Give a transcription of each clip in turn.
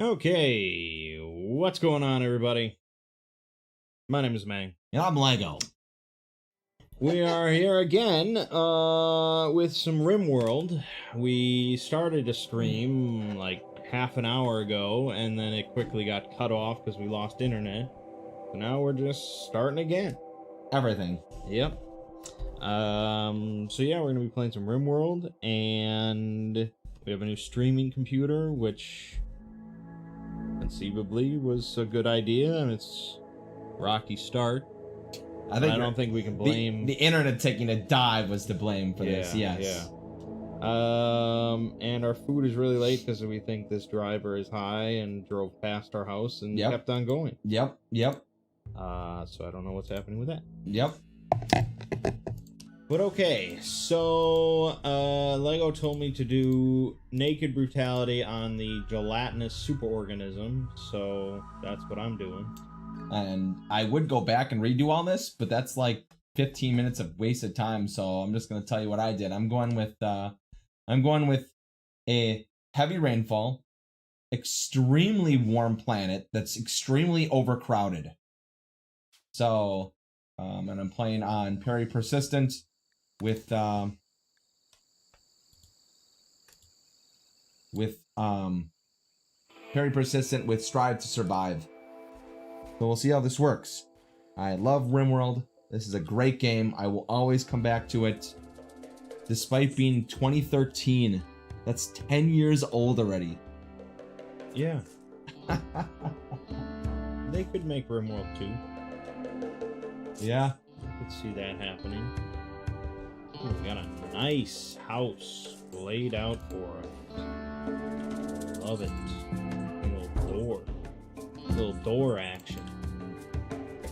Okay, what's going on, everybody? My name is Mang. And I'm Lego. We are here again with some Rimworld. We started a stream like half an hour ago, and then it quickly got cut off because we lost internet. So now we're just starting again. Everything. Yep. So yeah, we're gonna be playing some Rimworld, and we have a new streaming computer, which conceivably was a good idea, and it's rocky start. I don't think we can blame the internet taking a dive was to blame for this. Yes. Yeah. And our food is really late because we think this driver is high and drove past our house and kept on going. Yep. So I don't know what's happening with that. Yep. But okay, so Lego told me to do naked brutality on the gelatinous superorganism, so that's what I'm doing. And I would go back and redo all this, but that's like 15 minutes of wasted time, so I'm just gonna tell you what I did. I'm going with a heavy rainfall, extremely warm planet that's extremely overcrowded. So, and I'm playing on Parry Persistent with Parry Persistent with Strive to Survive. So we'll see how this works. I love Rimworld. This is a great game. I will always come back to it. Despite being 2013. That's 10 years old already. Yeah. They could make Rimworld 2. Yeah. I could see that happening. Ooh, we got a nice house laid out for us. Love it. Little door action.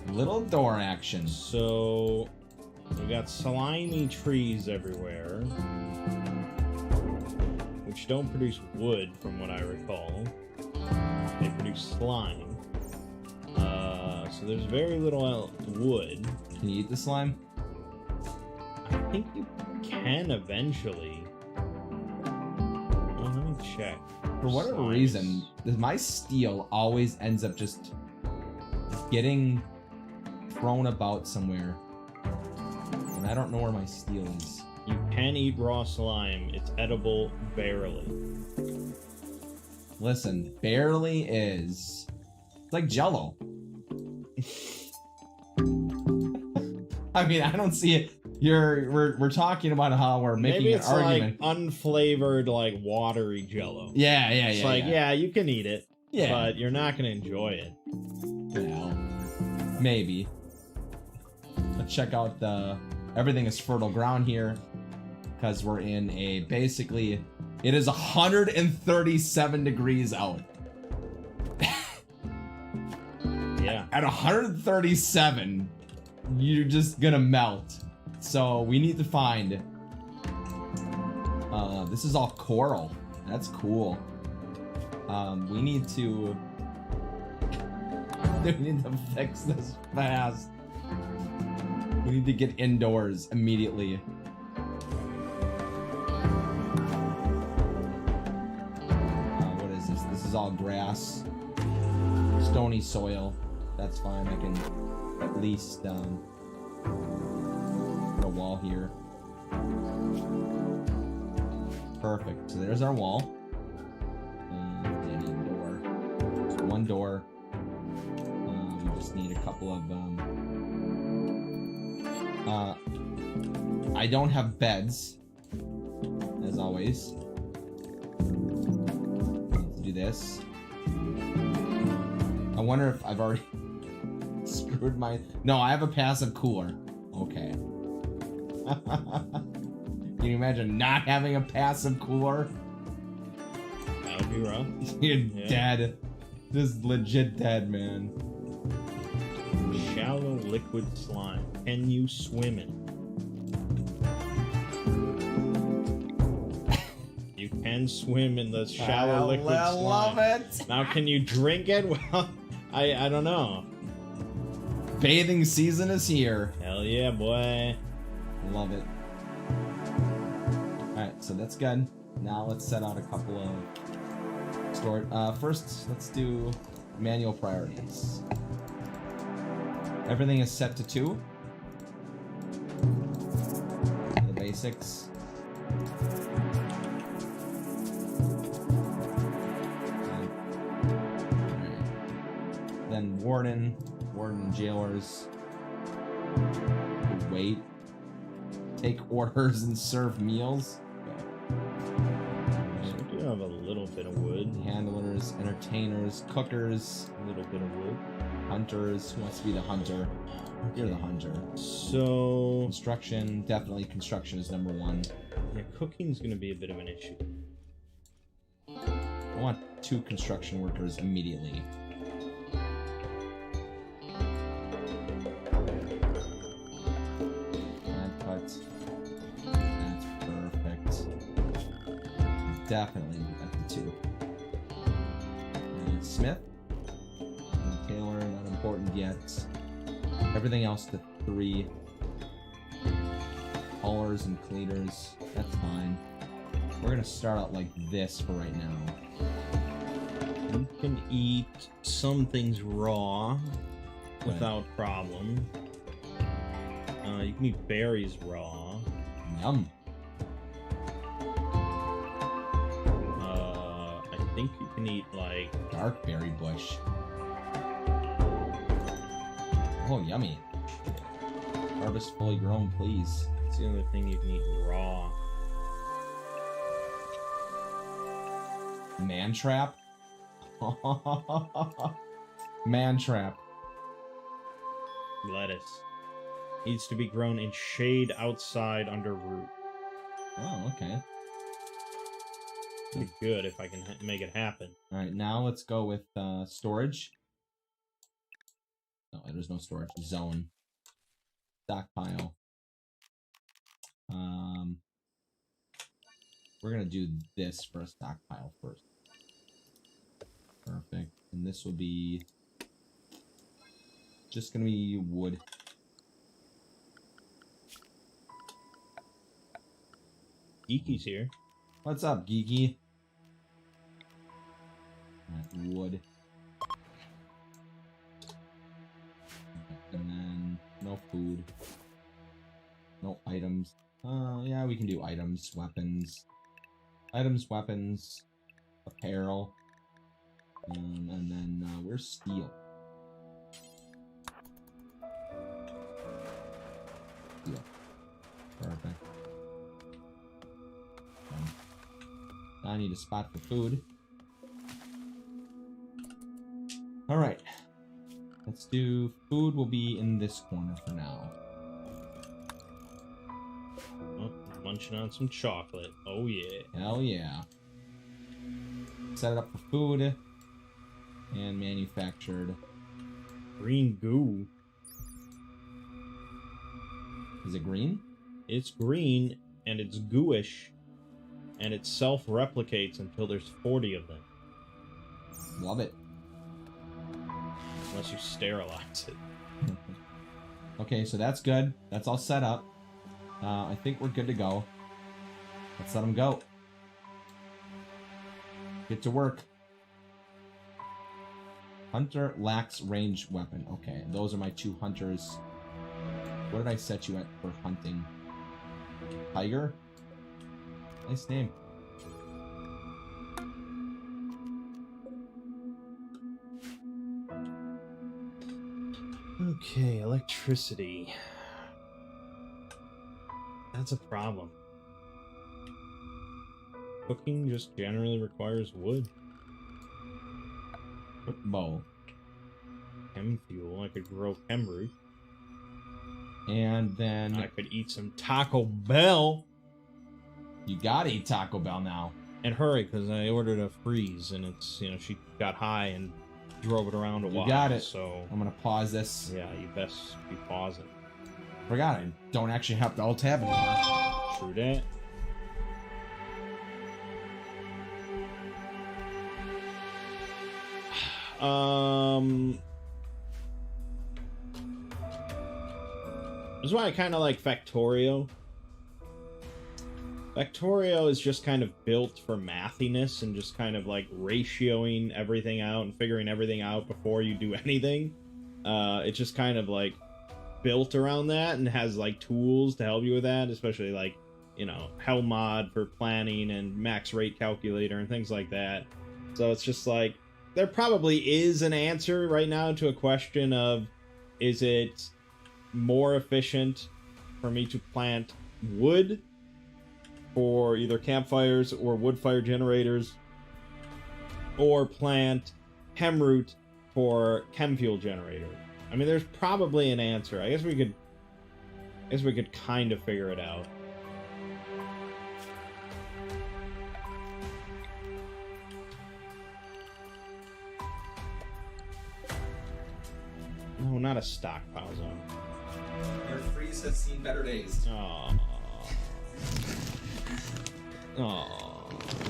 Little door action. So we got slimy trees everywhere, which don't produce wood from what I recall. They produce slime. So there's very little wood. Can you eat the slime? I think you can eventually. Well, let me check. For whatever reason, my steel always ends up just getting thrown about somewhere. And I don't know where my steel is. You can eat raw slime. It's edible barely. Listen, barely is... It's like Jell-O. I mean, I don't see it. We're talking about how we're making an argument. Like unflavored, like watery Jell-O. Yeah. It's like, yeah, you can eat it, yeah, but you're not gonna enjoy it. Well, maybe. Let's check out everything is fertile ground here, because we're in a basically. It is 137 degrees out. Yeah. At 137, you're just gonna melt. So we need to find. This is all coral. That's cool. We need to fix this fast. We need to get indoors immediately. What is this? This is all grass, stony soil. That's fine. I can at least put a wall here. Perfect. So there's our wall. We need a door. So one door. We just need a couple of I don't have beds, as always. Let's do this. I wonder if I've already screwed my... No, I have a passive cooler. Okay. Can you imagine not having a passive cooler? That would be rough. You're dead. Just legit dead, man. Shallow liquid slime. Can you swim in? You can swim in the shallow liquid slime. I love it. Now, can you drink it? Well, I don't know. Bathing season is here. Hell yeah, boy. Love it. Alright, so that's good. Now let's set out a couple of Store it. First, let's do manual priorities. Everything is set to 2. The basics. Then warden and jailers. Wait. Take orders and serve meals. So we do have a little bit of wood. Handlers, entertainers, cookers, A little bit of wood. hunters. Who wants to be the hunter? You're the hunter. So Construction, definitely construction is number 1. yeah, cooking's gonna be a bit of an issue. I want 2 construction workers immediately. And cut. That's perfect. Definitely at the 2. And Smith. And Taylor, not important yet. Everything else to 3. Haulers and cleaners, that's fine. We're gonna start out like this for right now. You can eat some things raw Good. without problem. You can eat berries raw. Yum. I think you can eat like Dark berry bush. Oh, yummy. Harvest fully grown, please. it's the other thing you can eat raw. Man trap. Man trap. Lettuce needs to be grown in shade outside under root. Oh, okay. Pretty good if I can make it happen. All right, now let's go with storage. No, there's no storage. Zone. Stockpile. We're gonna do this for a stockpile first. Perfect. And this will be just gonna be wood. Geeky's here. What's up, Geeky? Wood. And then no food. No items. Yeah, we can do items, weapons. Items, weapons, apparel. And then where's steel? Steel. Perfect. I need a spot for food. Alright. Let's do food will be in this corner for now. Oh, munching on some chocolate. Oh yeah. Hell yeah. Set it up for food. And manufactured. Green goo. Is it green? It's green and it's gooish. And it self-replicates until there's 40 of them. Love it. Unless you sterilize it. Okay, so that's good. That's all set up. I think we're good to go. Let's let them go. Get to work. Hunter lacks ranged weapon. Okay, those are my 2 hunters. What did I set you at for hunting? Tiger? Nice name. Okay, electricity. That's a problem. Cooking just generally requires wood. Bow. Chem fuel. I could grow chem root. And then I could eat some Taco Bell. you gotta eat Taco Bell now. And hurry, because I ordered a freeze, and it's, you know, she got high and drove it around a while. You got it. So, I'm gonna pause this. yeah, you best be pausing. Forgot I don't actually have to alt tab anymore. True that. This is why I kind of like Factorio. Factorio is just kind of built for mathiness and just kind of like ratioing everything out and figuring everything out before you do anything. It's just kind of like built around that and has like tools to help you with that, especially like, you know, Hell mod for planning and max rate calculator and things like that. So it's just like, there probably is an answer right now to a question of, is it more efficient for me to plant wood for either campfires or wood fire generators, or plant hemroot for chem fuel generator? I mean, there's probably an answer. I guess we could kind of figure it out. No, not a stockpile zone. Your freeze has seen better days. Aww.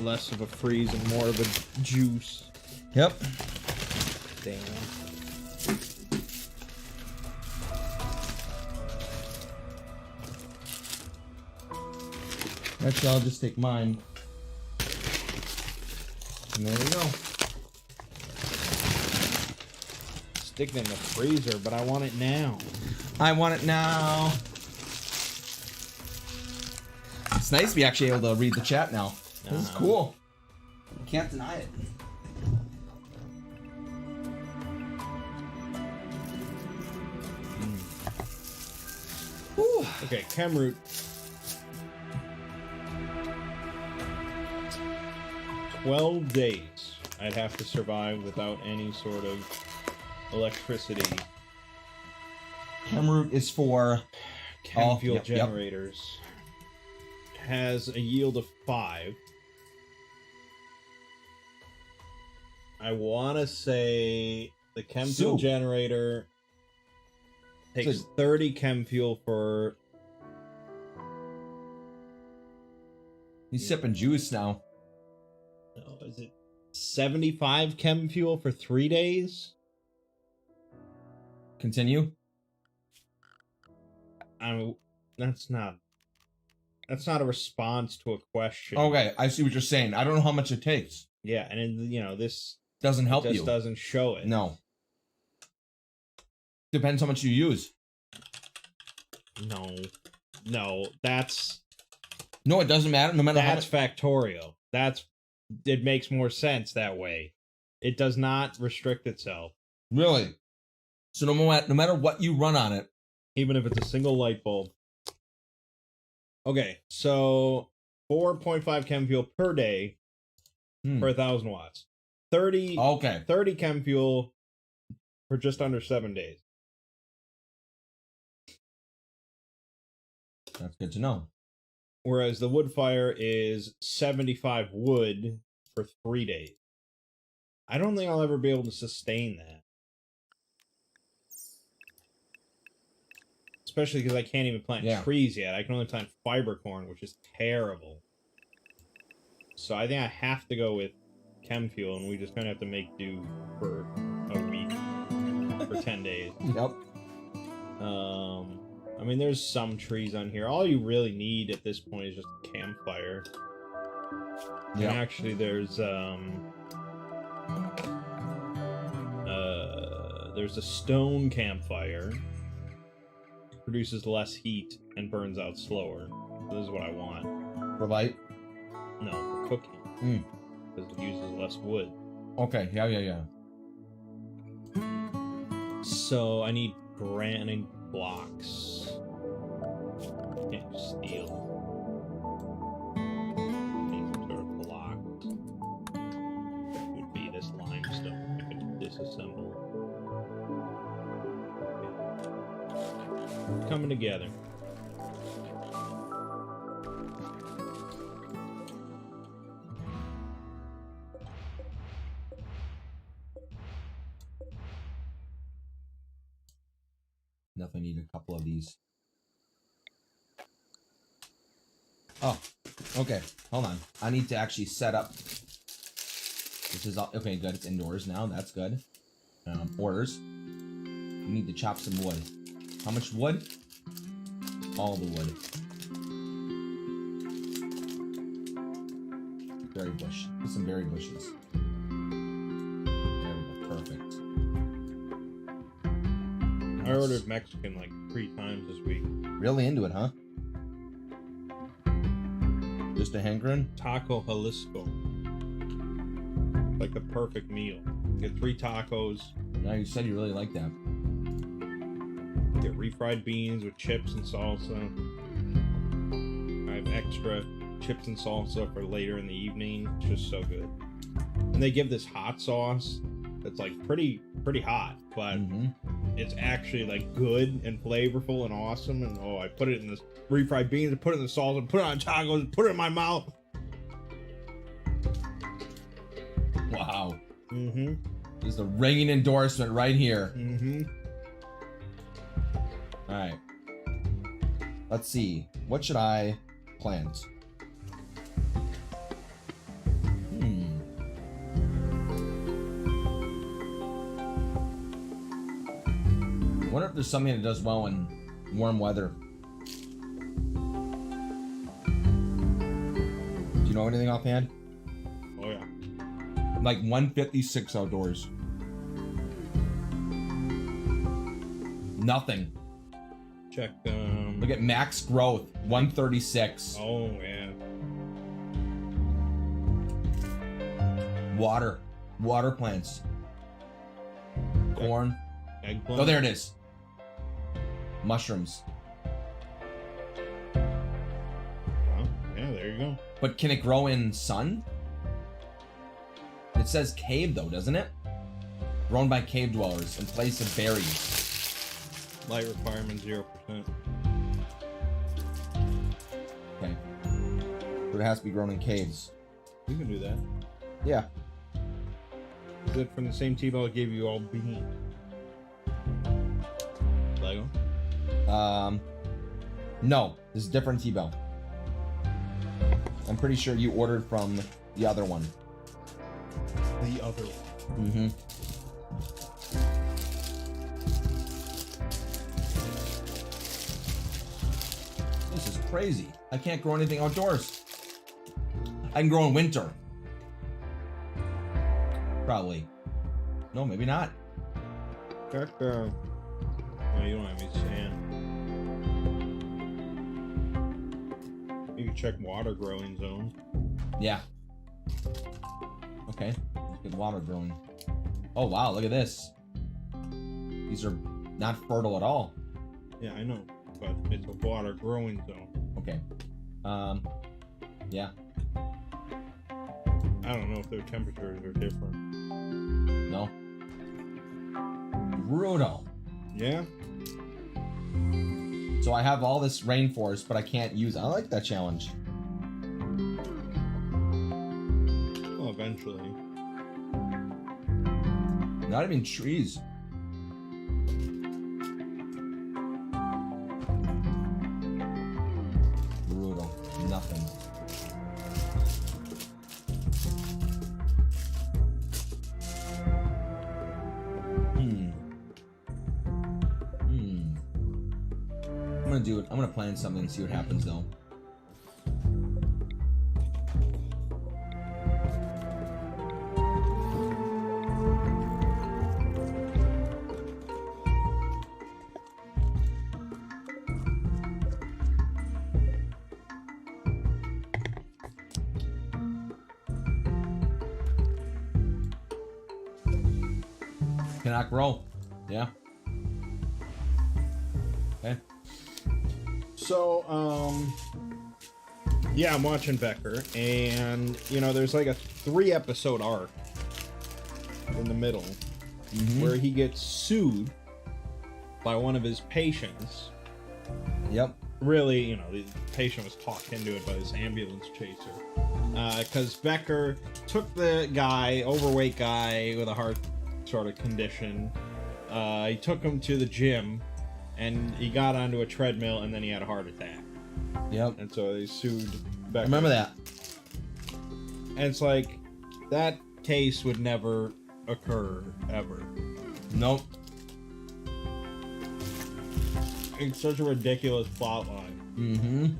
Less of a freeze and more of a juice. Yep. Damn. Actually, I'll just take mine. And there we go. Stick it in the freezer, but I want it now. I want it now. It's nice to be actually able to read the chat now. This is cool. You can't deny it. Whew. Okay, Camroot. 12 days I'd have to survive without any sort of electricity. Hemroot is for Chem fuel generators. Has a yield of 5. I want to say the chem fuel generator takes 30 chem fuel for... He's sipping juice now. No, is it 75 chem fuel for 3 days? Continue. That's not a response to a question. Okay, I see what you're saying. I don't know how much it takes. Yeah, and you know, this doesn't help just you. Doesn't show it. No. Depends how much you use. No, that's... No, it doesn't matter. No matter how much... That's Factorio. It makes more sense that way. It does not restrict itself. Really? So no matter what you run on it, even if it's a single light bulb. Okay, so 4.5 chem fuel per day for 1,000 watts. 30 chem fuel for just under 7 days. That's good to know. Whereas the wood fire is 75 wood for 3 days. I don't think I'll ever be able to sustain that. Especially because I can't even plant trees yet. I can only plant fiber corn, which is terrible. So I think I have to go with chem fuel, and we just kind of have to make do for a week. For 10 days. Yep. I mean, there's some trees on here. All you really need at this point is just a campfire. Yeah. And actually, there's a stone campfire. Produces less heat and burns out slower. This is what I want. For light? No, for cooking. Because it uses less wood. Okay, yeah. So I need granite blocks. Can't steal. Need some sort of block. It would be this limestone. I could disassemble. Okay. Coming together. Definitely need a couple of these. Oh, okay. Hold on. I need to actually set up. This is all okay. Good. It's indoors now. That's good. Orders. We need to chop some wood. How much wood? All the wood. berry bush. Get some berry bushes. There we go. Perfect. I ordered Mexican like 3 times this week. Really into it, huh? Just a hankering? Taco Jalisco. Like the perfect meal. Get 3 tacos. Yeah, you said you really like that. Get refried beans with chips and salsa. I have extra chips and salsa for later in the evening. It's just so good. And they give this hot sauce that's like pretty hot, but it's actually like good and flavorful and awesome. And oh, I put it in this refried beans, I put it in the salsa, put it on tacos, put it in my mouth. Wow. This is a ringing endorsement right here. All right. Let's see. What should I plant? I wonder if there's something that does well in warm weather. Do you know anything offhand? Oh yeah. Like 156 outdoors. Nothing. Check Look at max growth, 136. oh yeah. Water plants. Corn. Eggplant. Oh, there it is. Mushrooms. Well, yeah, there you go. But can it grow in sun? It says cave though, doesn't it? Grown by cave dwellers in place of berries. Light requirement 0%. Okay. So it has to be grown in caves. You can do that. Yeah. Is it from the same Tbell that gave you all beans? Lego? No. This is different Tbell. I'm pretty sure you ordered from the other one. The other one. This is crazy. I can't grow anything outdoors. I can grow in winter. Probably. No, maybe not. Check, no, you don't have any sand. You can check water growing zones. Yeah. Okay. Let's get water growing. Oh, wow. Look at this. These are not fertile at all. Yeah, I know. But it's a water growing zone. Okay. Yeah. I don't know if their temperatures are different. No. Brutal. Yeah? So I have all this rainforest, but I can't use it. I like that challenge. Well, eventually. Not even trees. Brutal. Nothing. I'm gonna do it. I'm gonna plan something and see what happens though. Cannot grow. Yeah. Okay. So, yeah, I'm watching Becker, and, you know, there's like a 3-episode arc in the middle where he gets sued by one of his patients. Yep. Really, you know, the patient was talked into it by this ambulance chaser. Because Becker took the guy, overweight guy with a heart sort of condition, he took him to the gym, and he got onto a treadmill, and then he had a heart attack. Yep. And so they sued Becker. I remember that. And it's like, that case would never occur, ever. Nope. It's such a ridiculous plot line.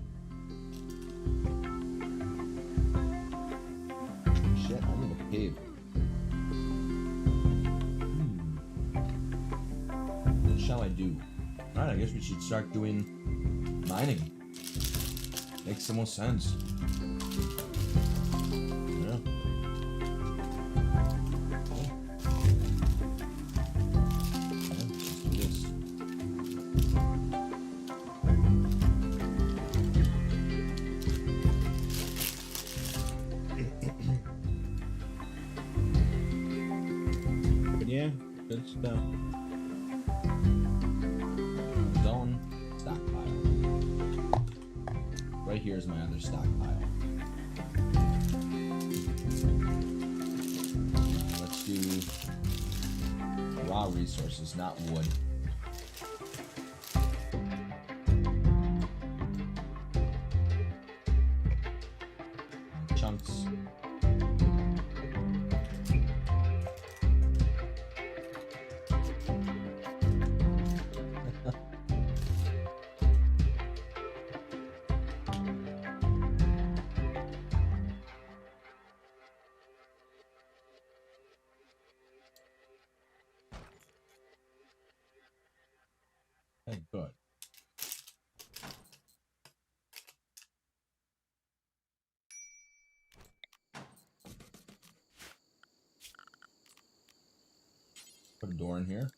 I do? Alright, I guess we should start doing mining. Makes the most sense. Yeah. Let's do this. But yeah, good stuff. Zone stockpile. Right here is my other stockpile. Let's do raw resources, not wood. Chunks. Okay, good. Put a door in here.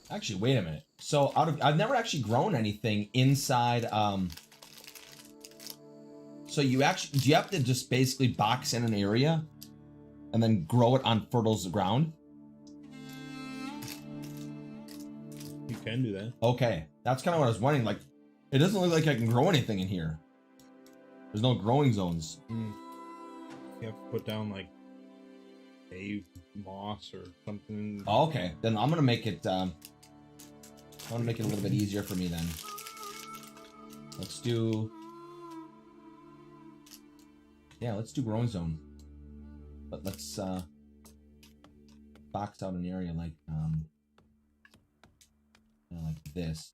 Actually, wait a minute. So I've never actually grown anything inside. So do you have to just basically box in an area and then grow it on fertile ground? You can do that. Okay, that's kind of what I was wondering. Like, it doesn't look like I can grow anything in here. There's no growing zones. You have to put down like cave moss or something. Oh, okay, then I'm gonna make it. I want to make it a little bit easier for me then. Let's do. Yeah, let's do growing zone. But let's box out an area like like this.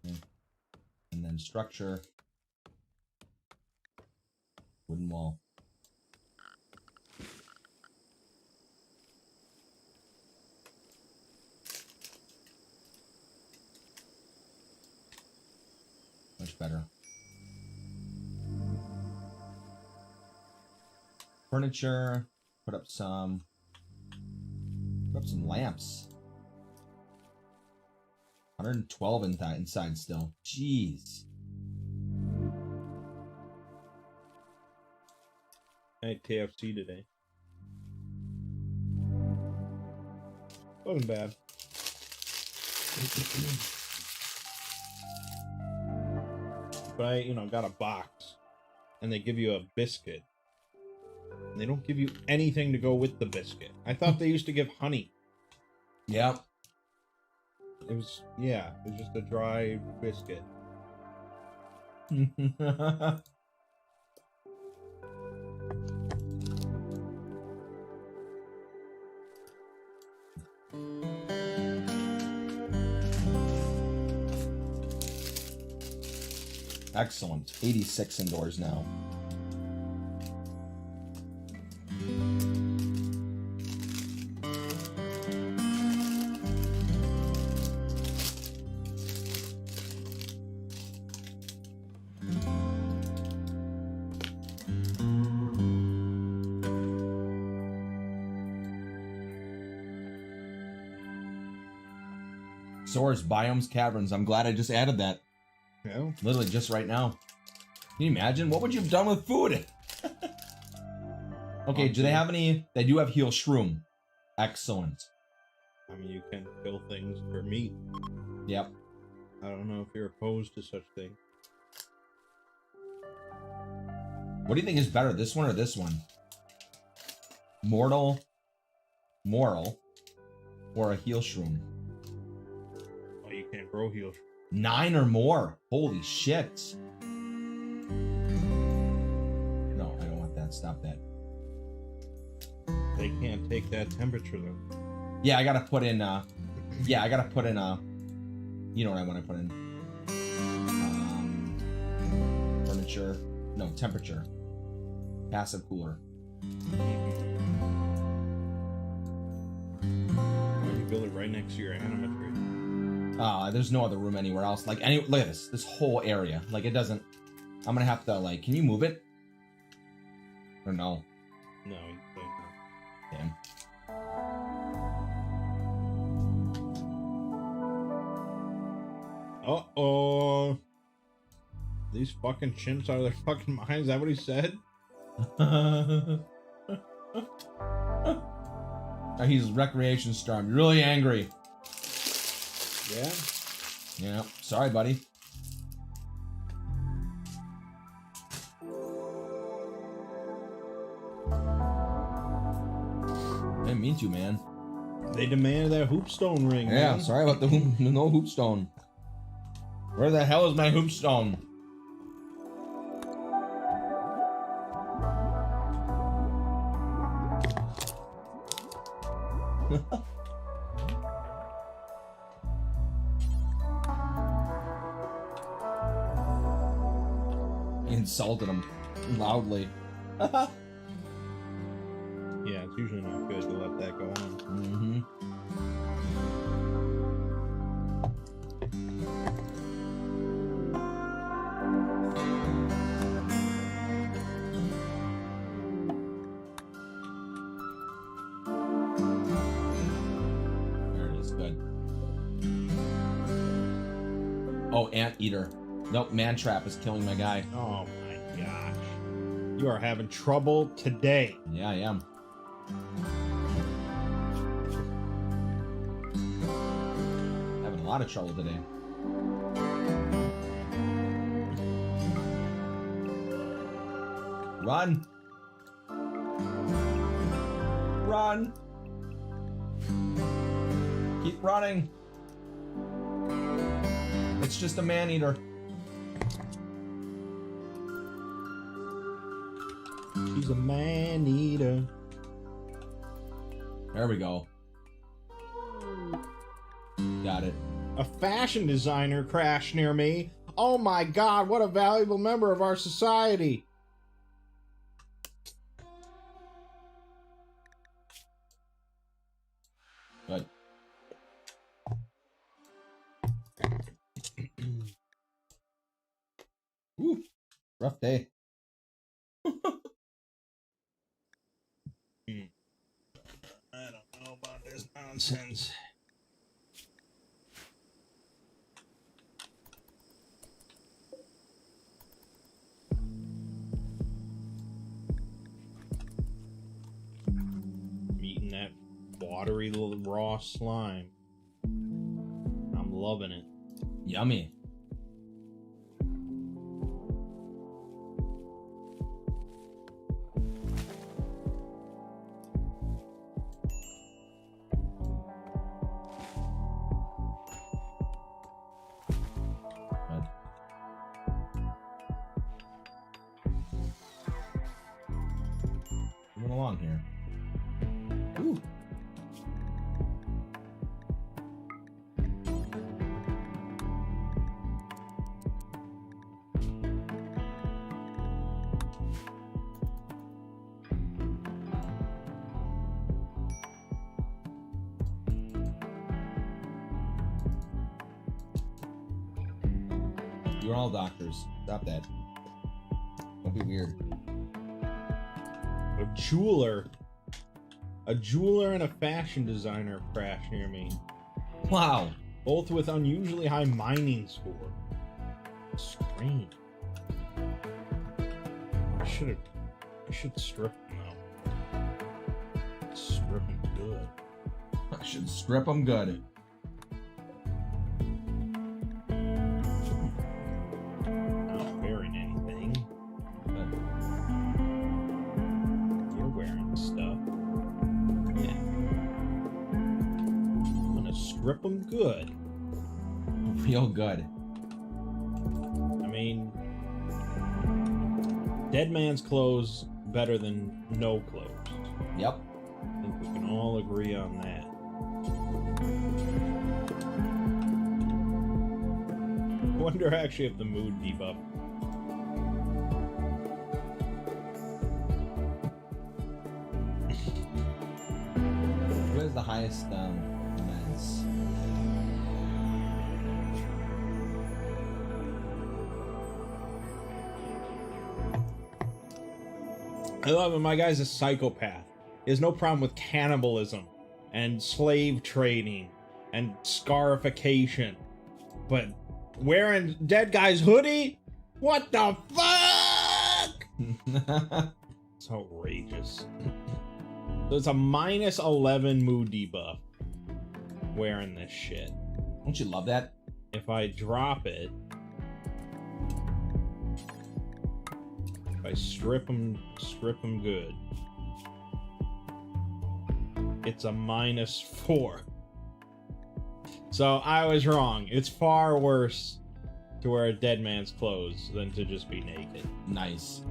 Okay. And then structure. Wooden wall. Much better. Furniture. Put up some lamps. 112 inside still. Jeez. I had KFC today. Wasn't bad. But I, got a box, and they give you a biscuit. And they don't give you anything to go with the biscuit. I thought they used to give honey. Yep. It was just a dry biscuit. Excellent. 86 indoors now. Source, biomes, caverns. I'm glad I just added that. Yeah. Literally just right now. Can you imagine? What would you have done with food? Okay, do they have any? They do have heal shroom. Excellent. I mean, you can kill things for meat. Yep. I don't know if you're opposed to such thing. What do you think is better, this one or this one? Moral, or a heal shroom? Oh, you can't grow heal shroom. 9 or more. Holy shit. No, I don't want that. Stop that. They can't take that temperature though. Yeah, I gotta put in, you know what I want to put in? temperature. No, temperature. Passive cooler. You build it right next to your animatry. There's no other room anywhere else. Like, look at this. This whole area. Like, it doesn't... I'm gonna have to, like... Can you move it? Or no? No, you can't. Damn. Uh-oh. These fucking chimps out of their fucking minds. Is that what he said? He's recreation storm. You're really angry. Yeah? Yeah. Sorry, buddy. I didn't mean to, man. They demanded that hoopstone ring, Yeah, man. sorry about the no hoopstone. Where the hell is my hoopstone? He insulted him loudly. Yeah, it's usually not good to let that go on. Mm-hmm. There it is, good. Oh, anteater. Nope, man trap is killing my guy. Oh my gosh. You are having trouble today. Yeah, I am. Having a lot of trouble today. Run! Run! Keep running! It's just a man-eater. He's a man-eater. There we go. Got it. A fashion designer crashed near me. Oh my god, what a valuable member of our society. Good. Woo. Rough day. I don't know about this nonsense. I'm eating that watery little raw slime. I'm loving it. Yummy. Moving along here. Ooh. You're all doctors. Stop that. Don't be weird. A jeweler. A jeweler and a fashion designer crashed near me. Wow. Both with unusually high mining score. Scream. I should strip him out. Strip him good. I should strip them good. Not wearing anything. You're wearing stuff. Yeah. I'm gonna strip them good. Real good. I mean, dead man's clothes better than no clothes. Yep. I think we can all agree on that. I wonder actually if the mood debuff highest meds. I love it. My guy's a psychopath. He has no problem with cannibalism and slave trading and scarification. But wearing dead guy's hoodie? What the fuck? It's outrageous. So it's a minus 11 mood debuff wearing this shit. Don't you love that? If I drop it, if I strip him good, it's a minus 4. So I was wrong. It's far worse to wear a dead man's clothes than to just be naked. Nice.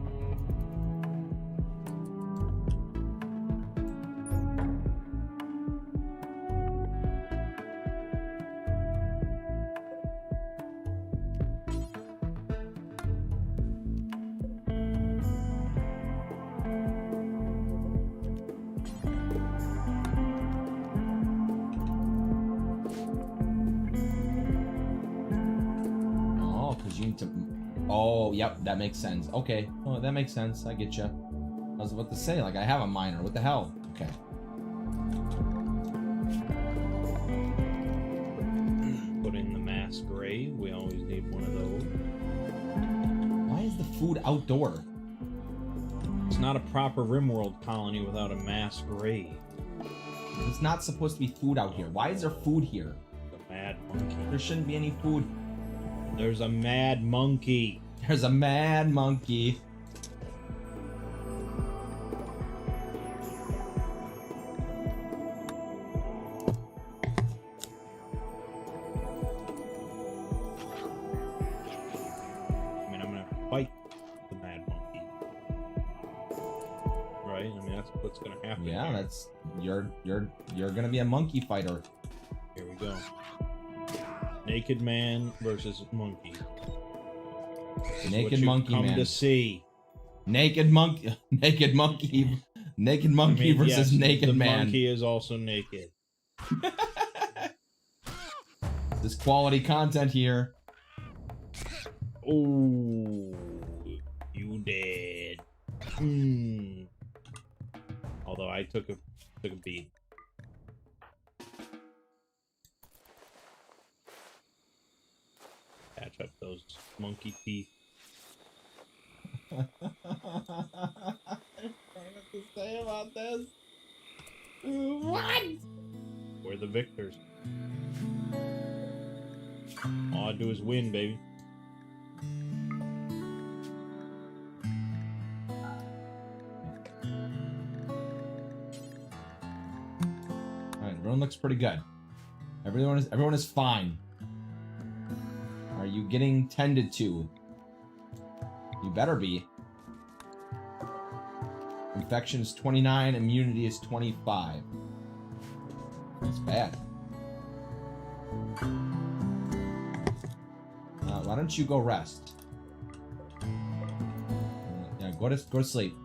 Oh, yep, that makes sense. Okay, oh, that makes sense. I get you. I was about to say, like, I have a miner. What the hell? Okay. Put in the mass grave. We always need one of those. Why is the food outdoor? It's not a proper Rimworld colony without a mass grave. It's not supposed to be food out here. Why is there food here? The mad monkey. There shouldn't be any food. There's a mad monkey. There's a mad monkey. I mean, I'm gonna fight the mad monkey, right? I mean, that's what's gonna happen. Yeah, here. that's you're gonna be a monkey fighter. Here we go. Naked man versus monkey. Naked monkey come man. to see. Naked monkey. Naked monkey. Naked monkey versus yes, naked the man. Monkey is also naked. There's quality content here. Oh, you dead. Although I took a beat. Patch up those monkey teeth. I don't know what to say about this. What? We're the victors. All I do is win, baby. Alright, everyone looks pretty good. Everyone is fine. Are you getting tended to? You better be. Infection is 29, immunity is 25. That's bad. Why don't you go rest? Yeah, go to sleep.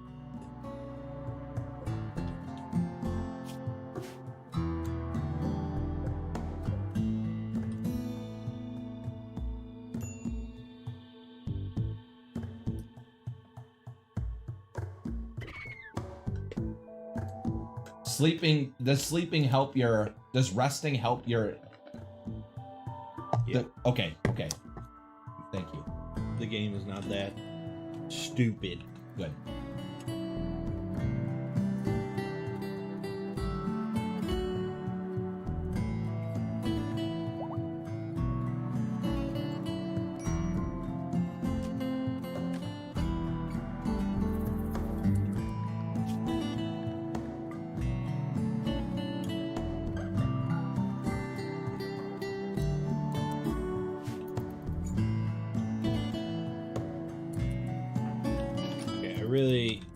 Does sleeping help your, does resting help your, Yeah. Okay. Thank you. The game is not that stupid. Good.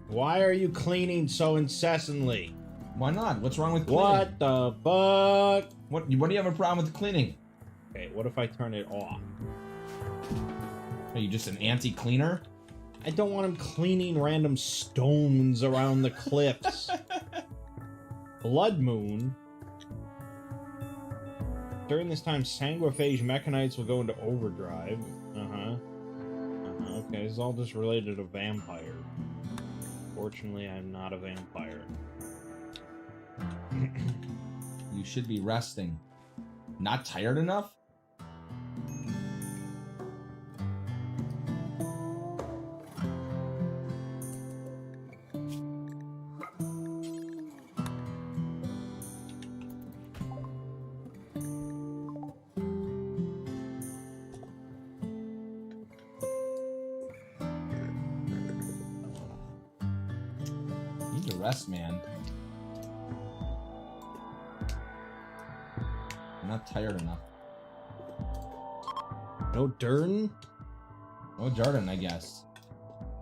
Why are you cleaning so incessantly? Why not? What's wrong with cleaning? What the fuck? What do you have a problem with cleaning? Okay, what if I turn it off? Are you just an anti-cleaner? I don't want him cleaning random stones around the cliffs. Blood Moon During this time, sanguiphage mechanites will go into overdrive. Okay, this is all just related to vampires. Fortunately, I'm not a vampire. You should be resting. Not tired enough? Need to rest, man. I'm not tired enough. No Durden? Oh, Jordan, I guess.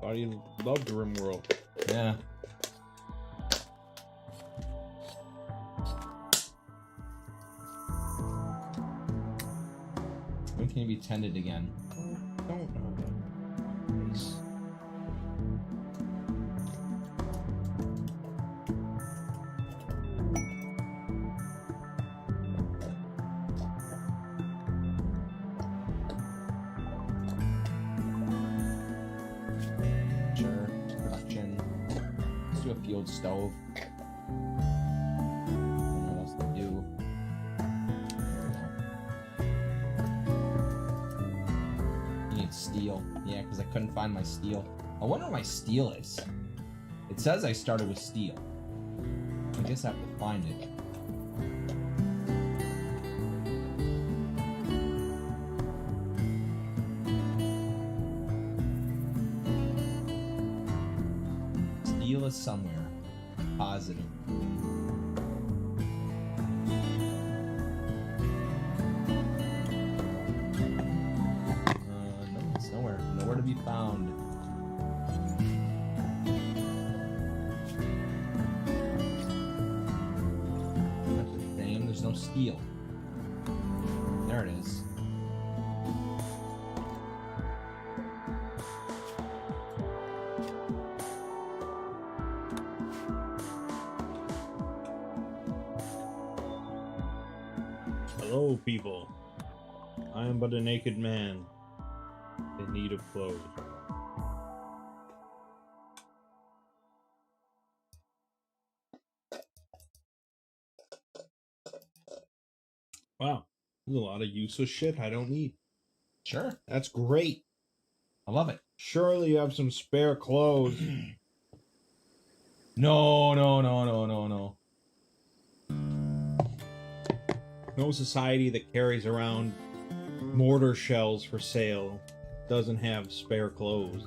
Thought you loved Rimworld. Yeah. When can you be tended again? Don't know. Please. Sure. Production. Let's do a field stove. I don't know what else to do. You need steel. Yeah, because I couldn't find my steel. I wonder where my steel is. It says I started with steel. I guess I have to find it. Steel is somewhere. Positive. No, it's nowhere. Nowhere to be found. That's a shame. There's no steel. There it is. Hello, people. I am but a naked man in need of clothes. Wow, there's a lot of useless shit I don't need. Sure. That's great. I love it. Surely you have some spare clothes. No, no, no, no, no, no. No society that carries around mortar shells for sale doesn't have spare clothes.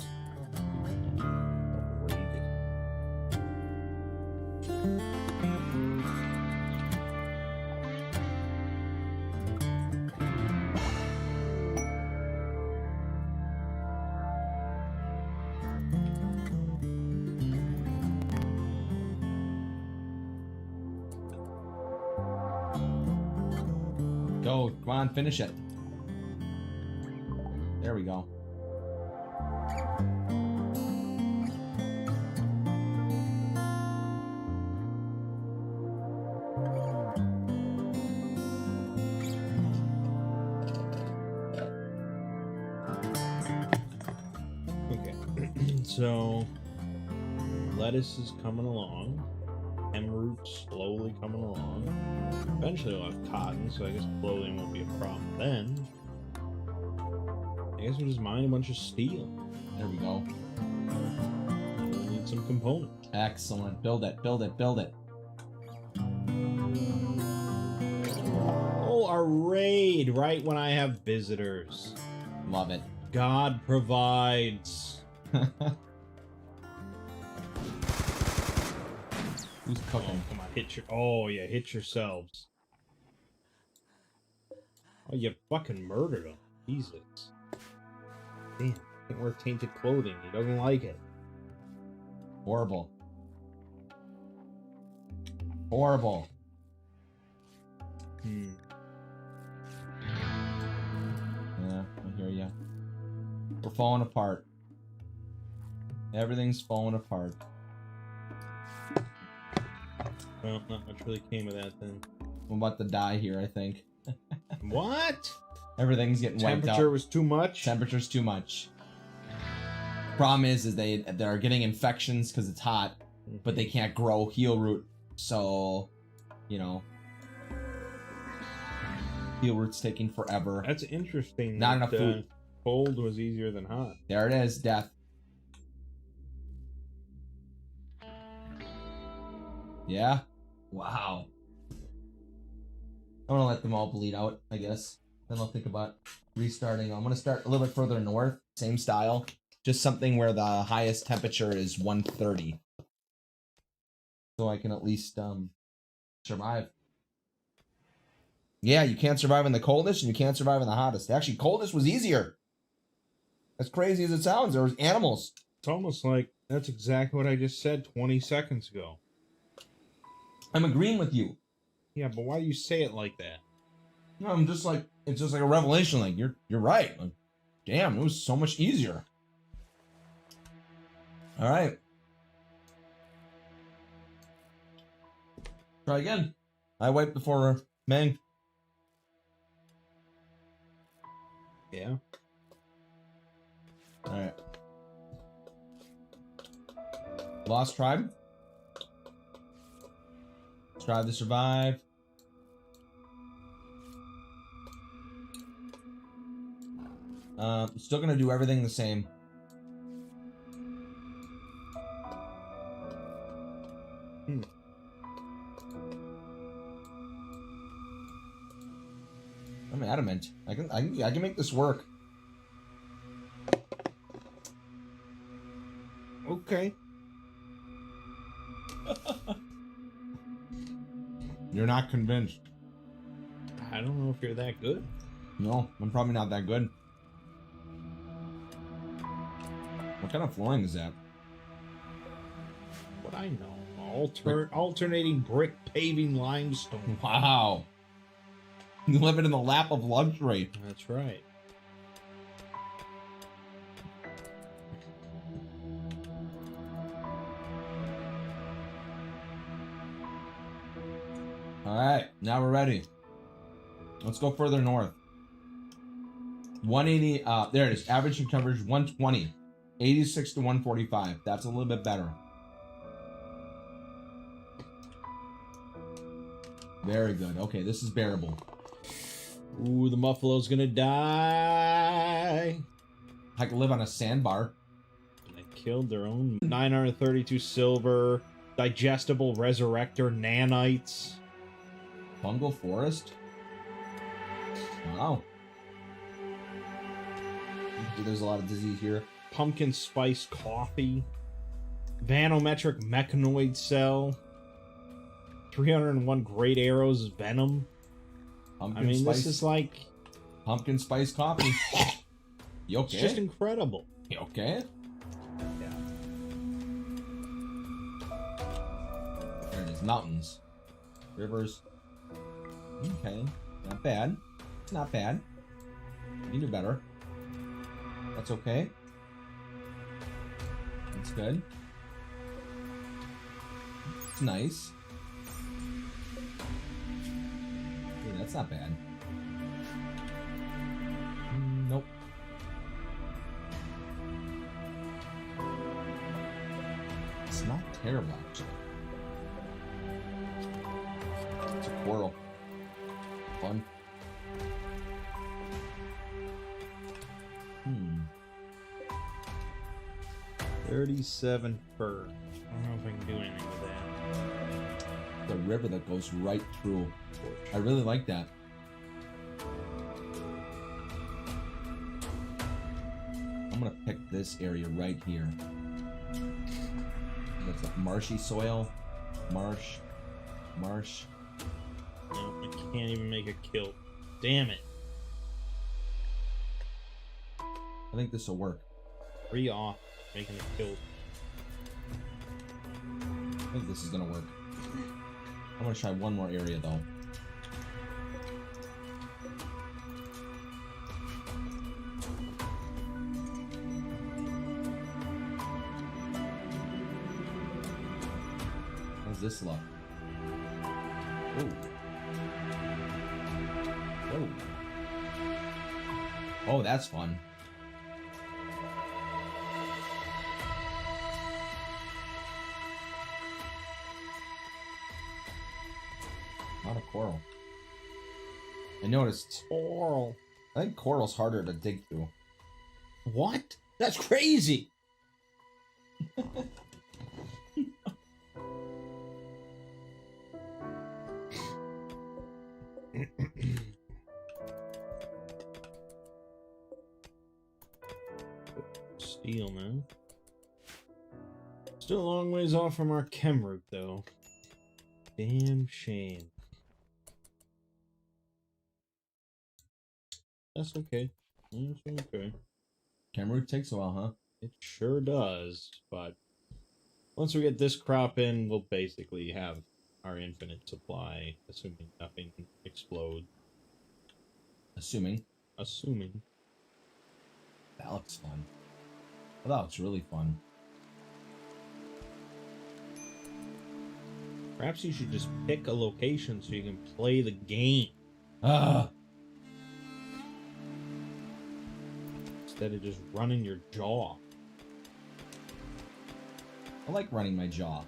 Go, come on, finish it. There we go. Okay, so lettuce is coming along. Hemroot's slowly coming along. Eventually I'll have cotton, so I guess clothing won't be a problem then. I guess we'll just mine a bunch of steel. There we go. We'll need some components. Excellent. Build it, build it, build it. Oh, a raid right when I have visitors. Love it. God provides. Who's Oh, cooking? come on, hit your. Oh yeah, hit yourselves. Oh, you fucking murdered him. Jesus. Damn, can't wear tainted clothing. He doesn't like it. Horrible. Horrible. Yeah, I hear ya. We're falling apart. Everything's falling apart. Well, not much really came of that then. I'm about to die here, I think. What? Everything's getting wiped out. Temperature was too much? Temperature's too much. Problem is they're getting infections because it's hot, but they can't grow heal root. So, you know, heal root's taking forever. That's interesting. Not enough food. Cold was easier than hot. There it is, death. Yeah. Wow. I'm gonna let them all bleed out, I guess. Then I'll think about restarting. I'm gonna start a little bit further north, same style. Just something where the highest temperature is 130. So I can at least survive. Yeah, you can't survive in the coldest and you can't survive in the hottest. Actually, coldest was easier. As crazy as it sounds, there was animals. It's almost like that's exactly what I just said 20 seconds ago. I'm agreeing with you. Yeah, but why do you say it like that? No, I'm just like, it's just like a revelation. Like, you're right. Like, damn, it was so much easier. All right. Try again. I wiped before Mang. Yeah. All right. Lost tribe. Strive to survive. Still gonna do everything the same. I'm adamant. I can make this work. Okay. You're not convinced. I don't know if you're that good. No, I'm probably not that good. What kind of flooring is that? What I know. Alternating brick paving limestone. Wow. You live in the lap of luxury. That's right. Alright, now we're ready. Let's go further north. 180, there it is. Average temperature 120. 86 to 145. That's a little bit better. Very good. Okay, this is bearable. Ooh, the Muffalo's gonna die. I could live on a sandbar. They killed their own 932 silver, digestible resurrector nanites. Fungal forest? Wow. There's a lot of disease here. Pumpkin spice coffee. Vanometric mechanoid cell. 301 great arrows venom. Pumpkin spice. This is like... Pumpkin spice coffee. You okay? It's just incredible. You okay? Yeah. There it is. Mountains. Rivers. Okay. Not bad. It's not bad. You can do better. That's okay. That's good. It's nice. Yeah, that's not bad. Nope. It's not terrible, actually. It's a coral. Fun. 37 fur. I don't know if I can do anything with that. The river that goes right through. I really like that. I'm gonna pick this area right here. That's like marshy soil. Marsh. Marsh. No, I can't even make a kilt. Damn it. I think this will work. 3 off making a kilt. I think this is gonna work. I'm gonna try one more area though. How's this look? Oh. Oh. Oh, that's fun. Not a coral. I noticed. Coral. I think coral's harder to dig through. What? That's crazy. Steel now. Still a long ways off from our chem route, though. Damn shame. That's okay. That's okay. Camera takes a while, huh? It sure does, but once we get this crop in, we'll basically have our infinite supply, assuming nothing explodes. Assuming. Assuming. That looks fun. That looks really fun. Perhaps you should just pick a location so you can play the game. Ah. Instead of just running your jaw. I like running my jaw.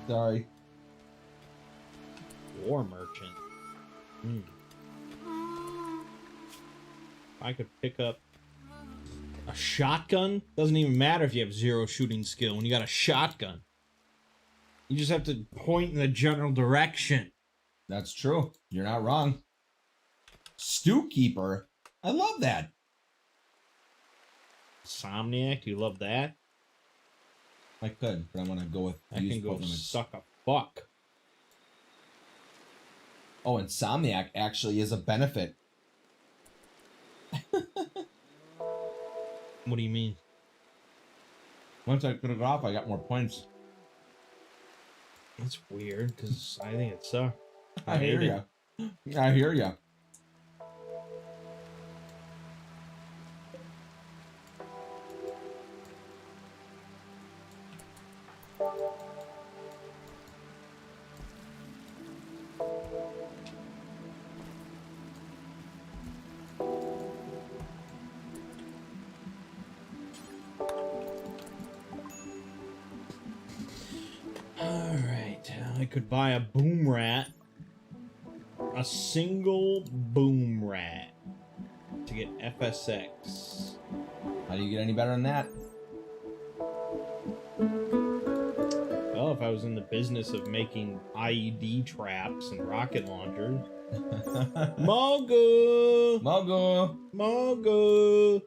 Sorry. War merchant. I could pick up a shotgun. Doesn't even matter if you have 0 shooting skill when you got a shotgun. You just have to point in the general direction. That's true. You're not wrong. Stew Keeper. I love that. Insomniac, you love that? I could, but I'm gonna go with I can go suck a fuck. Oh, Insomniac actually is a benefit. What do you mean? Once I put it off, I got more points. That's weird, because I think it sucks. I hear ya. I hear ya. Alright, I could buy a boom rat. A single boom rat. To get FSX. How do you get any better than that? Well, if I was in the business of making IED traps and rocket launchers. Mogu! Mogu! Mogu!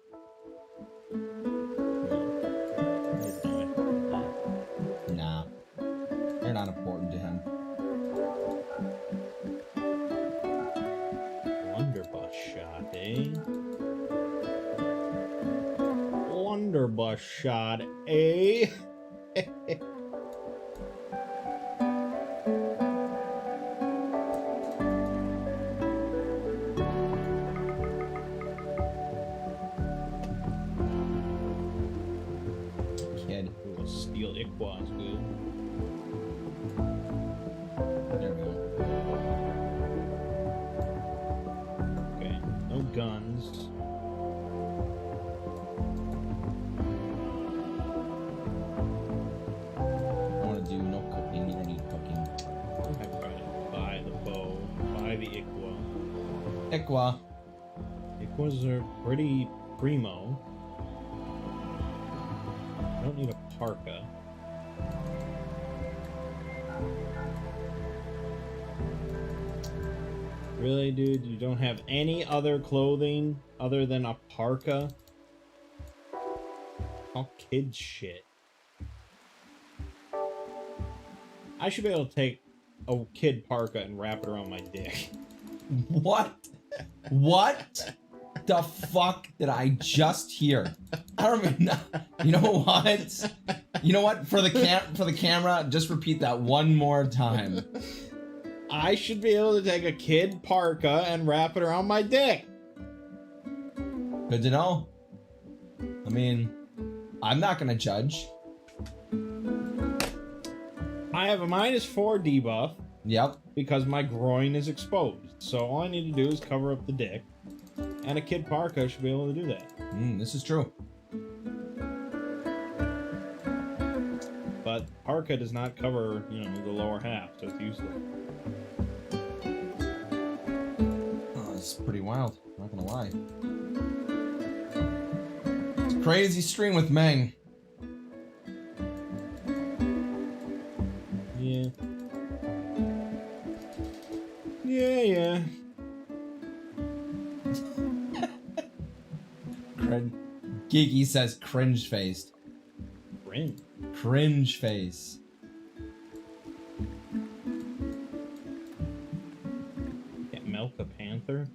Nah. You're not important to him. Blunderbuss shot, eh? Blunderbuss shot, eh? Kid. Ooh, a steel Iqua is good. There we go. Okay, no guns. I want to do no cooking. You don't need cooking. I probably buy the bow, buy the Iqua. Iqua. Iquas are pretty primo. I don't need a parka. Really, dude? You don't have any other clothing other than a parka? All kid shit. I should be able to take a kid parka and wrap it around my dick. What? What the fuck did I just hear? I don't even know. You know what? You know what? For the camera, just repeat that one more time. I should be able to take a kid parka and wrap it around my dick. Good to know. I mean, I'm not gonna judge. I have a -4 debuff Yep. because my groin is exposed. So all I need to do is cover up the dick. And a kid parka should be able to do that. This is true. But parka does not cover, you know, the lower half, so it's useless. Oh, it's pretty wild. Not gonna lie. It's a crazy stream with Meng. Yeah. Yeah. Geeky says cringe faced. Cringe. Cringe face. Can't milk a panther.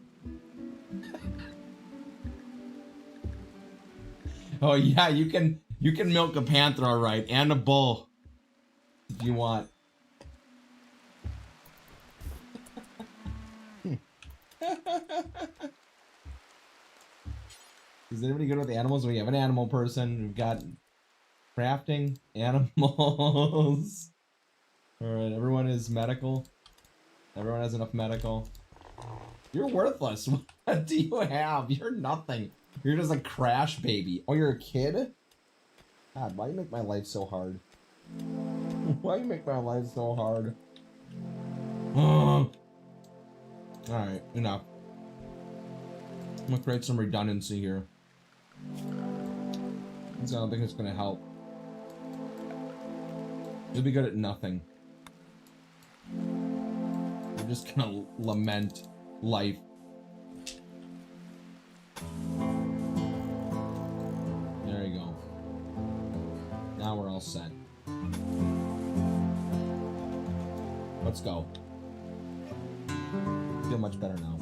Oh yeah, you can milk a panther, all right, and a bull if you want. Is anybody good with animals? We have an animal person. We've got crafting animals. All right, everyone is medical. Everyone has enough medical. You're worthless. What do you have? You're nothing. You're just a crash baby. Oh, you're a kid? God, why you make my life so hard? Why you make my life so hard? Alright, enough. I'm gonna create some redundancy here. I don't think it's gonna help. You'll be good at nothing. You're just gonna lament life. There you go. Now we're all set. Let's go. Feel much better now.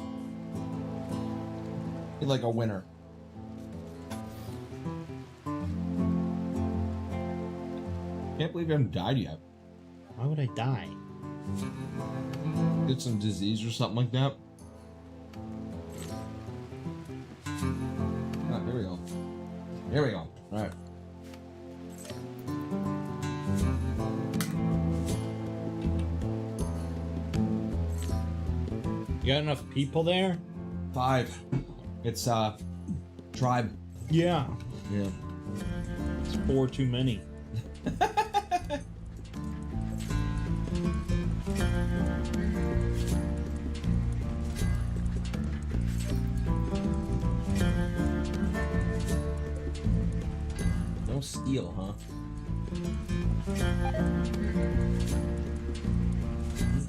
Feel like a winner. Can't believe you haven't died yet. Why would I die? Get some disease or something like that. Ah, here we go. Here we go. Alright. You got enough people there? 5. It's tribe. Yeah. Yeah. It's 4 too many. No steel, huh?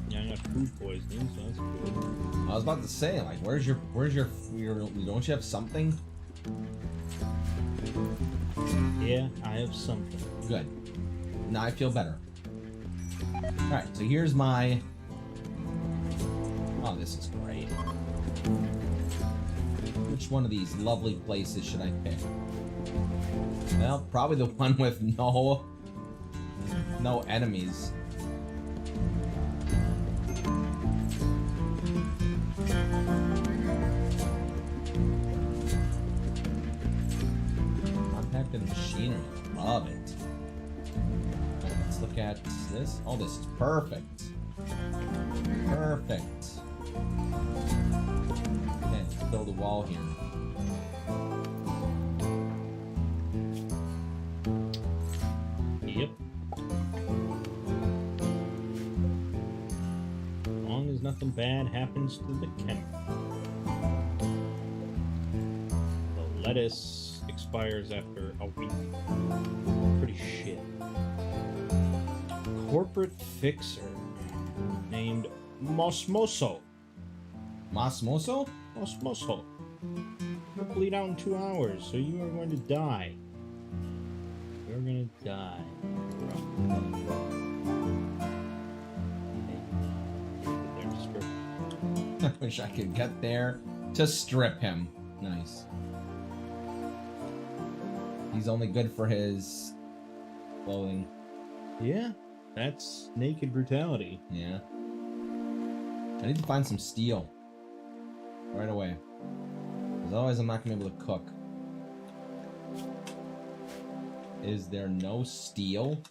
Yeah, I got food poisoning, so that's good. I was about to say, like, where's your don't you have something? Yeah, I have something. Good. Now I feel better. Alright, so here's my... Oh, this is great. Which one of these lovely places should I pick? Well, probably the one with no enemies. Compacted machinery. Love it. Okay, let's look at this. Oh, this is perfect. Perfect. Okay, let's build a wall here. Yep. As long as nothing bad happens to the chemical. The lettuce expires after a week. Pretty shit. Corporate fixer named Mosmoso. Masmoso? Mosmoso. You'll bleed out in 2 hours, so you are going to die. You're gonna die. I wish I could get there to strip him. Nice. He's only good for his clothing. Yeah, that's naked brutality. Yeah. I need to find some steel. Right away. Because otherwise I'm not going to be able to cook. Is there no steel?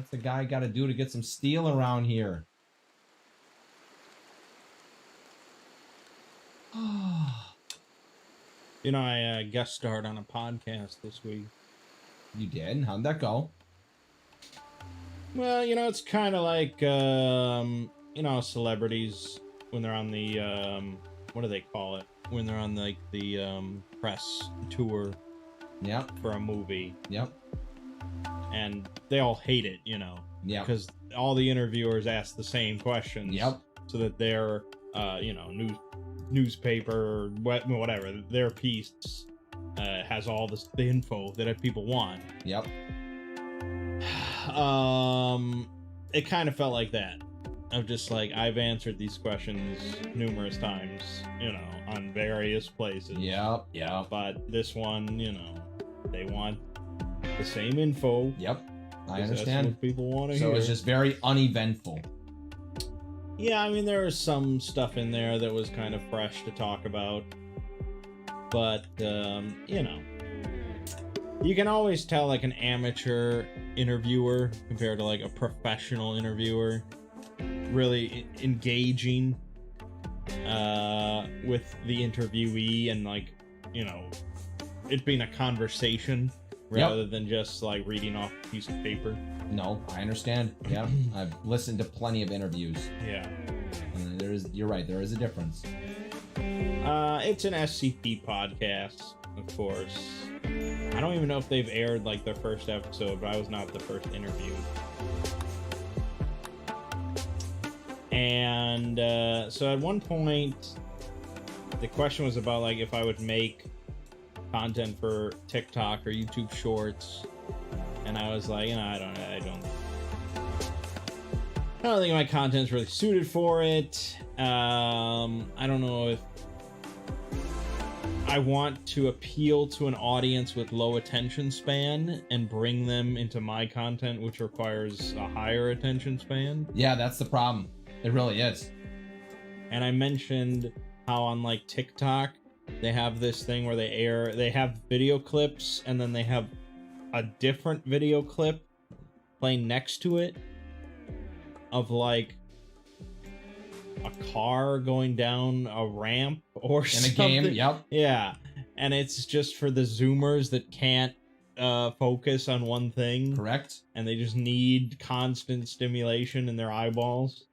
What's the guy got to do to get some steel around here? You know, I guest starred on a podcast this week. You did? How'd that go? Well, you know, it's kind of like, you know, celebrities when they're on the, what do they call it? When they're on, like, the, press tour. Yep. For a movie. Yep. And they all hate it, you know. Yep. Because all the interviewers ask the same questions. Yep. So that their, you know, newspaper, whatever, their piece has all the info that people want. Yep. It kind of felt like that. Of just like, I've answered these questions numerous times, you know, on various places. Yep. Yep. But this one, you know, they want the same info. Yep. I understand. That's what people want to hear. So it's just very uneventful. Yeah, I mean, there was some stuff in there that was kind of fresh to talk about. But, you know, you can always tell, like, an amateur interviewer compared to, like, a professional interviewer. Really engaging with the interviewee and, like, you know, it being a conversation rather than just, like, reading off a piece of paper. No, I understand. Yeah, I've listened to plenty of interviews. Yeah. And you're right, there is a difference. It's an SCP podcast, of course. I don't even know if they've aired, like, their first episode, but I was not the first interview. And so at one point, the question was about, like, if I would make content for TikTok or YouTube Shorts, and I was like, you know, I don't think my content's really suited for it. I don't know if I want to appeal to an audience with low attention span and bring them into my content, which requires a higher attention span. Yeah, that's the problem. It really is. And I mentioned how on, like, TikTok, they have this thing where they have video clips and then they have a different video clip playing next to it of, like, a car going down a ramp or something. In a game, yep. Yeah. And it's just for the Zoomers that can't focus on one thing. Correct. And they just need constant stimulation in their eyeballs.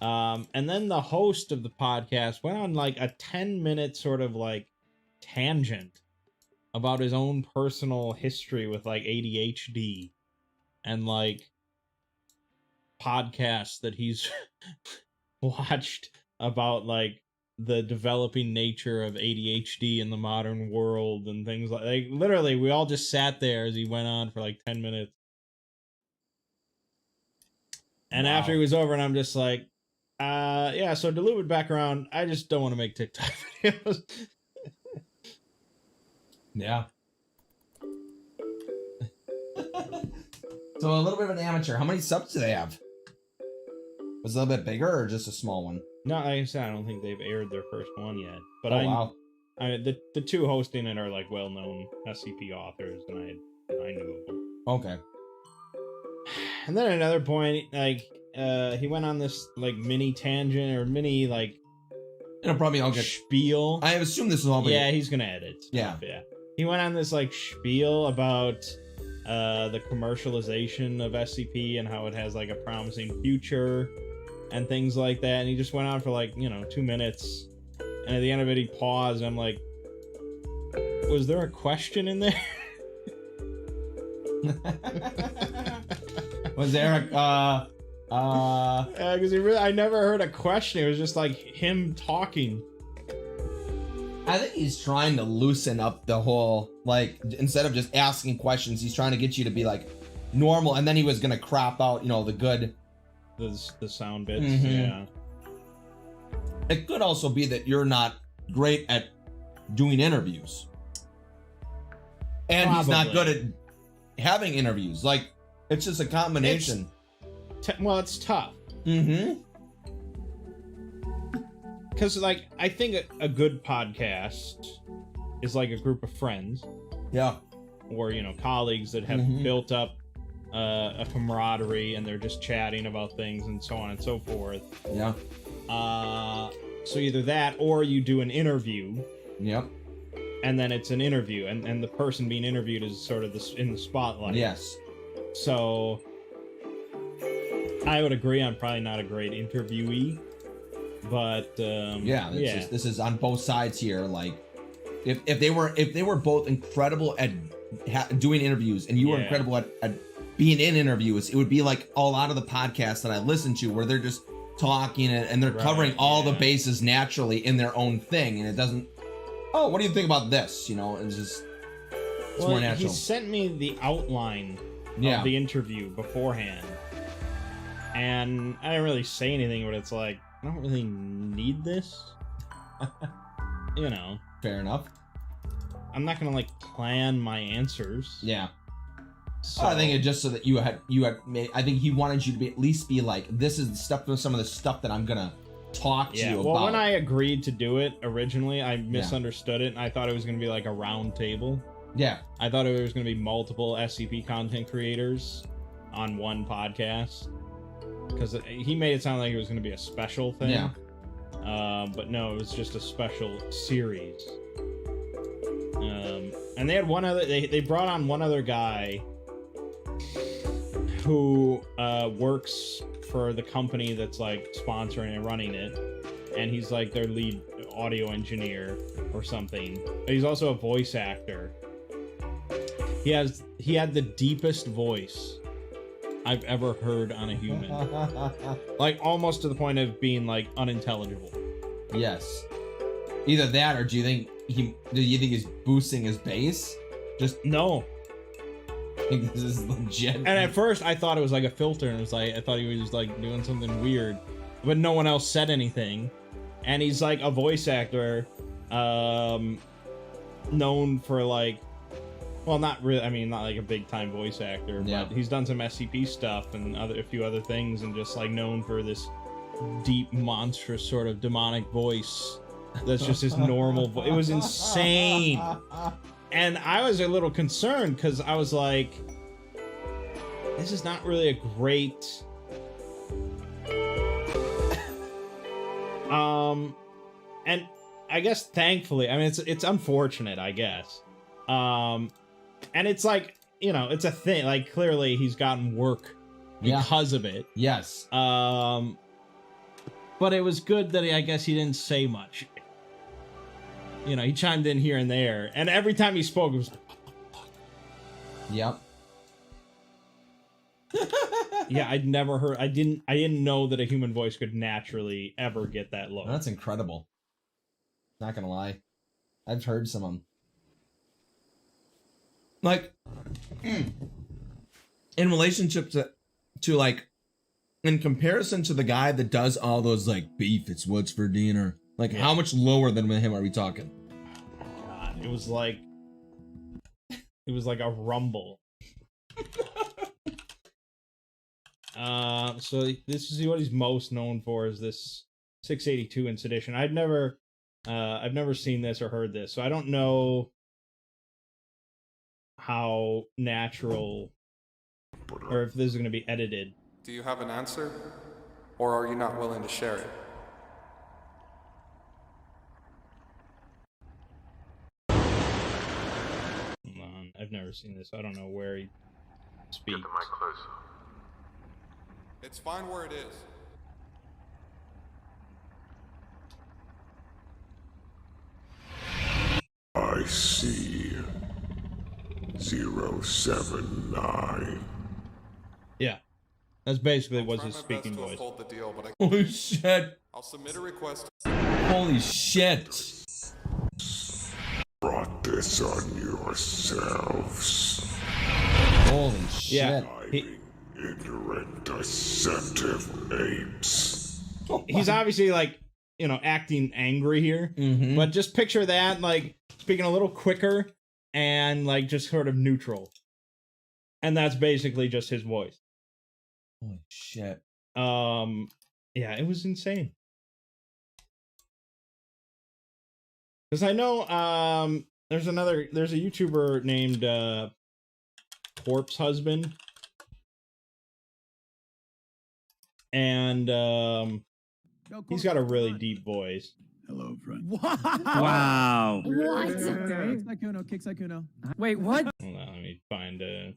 And then the host of the podcast went on, like, a 10-minute sort of, like, tangent about his own personal history with, like, ADHD and, like, podcasts that he's watched about, like, the developing nature of ADHD in the modern world and things like literally we all just sat there as he went on for like 10 minutes. And Wow. after he was over, and I'm just like, yeah, so to loop it back around, I just don't want to make TikTok videos. Yeah. So a little bit of an amateur. How many subs do they have? Was it a little bit bigger or just a small one? No, like I said, I don't think they've aired their first one yet. But wow. The two hosting it are, like, well-known SCP authors, and I knew of them. Okay. And then at another point, like, he went on this, like, mini tangent or mini, like, It'll probably all get spiel. I assume this is all. Yeah, he's gonna edit. Yeah. Yeah. He went on this, like, spiel about the commercialization of SCP and how it has, like, a promising future and things like that. And he just went on for, like, 2 minutes. And at the end of it, he paused. And I'm like, was there a question in there? Was there a because I never heard a question. It was just like him talking. I think he's trying to loosen up the whole, like, instead of just asking questions, he's trying to get you to be, like, normal, and then he was gonna crop out, the good, the sound bits. Yeah. It could also be that you're not great at doing interviews, and he's not good at having interviews. Like, it's just a combination. Well, it's tough. Because, like, I think a good podcast is like a group of friends. Yeah. Or, colleagues that have built up a camaraderie, and they're just chatting about things and so on and so forth. Yeah. So either that, or you do an interview. Yep. And then it's an interview, and the person being interviewed is sort of in the spotlight. Yes. So I would agree, I'm probably not a great interviewee, but yeah, this is on both sides here. Like, if they were both incredible at doing interviews, and you were incredible at being in interviews, it would be like a lot of the podcasts that I listen to, where they're just talking and they're covering all the bases naturally in their own thing, and it doesn't. Oh, what do you think about this? You know, it's more natural. He sent me the outline of the interview beforehand, and I didn't really say anything, but it's like, I don't really need this. You know. Fair enough. I'm not gonna like plan my answers. Yeah. So, I think it just so that you had made, I think he wanted you to be at least be like, this is the stuff, some of the stuff that I'm gonna talk to you about. Well, when I agreed to do it originally, I misunderstood it, and I thought it was gonna be like a round table. Yeah. I thought it was gonna be multiple SCP content creators on one podcast, because he made it sound like it was gonna be a special thing. Yeah. But no, it was just a special series. And they had one other. They brought on one other guy who works for the company that's like sponsoring and running it, and he's like their lead audio engineer or something. He's also a voice actor. He had the deepest voice I've ever heard on a human. Like almost to the point of being like unintelligible. Yes. Either that, or do you think he's boosting his bass? Just no. I think this is legit. And at first I thought it was like a filter, and it was like I thought he was like doing something weird, but no one else said anything. And he's like a voice actor, known for like, well, not really. I mean, not like a big time voice actor, but he's done some SCP stuff and a few other things, and just like known for this deep, monstrous sort of demonic voice. That's just his normal voice. It was insane. And I was a little concerned because I was like, this is not really a great and I guess thankfully, I mean it's unfortunate, I guess. And it's like, you know, it's a thing. Like clearly he's gotten work because of it. Yes. But it was good that I guess he didn't say much. You know, he chimed in here and there, and every time he spoke, it was. Yep. Yeah, I'd never heard. I didn't know that a human voice could naturally ever get that low. That's incredible. Not gonna lie, I've heard some of them. Like, in relationship to like, in comparison to the guy that does all those like beef, it's what's for dinner. Like, how much lower than him are we talking? God, it was like a rumble. So this is what he's most known for, is this 682 in Sedition. I've never seen this or heard this, so I don't know how natural or if this is going to be edited. Do you have an answer, or are you not willing to share it? Hold on, I've never seen this. I don't know where he speaks. Get the mic closer. It's fine where it is. I see 079. Yeah, that's basically was his speaking voice. The deal, but Holy shit! I'll submit a request. Holy shit! Brought this on yourselves. Holy shit! Yeah, Ignorant, deceptive apes. he's obviously like, you know, acting angry here, but just picture that, like speaking a little quicker and like just sort of neutral, and that's basically just his voice. Holy shit! Yeah, it was insane. Because I know there's a YouTuber named Corpse Husband and he's got a really deep voice. Hello, friend. Wow. What? Kicks like Uno. Wait, what? Hold on, let me find a.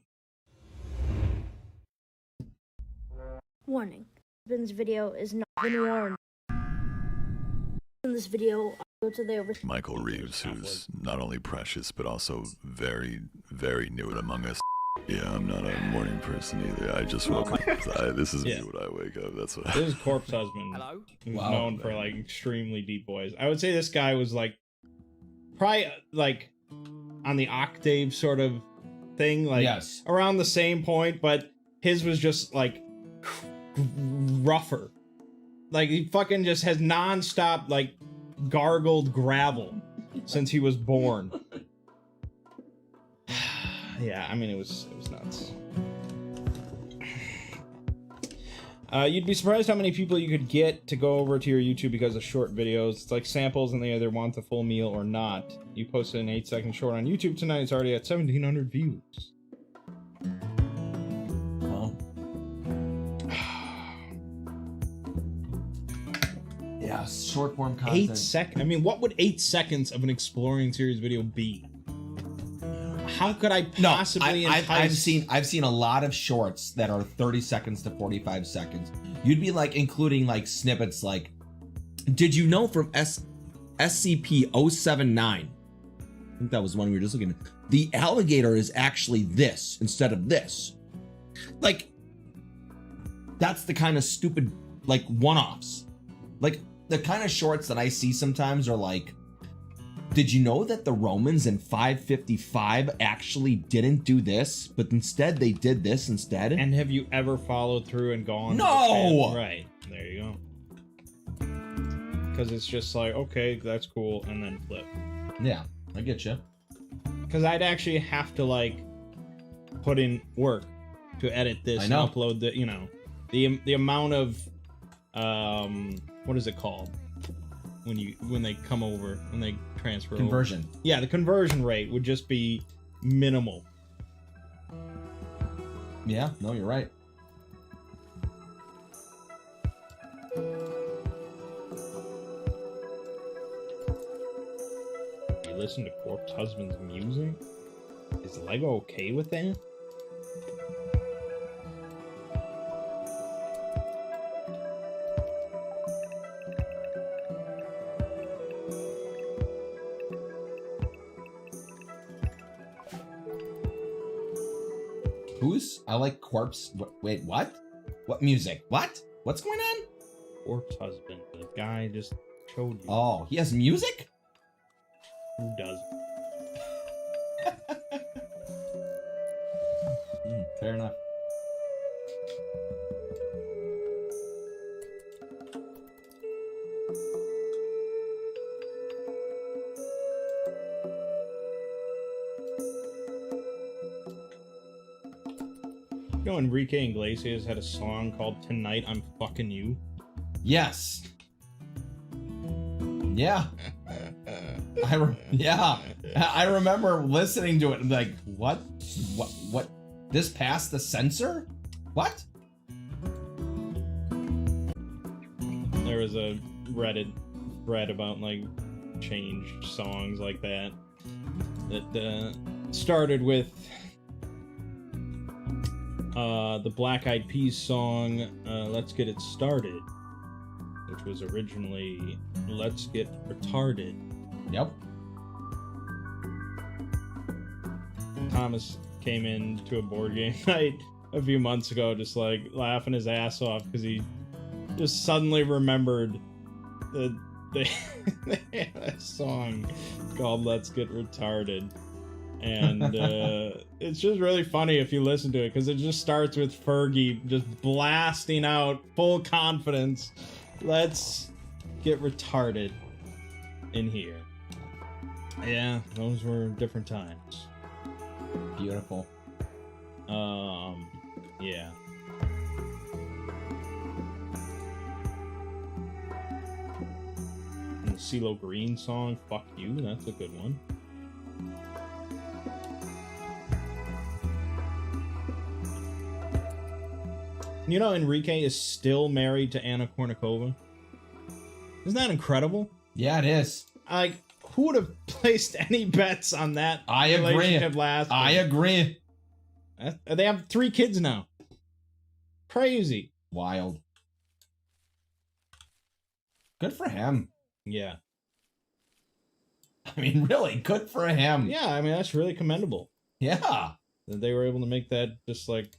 Warning. Ben's video is not been warned. In this video, I'll go to the Michael Reeves, who's not only precious, but also very, very new at Among Us. Yeah, I'm not a morning person either. I just woke up. This is me when I wake up. That's what. This is Corpse Husband. Hello? Who's Wow. known for like extremely deep voice. I would say this guy was like probably like on the octave sort of thing, like Yes. around the same point, but his was just like rougher. Like he fucking just has nonstop like gargled gravel since he was born. Yeah, I mean it was nuts. You'd be surprised how many people you could get to go over to your YouTube because of short videos. It's like samples and they either want the full meal or not. You posted an 8-second short on YouTube tonight. It's already at 1,700 views. Well. Yeah, short form content. 8 seconds. I mean, what would 8 seconds of an exploring series video be? How could I possibly I've seen a lot of shorts that are 30 seconds to 45 seconds. You'd be like including like snippets like, did you know from SCP-079, I think that was one we were just looking at, the alligator is actually this instead of this. Like, that's the kind of stupid like one-offs. Like the kind of shorts that I see sometimes are like, did you know that the Romans in 555 actually didn't do this, but instead they did this instead? And have you ever followed through and gone? No! Right. There you go. Because it's just like, okay, that's cool, and then flip. Yeah, I get you. Because I'd actually have to like put in work to edit this and upload the, you know, the amount of what is it called when they come over, when they transfer Conversion. over. Yeah, the conversion rate would just be minimal. Yeah, no, you're right. You listen to Corpse Husband's music? Is Lego okay with that? Who's? I like Corpse. Wait, what? What music? What? What's going on? Corpse Husband. The guy just showed you. Oh, he has music? Who does? Fair enough. You know, Enrique Iglesias had a song called "Tonight I'm Fucking You." Yes. Yeah. I remember listening to it and like, what? This passed the censor? What? There was a Reddit thread about like changed songs like that started with the Black Eyed Peas song "Let's Get It Started," which was originally "Let's Get Retarded." Yep. Thomas came in to a board game night a few months ago just like laughing his ass off because he just suddenly remembered that they had a song called "Let's Get Retarded." And it's just really funny if you listen to it because it just starts with Fergie just blasting out full confidence, "Let's get retarded in here." Yeah, those were different times. Beautiful. Yeah. And the CeeLo Green song, "Fuck You," that's a good one. You know, Enrique is still married to Anna Kournikova. Isn't that incredible? Yeah, it is. Like, who would have placed any bets on that I agree. relationship last? I agree. They have 3 kids now. Crazy. Wild. Good for him. Yeah. I mean, really, good for him. Yeah, I mean, that's really commendable. Yeah. That they were able to make that just like,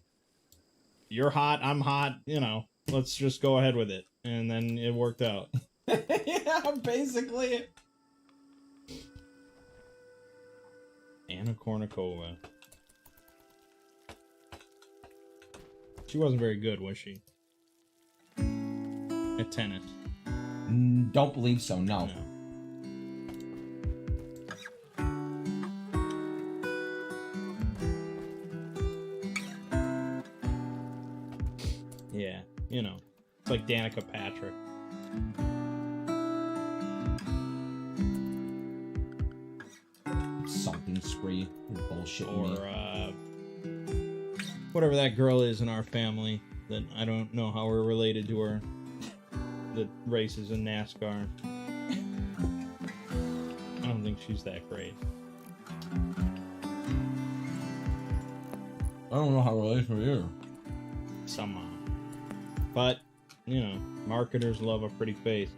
you're hot, I'm hot, you know, let's just go ahead with it. And then it worked out. Yeah, basically. Anna Kournikova. She wasn't very good, was she? At tennis. Don't believe so, no. No. Yeah, you know, it's like Danica Patrick. Something spree. Bullshit. Or, whatever that girl is in our family that I don't know how we're related to her. That races in NASCAR. I don't think she's that great. I don't know how it relates to you. Somehow. But, you know, marketers love a pretty face.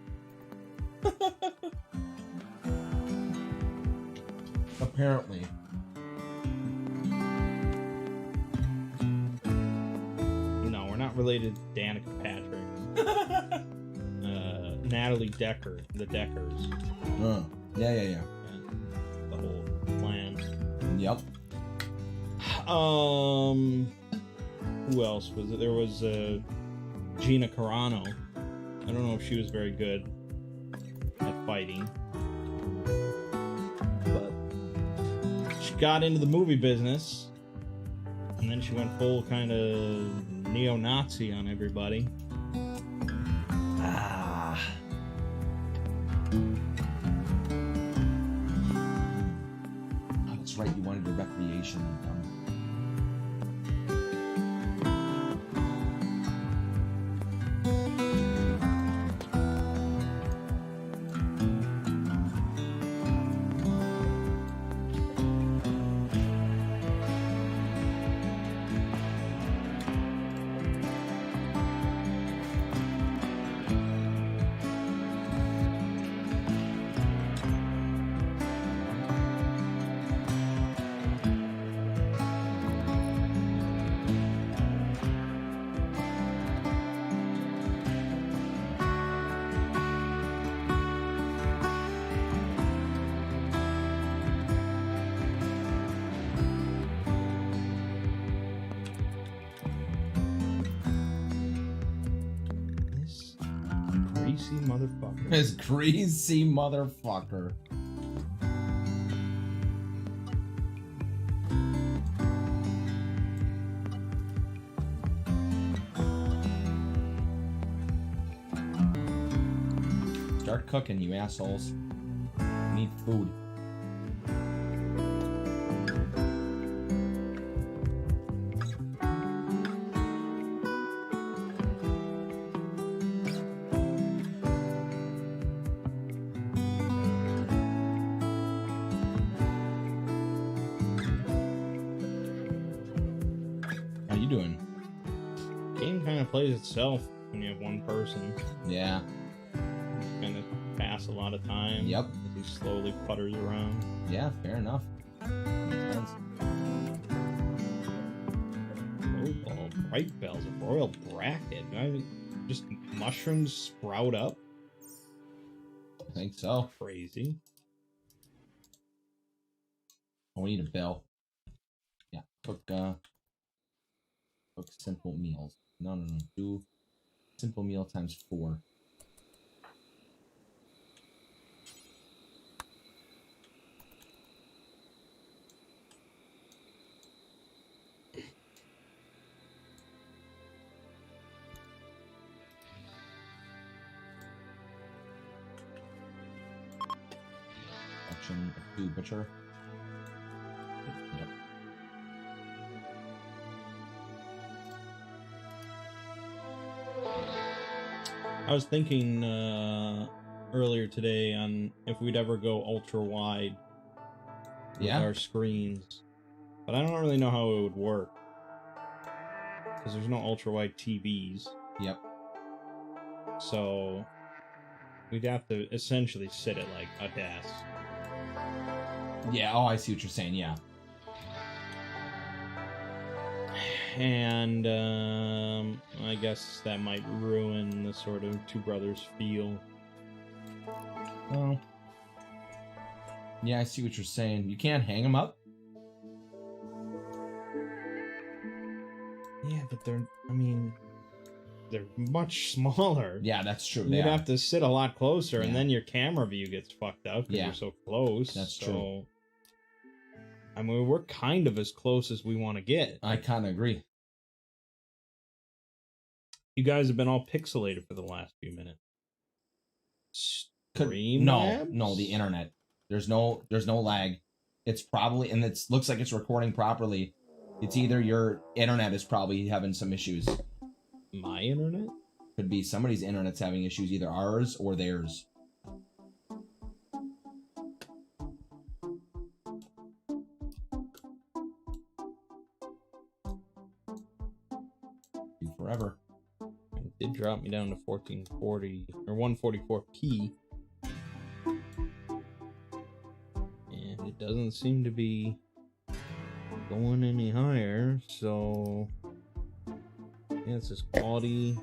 Apparently. No, we're not related to Danica Patrick. Natalie Decker, the Deckers. Yeah. The whole plan. Yep. Who else was it? There was Gina Carano. I don't know if she was very good at fighting, but she got into the movie business, and then she went full kind of neo-Nazi on everybody. Oh, that's right, you wanted a recreation. Greasy motherfucker. This greasy motherfucker. Start cooking, you assholes. We need food. How you doing? Game kind of plays itself when you have one person. Yeah. Kind of pass a lot of time. Yep. As he slowly putters around. Yeah, fair enough. Makes sense. Oh, bright bells, a royal bracket. Just mushrooms sprout up. I think so. Crazy. Oh, we need a bell. Yeah, cook simple meals. No. Do simple meal times 4. Section of 2 butcher. Yep. I was thinking earlier today on if we'd ever go ultra wide with our screens, but I don't really know how it would work because there's no ultra wide TVs. Yep. So we'd have to essentially sit at like a desk. Yeah. Oh, I see what you're saying. Yeah. And I guess that might ruin the sort of Two Brothers feel. Oh. Yeah, I see what you're saying. You can't hang them up? Yeah, but they're much smaller. Yeah, that's true. You'd have to sit a lot closer, and Yeah. then your camera view gets fucked up because you're so close. That's true. I mean, we're kind of as close as we want to get. I kind of agree. You guys have been all pixelated for the last few minutes. Stream No, labs? no, the internet. There's no lag. It's probably, and it looks like it's recording properly. It's either your internet is probably having some issues. My internet? Could be somebody's internet's having issues, either ours or theirs. Forever. It did drop me down to 1440 or 144p. And it doesn't seem to be going any higher, so yeah, it says quality.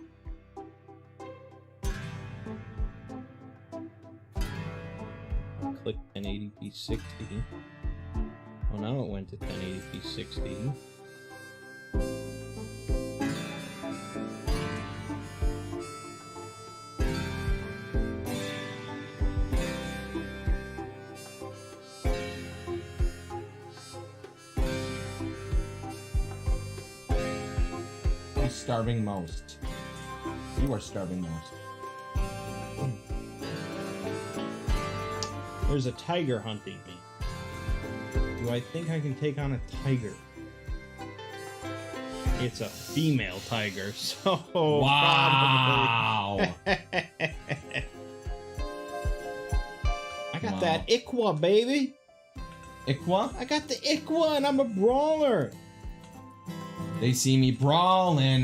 I'll click 1080p 60. Oh, now it went to 1080p 60. Who's starving most? You are starving most. There's a tiger hunting me. Do I think I can take on a tiger? It's a female tiger, so Wow. probably. I got that Ikwa, baby. Ikwa? I got the Ikwa, and I'm a brawler. They see me brawling.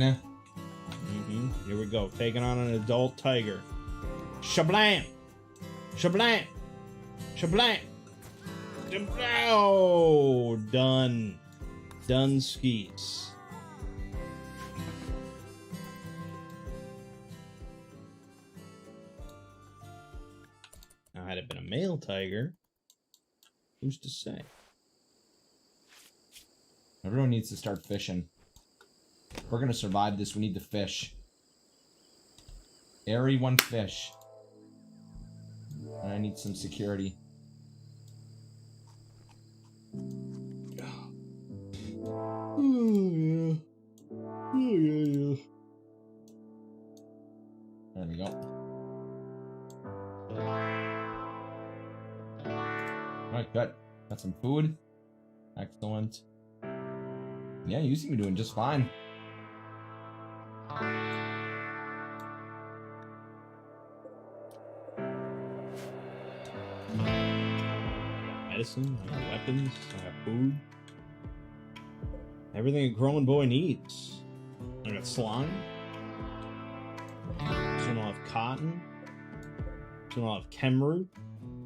Here we go, taking on an adult tiger. Shablam! Shablam! Shablam! Oh, done. Done skis. Now, had it been a male tiger, who's to say? Everyone needs to start fishing. If we're gonna survive this, we need to fish. Everyone fish. And I need some security. Oh, yeah. There we go. Alright, good. Got some food. Excellent. Yeah, you seem to be doing just fine. Medicine, I got weapons, I got food. Everything a growing boy needs. I got slime. Soon I'll have cotton. Soon I'll have chem root.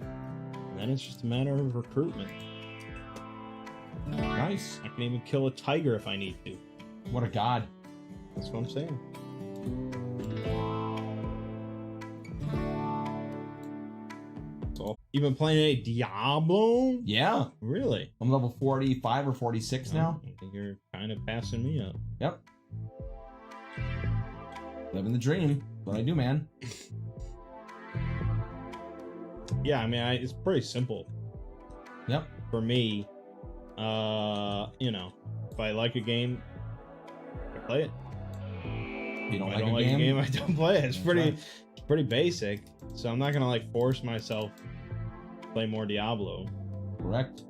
And then it's just a matter of recruitment. Nice. I can even kill a tiger if I need to. What a god. That's what I'm saying. So, you been playing any Diablo? Yeah. Really? I'm level 45 or 46 now. I think you're kind of passing me up. Yep. Living the dream. What I do, man. Yeah, I mean, it's pretty simple. Yep. For me, you know, if I like a game, I play it. If you don't If like I don't a like game, a game, I don't play it. It's That's pretty, right. it's pretty basic. So I'm not gonna like force myself to play more Diablo, correct.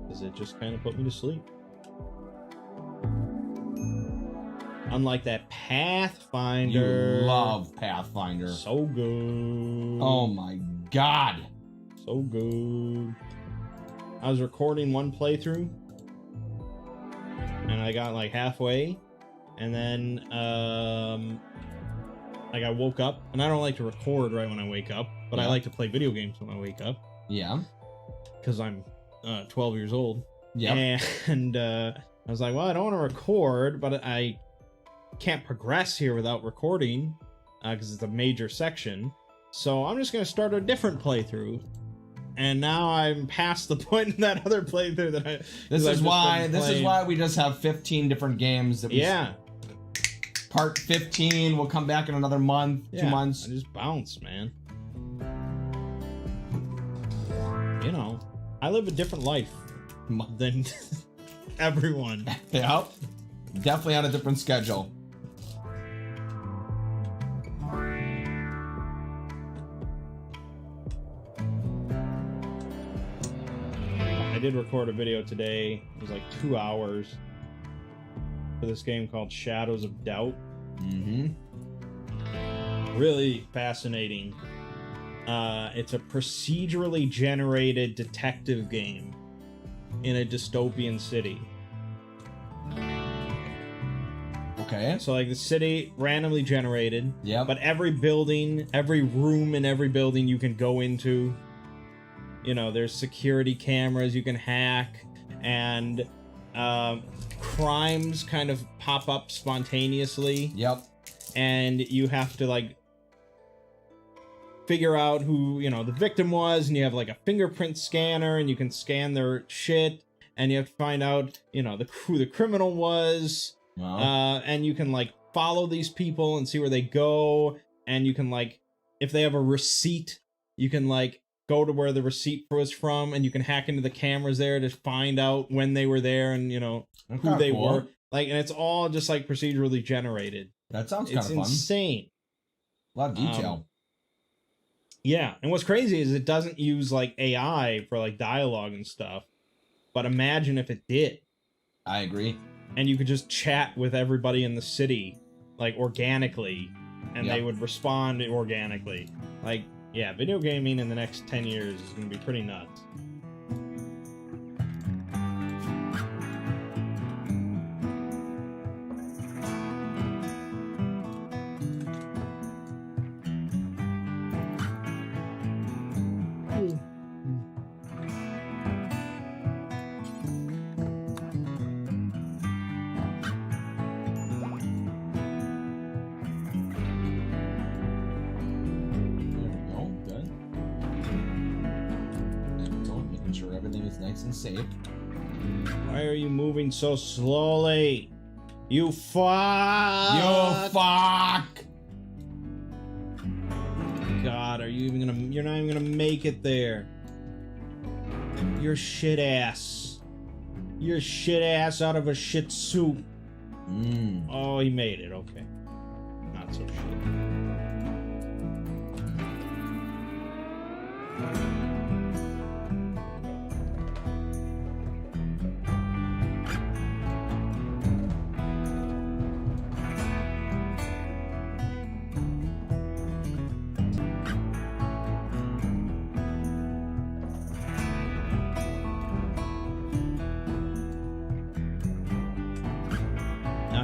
because it just kind of put me to sleep. Unlike that Pathfinder. You love Pathfinder. So good. Oh my god. So good. I was recording one playthrough, and I got like halfway, and then like I woke up, and I don't like to record right when I wake up, but I like to play video games when I wake up. Yeah. Because I'm 12 years old. Yeah. And I was like, well, I don't want to record, but I can't progress here without recording because it's a major section. So I'm just going to start a different playthrough. And now I'm past the point in that other playthrough that I. This is why we just have 15 different games that we. Yeah. Part 15 will come back in another month, 2 months. I just bounce, man. You know, I live a different life than everyone. Yep. Definitely on a different schedule. I did record a video today. It was like 2 hours for this game called Shadows of Doubt. Mm-hmm. Really fascinating. It's a procedurally generated detective game in a dystopian city. Okay. So like the city randomly generated. Yeah. But every building, every room in every building you can go into. You know, there's security cameras you can hack, and crimes kind of pop up spontaneously. Yep. And you have to like figure out who, you know, the victim was, and you have like a fingerprint scanner, and you can scan their shit, and you have to find out, you know, who the criminal was. Wow. And you can like follow these people and see where they go, and you can like, if they have a receipt, you can like go to where the receipt was from, and you can hack into the cameras there to find out when they were there, and you know who they were. Like, and it's all just like procedurally generated. That sounds kind of fun. It's insane. A lot of detail. Yeah, and what's crazy is it doesn't use like AI for like dialogue and stuff. But imagine if it did. I agree. And you could just chat with everybody in the city, like organically, and they would respond organically. Like, yeah, video gaming in the next 10 years is going to be pretty nuts. And safe. Why are you moving so slowly? You fuck! You fuck! God, are you even gonna? You're not even gonna make it there. You're shit ass. You're shit ass out of a shit soup. Oh, he made it. Okay, not so shit.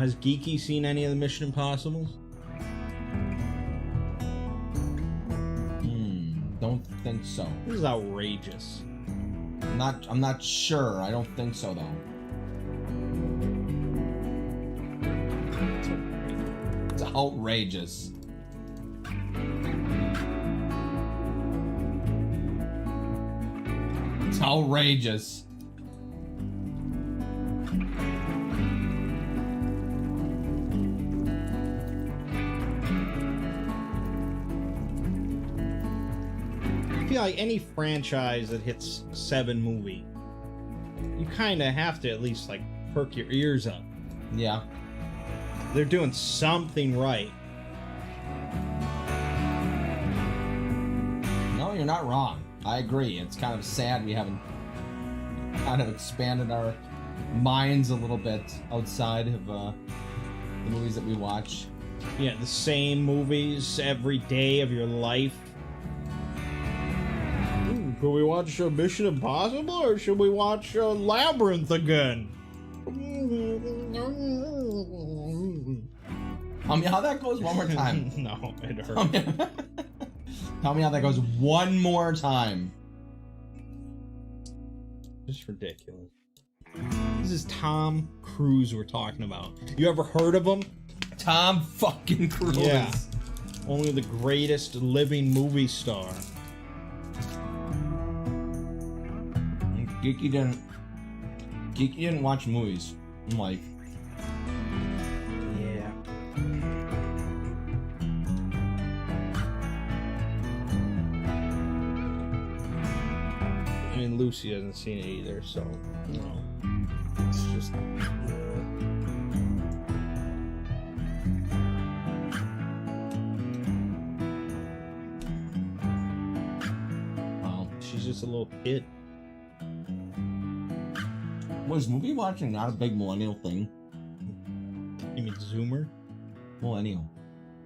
Has Geeky seen any of the Mission Impossibles? Don't think so. This is outrageous. I'm not sure. I don't think so though. It's outrageous. It's outrageous. I feel like any franchise that hits 7 movie, you kind of have to at least like perk your ears up. Yeah. They're doing something right. No, you're not wrong. I agree. It's kind of sad we haven't kind of expanded our minds a little bit outside of The movies that we watch. Yeah, the same movies every day of your life. Could we watch Mission Impossible or should we watch Labyrinth again? Tell me how that goes one more time. No, it hurt. Tell me how that goes one more time. Just ridiculous. This is Tom Cruise we're talking about. You ever heard of him? Tom fucking Cruise. Yeah. Only the greatest living movie star. Geeky didn't watch movies. I'm like, yeah. I mean, Lucy hasn't seen it either, so, you know, it's just... wow. She's just a little kid. Was movie watching not a big millennial thing? You mean Zoomer? Millennial.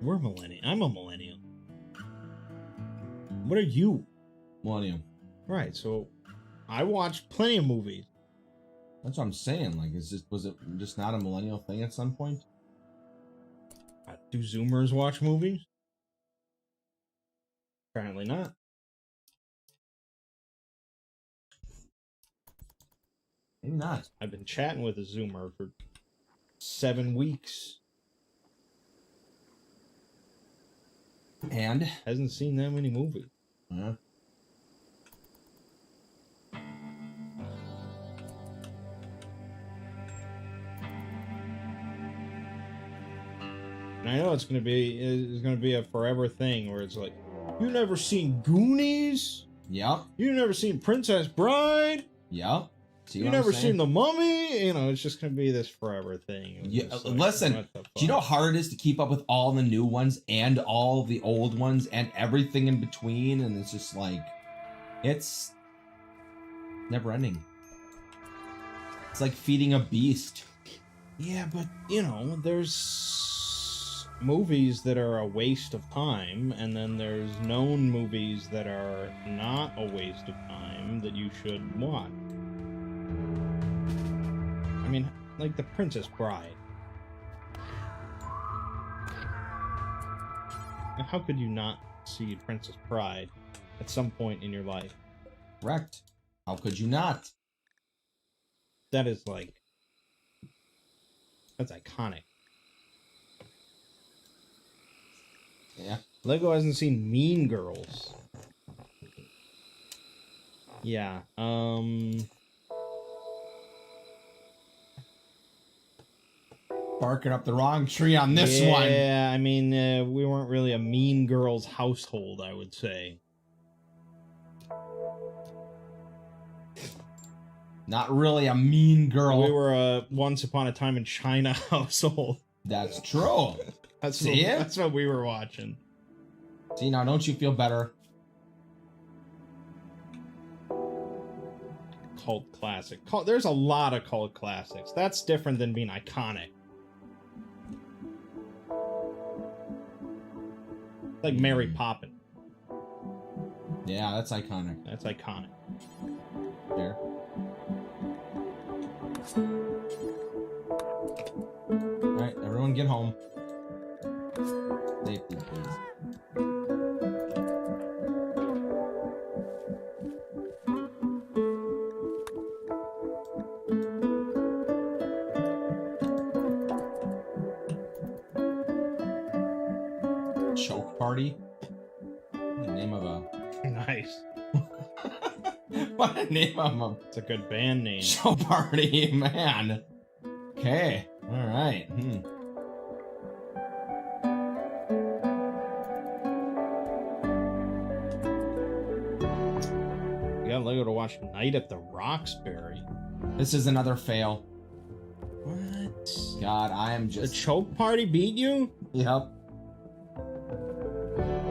We're millennial. I'm a millennial. What are you? Millennial. Right, so I watched plenty of movies. That's what I'm saying. Like, was it just not a millennial thing at some point? Do Zoomers watch movies? Apparently not. Maybe not. I've been chatting with a Zoomer for 7 weeks. And? Hasn't seen that many movies. Yeah. And I know it's gonna be a forever thing where it's like, you never seen Goonies? Yep. You never seen Princess Bride? Yep. See You what I'm never saying? seen The Mummy? You know, it's just gonna be this forever thing. It's Yeah, just like, listen, what the do you know how fuck? hard it is to keep up with all the new ones and all the old ones and everything in between? And it's just like, it's never ending. It's like feeding a beast. Yeah, but you know, there's movies that are a waste of time, and then there's known movies that are not a waste of time that you should watch. I mean, like The Princess Bride. How could you not see Princess Bride at some point in your life? Correct. How could you not? That is like... That's iconic. Yeah. Lego hasn't seen Mean Girls. Yeah, Barking up the wrong tree on this one. Yeah, I mean, we weren't really a Mean Girls household, I would say. Not really a mean girl. We were a Once Upon a Time in China household. That's true. That's what we were watching. See, now don't you feel better? Cult classic. There's a lot of cult classics. That's different than being iconic. Like Mary Poppins. Yeah, that's iconic. That's iconic. There. Alright, everyone get home. Safety, please. Choke party? What the name of a... Nice. What a name of a... It's a good band name. Show party, man. Okay. All right. You got Lego to watch Night at the Roxbury. This is another fail. What? God, I am The just... choke party beat you? Yep.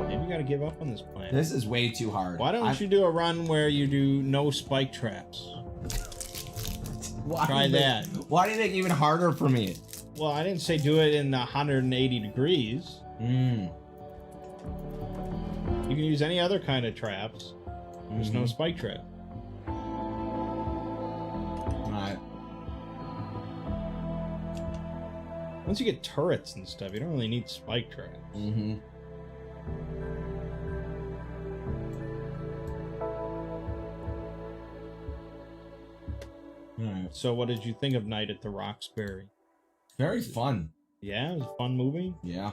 Maybe you gotta give up on this plan. This is way too hard. Why don't you do a run where you do no spike traps? Why Try do you that. Why do you make it even harder for me? Well, I didn't say do it in 180 degrees. Mm. You can use any other kind of traps. There's no spike trap. Alright. Once you get turrets and stuff, you don't really need spike traps. Mm-hmm. Alright. So what did you think of Night at the Roxbury? Very fun. Yeah, it was a fun movie. Yeah.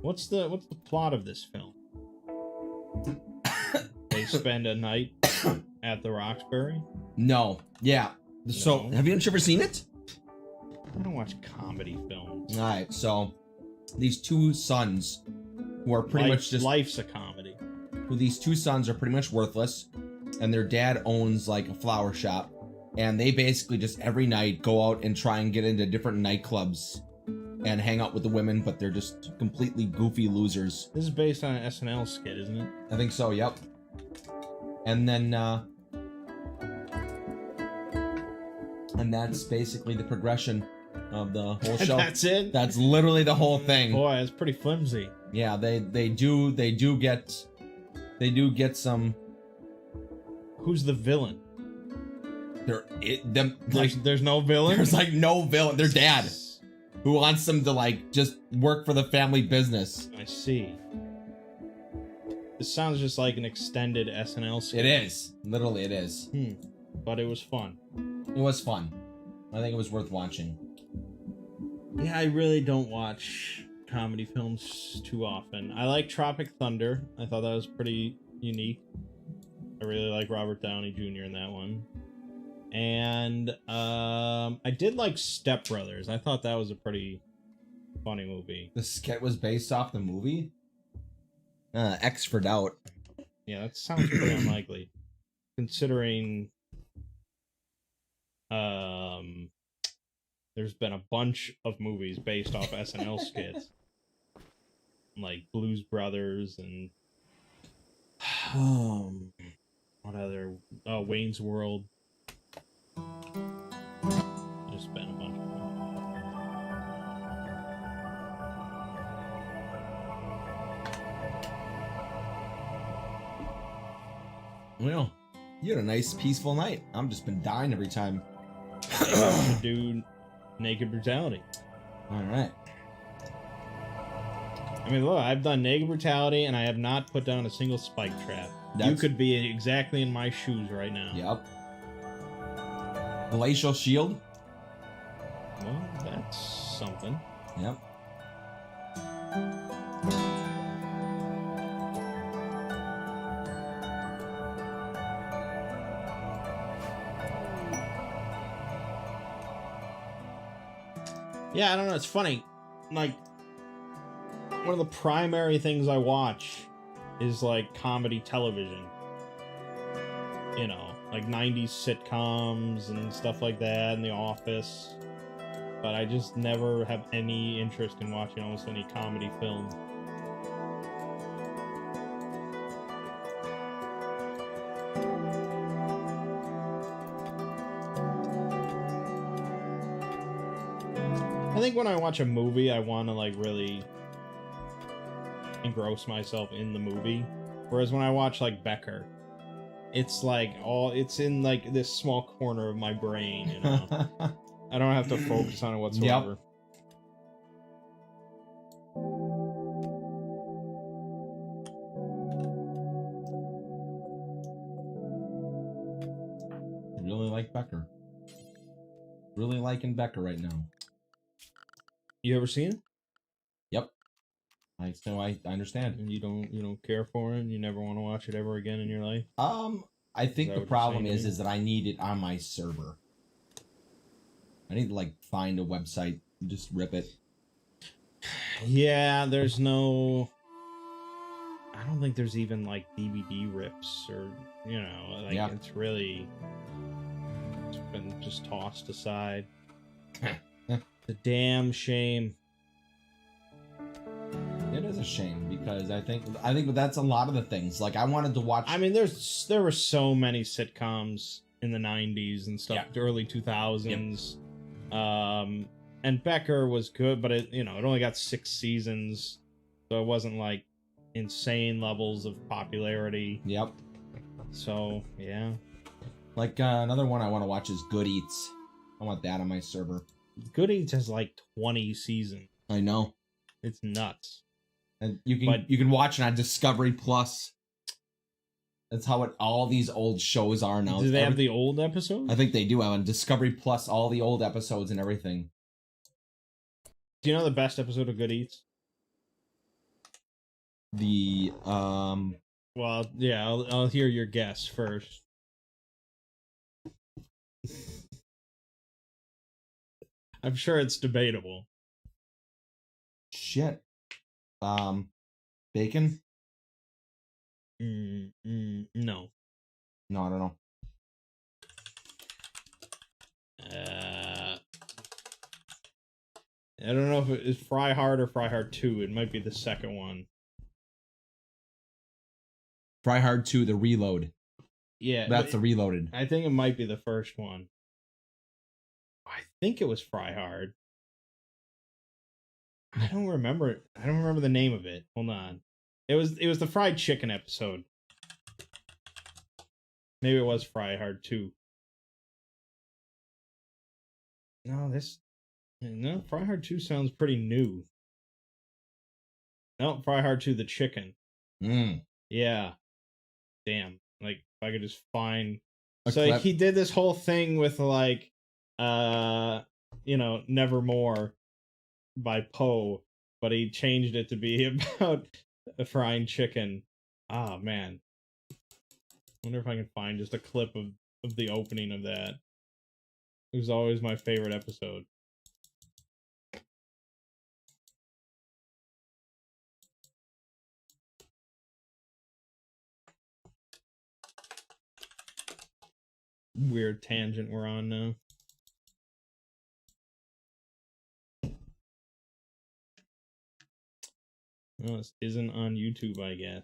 What's the plot of this film? They spend a night at the Roxbury? No. Yeah. So, No. have you ever seen it? I don't watch comedy films. Alright, so these two sons who are pretty much just life's a comedy. these two sons are pretty much worthless, and their dad owns like a flower shop, and they basically just every night go out and try and get into different nightclubs and hang out with the women, but they're just completely goofy losers. This is based on an SNL skit, isn't it? I think so, yep. And then and that's basically the progression of the whole show. That's it? That's literally the whole thing. Boy, it's pretty flimsy. Yeah, they do get some. Who's the villain? There's no villain? There's like no villain. Their dad, who wants them to like just work for the family business. I see. This sounds just like an extended SNL skit. It is. Literally, it is. But it was fun. It was fun. I think it was worth watching. Yeah, I really don't watch comedy films too often. I like Tropic Thunder. I thought that was pretty unique. I really like Robert Downey Jr. in that one. And I did like Step Brothers. I thought that was a pretty funny movie. The skit was based off the movie? X for doubt. Yeah, that sounds pretty unlikely. Considering there's been a bunch of movies based off SNL skits. Like Blues Brothers and what other Wayne's World. There's been a bunch of them. Well, you had a nice peaceful night. I'm just been dying every time. To do Naked Brutality. Alright. I mean, look, I've done Naked Brutality and I have not put down a single spike trap. You could be exactly in my shoes right now. Yep. Glacial Shield? Well, that's something. Yep. Yeah, I don't know. It's funny. Like, one of the primary things I watch is, like, comedy television. You know, like 90s sitcoms and stuff like that, and The Office. But I just never have any interest in watching almost any comedy film. I think when I watch a movie, I want to like really engross myself in the movie. Whereas when I watch like Becker, it's like it's in like this small corner of my brain, you know. I don't have to focus on it whatsoever. Yep. I really like Becker. Really liking Becker right now. You ever seen it? Yep. I understand. And you don't care for it, and you never want to watch it ever again in your life? I think that the what you're problem saying to me? is that I need it on my server. I need to like find a website and just rip it. Yeah, there's no... I don't think there's even like DVD rips or, you know, like it's really... It's been just tossed aside. It's a damn shame. It is a shame because I think that's a lot of the things. Like I wanted to watch. I mean, there were so many sitcoms in the 90s and stuff, Yeah. the early 2000s. And Becker was good, but it only got 6 seasons, so it wasn't like insane levels of popularity. Yep. So yeah, Like another one I want to watch is Good Eats. I want that on my server. Good Eats has like 20 seasons. I know. It's nuts. And you can watch it on Discovery Plus. That's how all these old shows are now. Do they have the old episodes? I think they do have on Discovery Plus all the old episodes and everything. Do you know the best episode of Good Eats? The Well, yeah, I'll hear your guess first. I'm sure it's debatable. shit. Bacon? No. No, I don't know. I don't know if it is Fry Hard or Fry Hard 2. It might be the second one. Fry Hard 2, the Reload. Yeah. That's the Reloaded. I think it might be the first one. I think it was Fry Hard. I don't remember the name of it. Hold on. It was the fried chicken episode. Maybe it was Fry Hard 2. No, Fry Hard 2 sounds pretty new. No, Fry Hard 2, the chicken. Yeah. Damn. Like, if I could just find... So he did this whole thing with, like, Nevermore by Poe, but he changed it to be about frying chicken. Ah, man. Wonder if I can find just a clip of the opening of that. It was always my favorite episode. Weird tangent we're on now. No, this isn't on YouTube, I guess.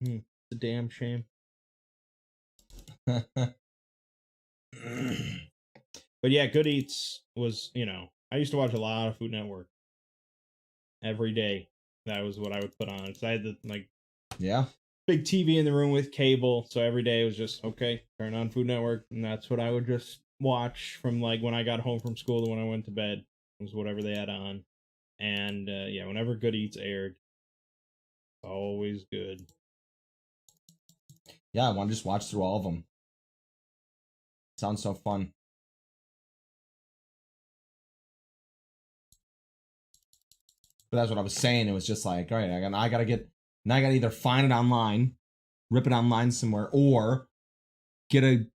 It's a damn shame. But yeah, Good Eats was, I used to watch a lot of Food Network. Every day. That was what I would put on. So I had the, big TV in the room with cable. So every day it was just, okay, turn on Food Network. And that's what I would just watch from, like, when I got home from school to when I went to bed. It was whatever they had on. And, yeah, whenever Good Eats aired, always good. Yeah, I want to just watch through all of them. Sounds so fun. But that's what I was saying. It was just like, all right, I gotta either find it online, rip it online somewhere, or get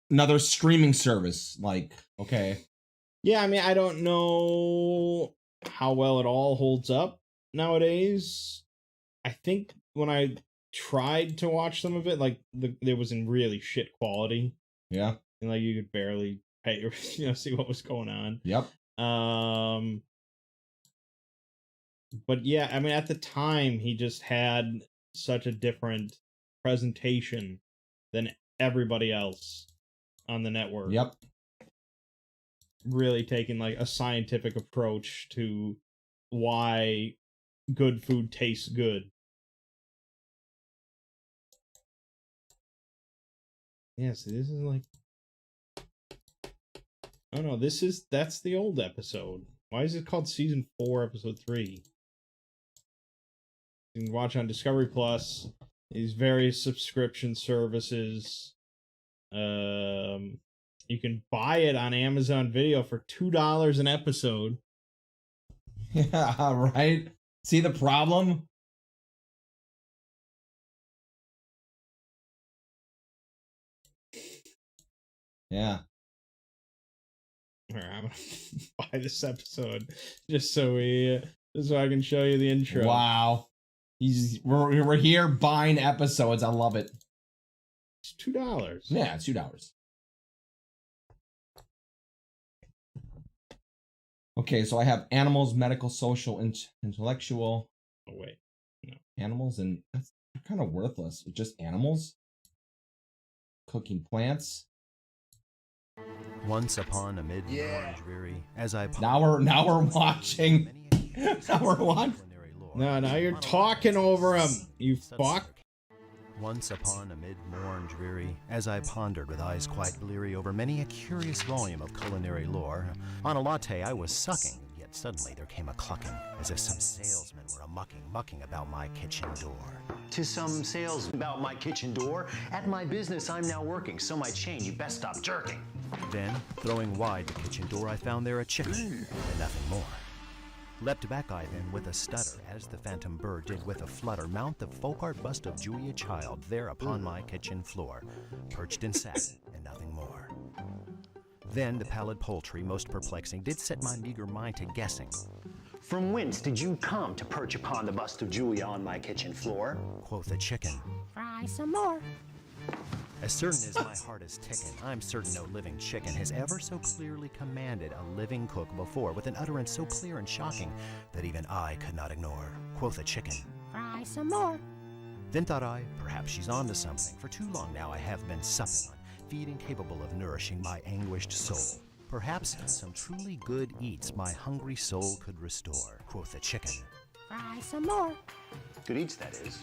another streaming service. Like, okay. Yeah, I mean, I don't know how well it all holds up nowadays. I think when I tried to watch some of it, like, it was in really shit quality. Yeah. And, like, you could barely pay or see what was going on. Yep. But yeah, I mean, at the time, he just had such a different presentation than everybody else on the network. Yep. Really taking, like, a scientific approach to why good food tastes good. Yeah, see, this is like... Oh no, that's the old episode. Why is it called Season 4, Episode 3? You can watch on Discovery Plus, these various subscription services. You can buy it on Amazon Video for $2 an episode. Yeah, right? See the problem? Yeah. Alright, I'm gonna buy this episode just so I can show you the intro. Wow. We're here buying episodes. I love it. It's $2. Yeah, it's $2. Okay, so I have animals, medical, social, intellectual. Oh wait, no. Animals, and they're kind of worthless. It's just animals. cooking plants. Once upon a mid-morning dreary, as I Now we're watching. Now we're watching. No, now you're talking over him, you fuck. Once upon a mid-morn dreary, as I pondered with eyes quite bleary over many a curious volume of culinary lore, on a latte I was sucking, yet suddenly there came a clucking, as if some salesmen were mucking about my kitchen door. To some sales about my kitchen door. At my business I'm now working, so my chain, you best stop jerking. Then, throwing wide the kitchen door, I found there a chicken, and nothing more. Leapt back I then with a stutter, as the phantom bird did with a flutter mount the folk art bust of Julia Child there upon my kitchen floor, perched and sat, and nothing more. Then the pallid poultry, most perplexing, did set my meager mind to guessing. From whence did you come to perch upon the bust of Julia on my kitchen floor? Quoth the chicken, Fry some more. as certain as my heart is ticking, I'm certain no living chicken has ever so clearly commanded a living cook before, with an utterance so clear and shocking that even I could not ignore. Quoth the chicken, Fry some more. then thought I, perhaps she's on to something, for too long now I have been supping on feed incapable of nourishing my anguished soul. Perhaps some truly good eats my hungry soul could restore. Quoth the chicken, Fry some more. Good eats, that is.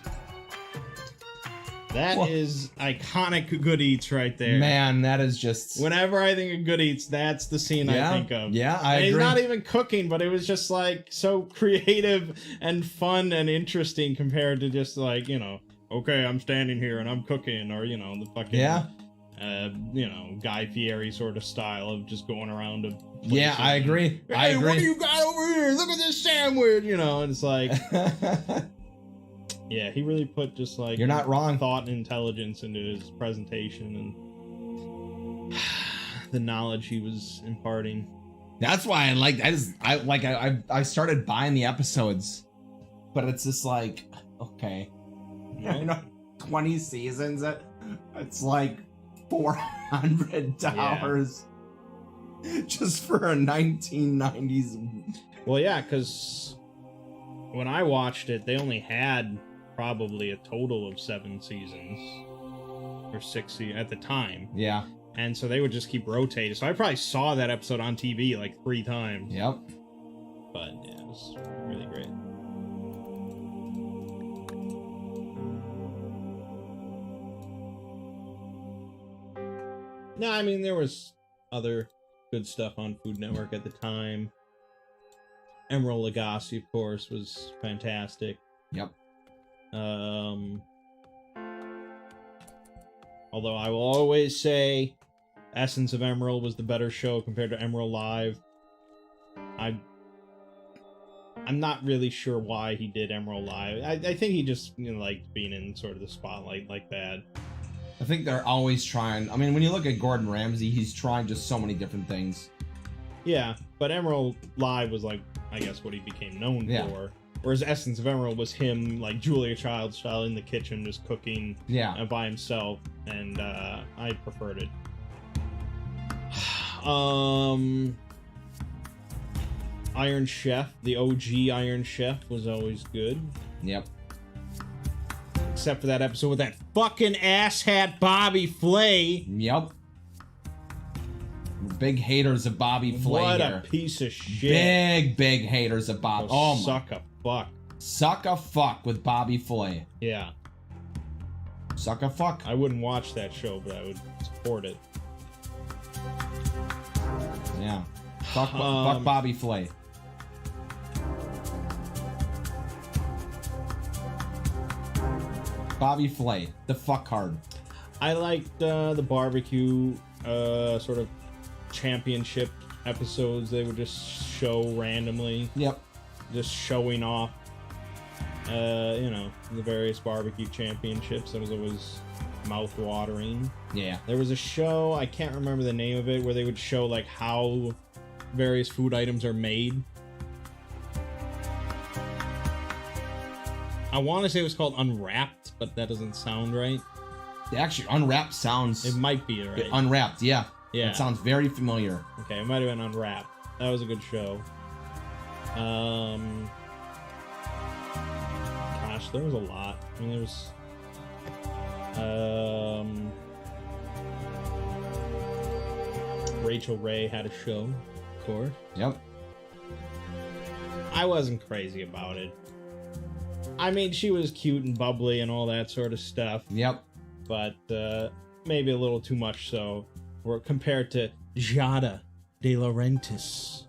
That is iconic Good Eats right there. Man, that is just. Whenever I think of Good Eats, that's the scene I think of. Yeah, I And agree. he's not even cooking, but it was just like so creative and fun and interesting compared to just like, you know, okay, I'm standing here and I'm cooking, or, you know, the fucking, you know, Guy Fieri sort of style of just going around to Yeah, I agree. Hey, I agree. what do you got over here? Look at this sandwich, you know, and it's like, yeah, he really put just like You're not wrong. thought and intelligence into his presentation and the knowledge he was imparting. That's why I started buying the episodes, but it's just like, okay, you know, 20 seasons. It's like $400 just for a 1990s. Well, yeah, because when I watched it, they only had probably a total of 7 seasons or 6 at the time. Yeah. And so they would just keep rotating. So I probably saw that episode on TV like 3 times. Yep. But yeah, it was really great. No, I mean, there was other good stuff on Food Network at the time. Emerald Lagasse, of course, was fantastic. Yep. Although I will always say Essence of Emerald was the better show compared to Emerald Live. I'm not really sure why he did Emerald Live. I think he just, you know, liked being in sort of the spotlight like that. I think they're always trying. I mean, when you look at Gordon Ramsay, he's trying just so many different things. Yeah, but Emerald Live was like, I guess, what he became known for. Whereas Essence of Emerald was him, like Julia Child style, in the kitchen, just cooking by himself, and I preferred it. Iron Chef, the OG Iron Chef, was always good. Yep. Except for that episode with that fucking asshat Bobby Flay. Yep. We're big haters of Bobby Flay. What here. a piece of shit. Big haters of Bobby. Oh my. Suck a fuck. Suck a fuck with Bobby Flay. Yeah. Suck a fuck. I wouldn't watch that show, but I would support it. Yeah. Fuck Bobby Flay. Bobby Flay, the fuck hard. I liked the barbecue sort of championship episodes. They would just show randomly. Yep. Just showing off, you know, the various barbecue championships. That was always mouth-watering. Yeah. There was a show, I can't remember the name of it, where they would show like how various food items are made. I want to say it was called Unwrapped, but that doesn't sound right. Actually, Unwrapped sounds... It might be right. Unwrapped, yeah. Yeah. It sounds very familiar. Okay, it might have been Unwrapped. That was a good show. Gosh, there was a lot. I mean, there was... Rachel Ray had a show, of course. Yep. I wasn't crazy about it. I mean, she was cute and bubbly and all that sort of stuff. Yep. But maybe a little too much so, or compared to Jada De Laurentiis.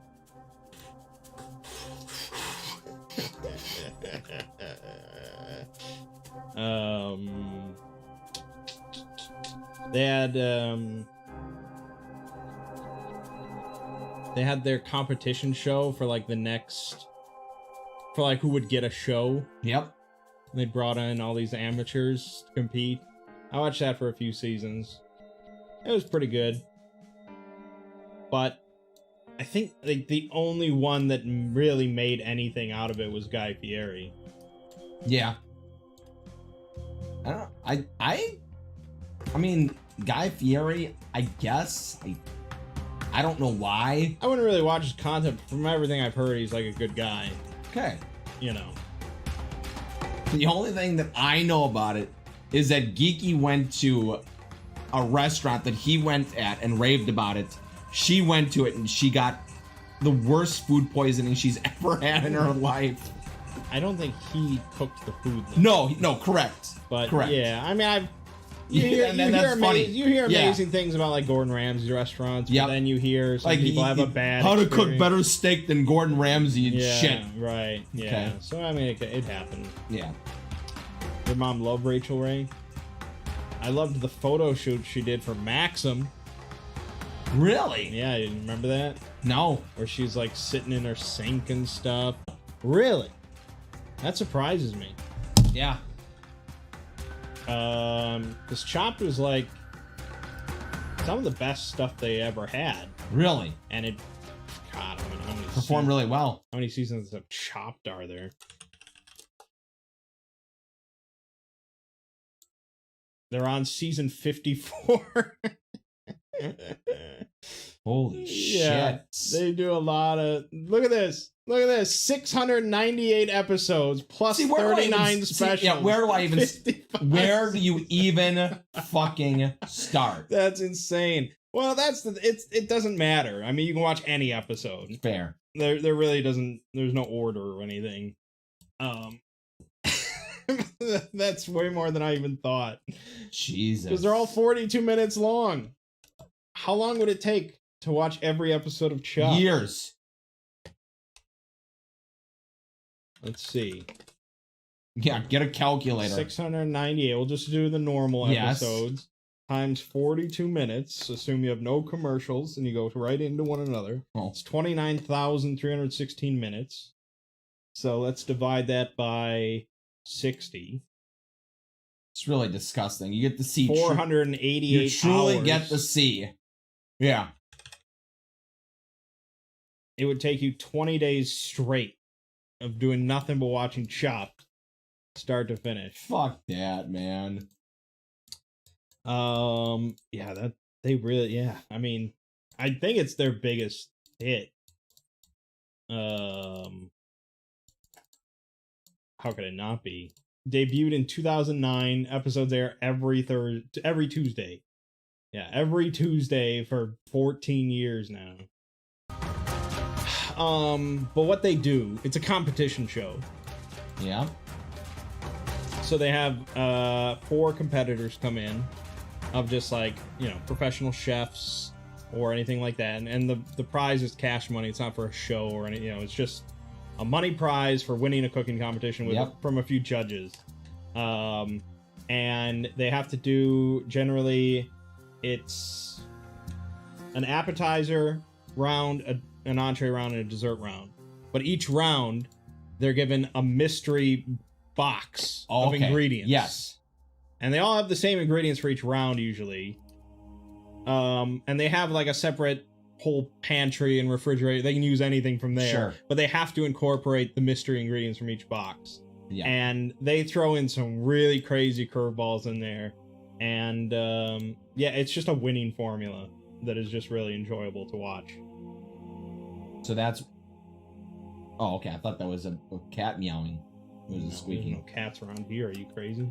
They had their competition show for like the next, for like who would get a show. Yep. They brought in all these amateurs to compete. I watched that for a few seasons. It was pretty good. But I think like the only one that really made anything out of it was Guy Fieri. Yeah. I don't know. I mean, Guy Fieri, I guess. I don't know why. I wouldn't really watch his content. From everything I've heard, he's like a good guy. Okay. You know. The only thing that I know about it is that Geeky went to a restaurant that he went at and raved about it. She went to it and she got the worst food poisoning she's ever had in her life. I don't think he cooked the food, though. No, correct. But correct. Yeah, I mean, you hear amazing things about like Gordon Ramsay's restaurants, but then you hear some people have a bad how experience. to cook better steak than Gordon Ramsay and shit. Right. Yeah. Okay. So I mean, it happened. Yeah. Your mom loved Rachel Ray. I loved the photo shoot she did for Maxim. Really? Yeah, you remember that? No. Where she's like sitting in her sink and stuff. Really? That surprises me. Yeah. Because Chopped was like some of the best stuff they ever had. Really? And it, God, I mean, how many performed really well. How many seasons of Chopped are there? They're on season 54. Holy shit. They do a lot of... Look at this. Look at this. 698 episodes plus 39 specials. Yeah, where do I even... 55. Where do you even fucking start? That's insane. Well, it doesn't matter. I mean, you can watch any episode. Fair. There really doesn't... There's no order or anything. That's way more than I even thought. Jesus. Because they're all 42 minutes long. How long would it take to watch every episode of Chuck? Years. Let's see. Yeah, get a calculator. 698. We'll just do the normal episodes. Times 42 minutes. Assume you have no commercials and you go right into one another. Oh. It's 29,316 minutes. So let's divide that by 60. It's really disgusting. You get to see 488 you truly hours. get to see. Yeah. It would take you 20 days straight of doing nothing but watching Chopped, start to finish. Fuck that, man. Yeah, that they really, yeah. I mean, I think it's their biggest hit. How could it not be? Debuted in 2009. Episodes air every Tuesday. Yeah, every Tuesday for 14 years now. But what they do, it's a competition show. Yeah. So they have 4 competitors come in of just like, professional chefs or anything like that. And the prize is cash money. It's not for a show or anything, it's just a money prize for winning a cooking competition from a few judges. And they have to do, generally, it's an appetizer round, an entree round, and a dessert round. But each round, they're given a mystery box of ingredients. Yes. And they all have the same ingredients for each round, usually. And they have like a separate whole pantry and refrigerator. They can use anything from there. Sure. But they have to incorporate the mystery ingredients from each box. Yeah. And they throw in some really crazy curveballs in there. And it's just a winning formula that is just really enjoyable to watch. So that's... Oh, okay. I thought that was a cat meowing. It was a squeaking. There's no cats around here. Are you crazy?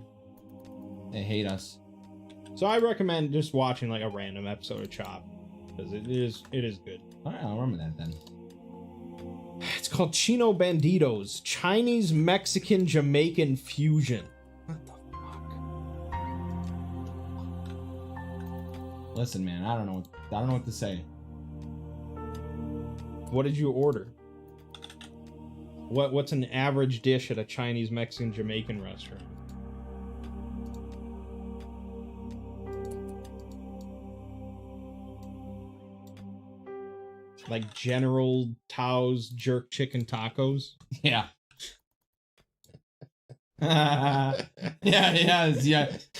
They hate us. So I recommend just watching like a random episode of Chopped. because it is good. All right, I'll remember that then. It's called Chino Banditos, Chinese Mexican Jamaican fusion. What the fuck? Listen, man, I don't know what to say. What did you order? What's an average dish at a Chinese Mexican Jamaican restaurant? Like General Tao's jerk chicken tacos? Yeah. Yeah.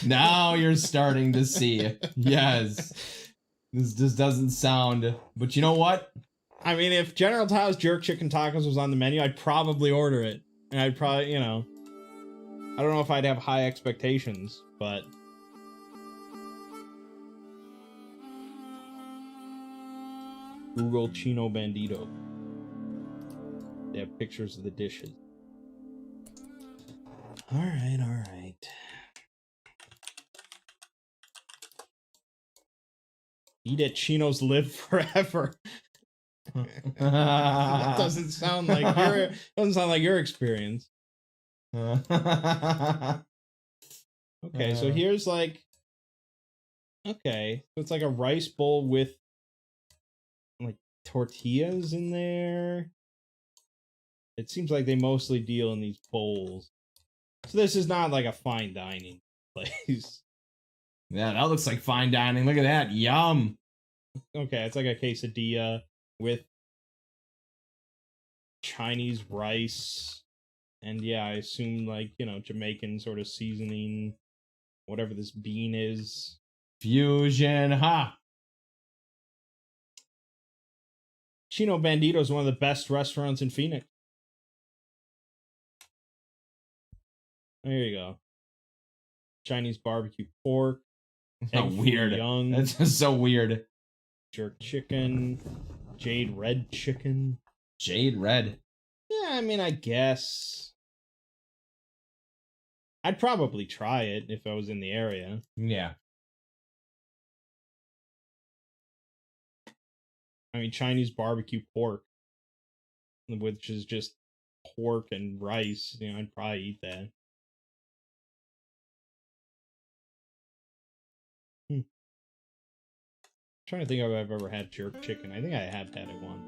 Now you're starting to see. Yes. This just doesn't sound. But you know what? I mean, if General Tao's jerk chicken tacos was on the menu, I'd probably order it. And I'd probably, I don't know if I'd have high expectations, but... Google Chino Bandito. They have pictures of the dishes. Alright. Eat at Chino's, live forever. That doesn't sound like your experience. Okay, so here's like... Okay, so it's like a rice bowl with like tortillas in there. It seems like they mostly deal in these bowls. So this is not like a fine dining place. Yeah, that looks like fine dining. Look at that. Yum. Okay, it's like a quesadilla with Chinese rice. And yeah, I assume like, Jamaican sort of seasoning, whatever this bean is. Fusion, ha! Chino Bandito is one of the best restaurants in Phoenix. There you go. Chinese barbecue pork. How weird. Young. That's just so weird. Jerk chicken. Jade red chicken. Jade red. Yeah, I mean, I guess. I'd probably try it if I was in the area. Yeah. I mean, Chinese barbecue pork, which is just pork and rice. I'd probably eat that. Trying to think if I've ever had jerk chicken. I think I have had it once.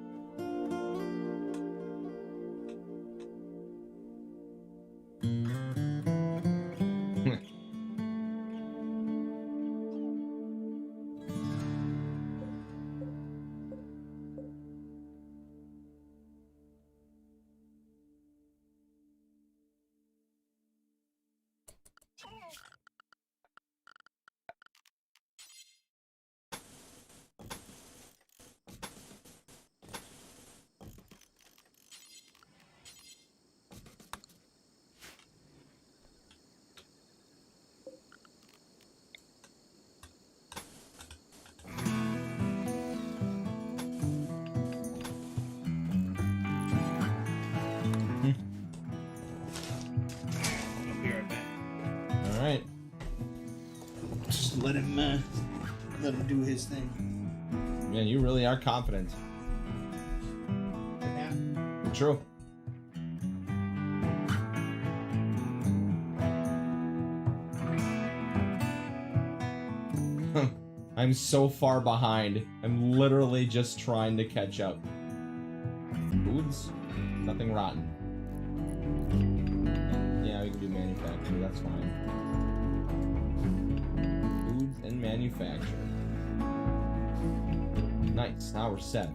Alright. Just let him do his thing. Man, you really are confident. Yeah. True. I'm so far behind. I'm literally just trying to catch up. Foods? Nothing rotten. Yeah, we can do manufacturing, that's fine. Foods and manufacture. Nice, now we're set.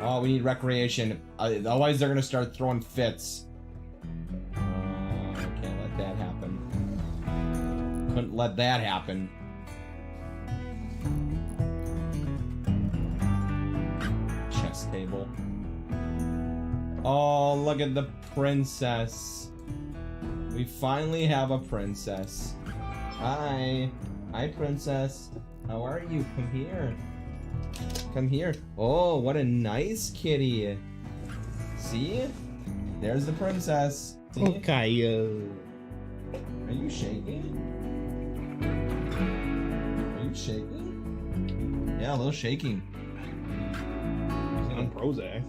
Oh, we need recreation. Otherwise they're gonna start throwing fits. Can't let that happen. Couldn't let that happen. Chess table. Oh, look at the princess. We finally have a princess. Hi. Hi, princess. How are you? Come here. Come here. Oh, what a nice kitty. See? There's the princess. See? Okay. Are you shaking? Boot shaking? Yeah, a little shaking. He's on Prozac.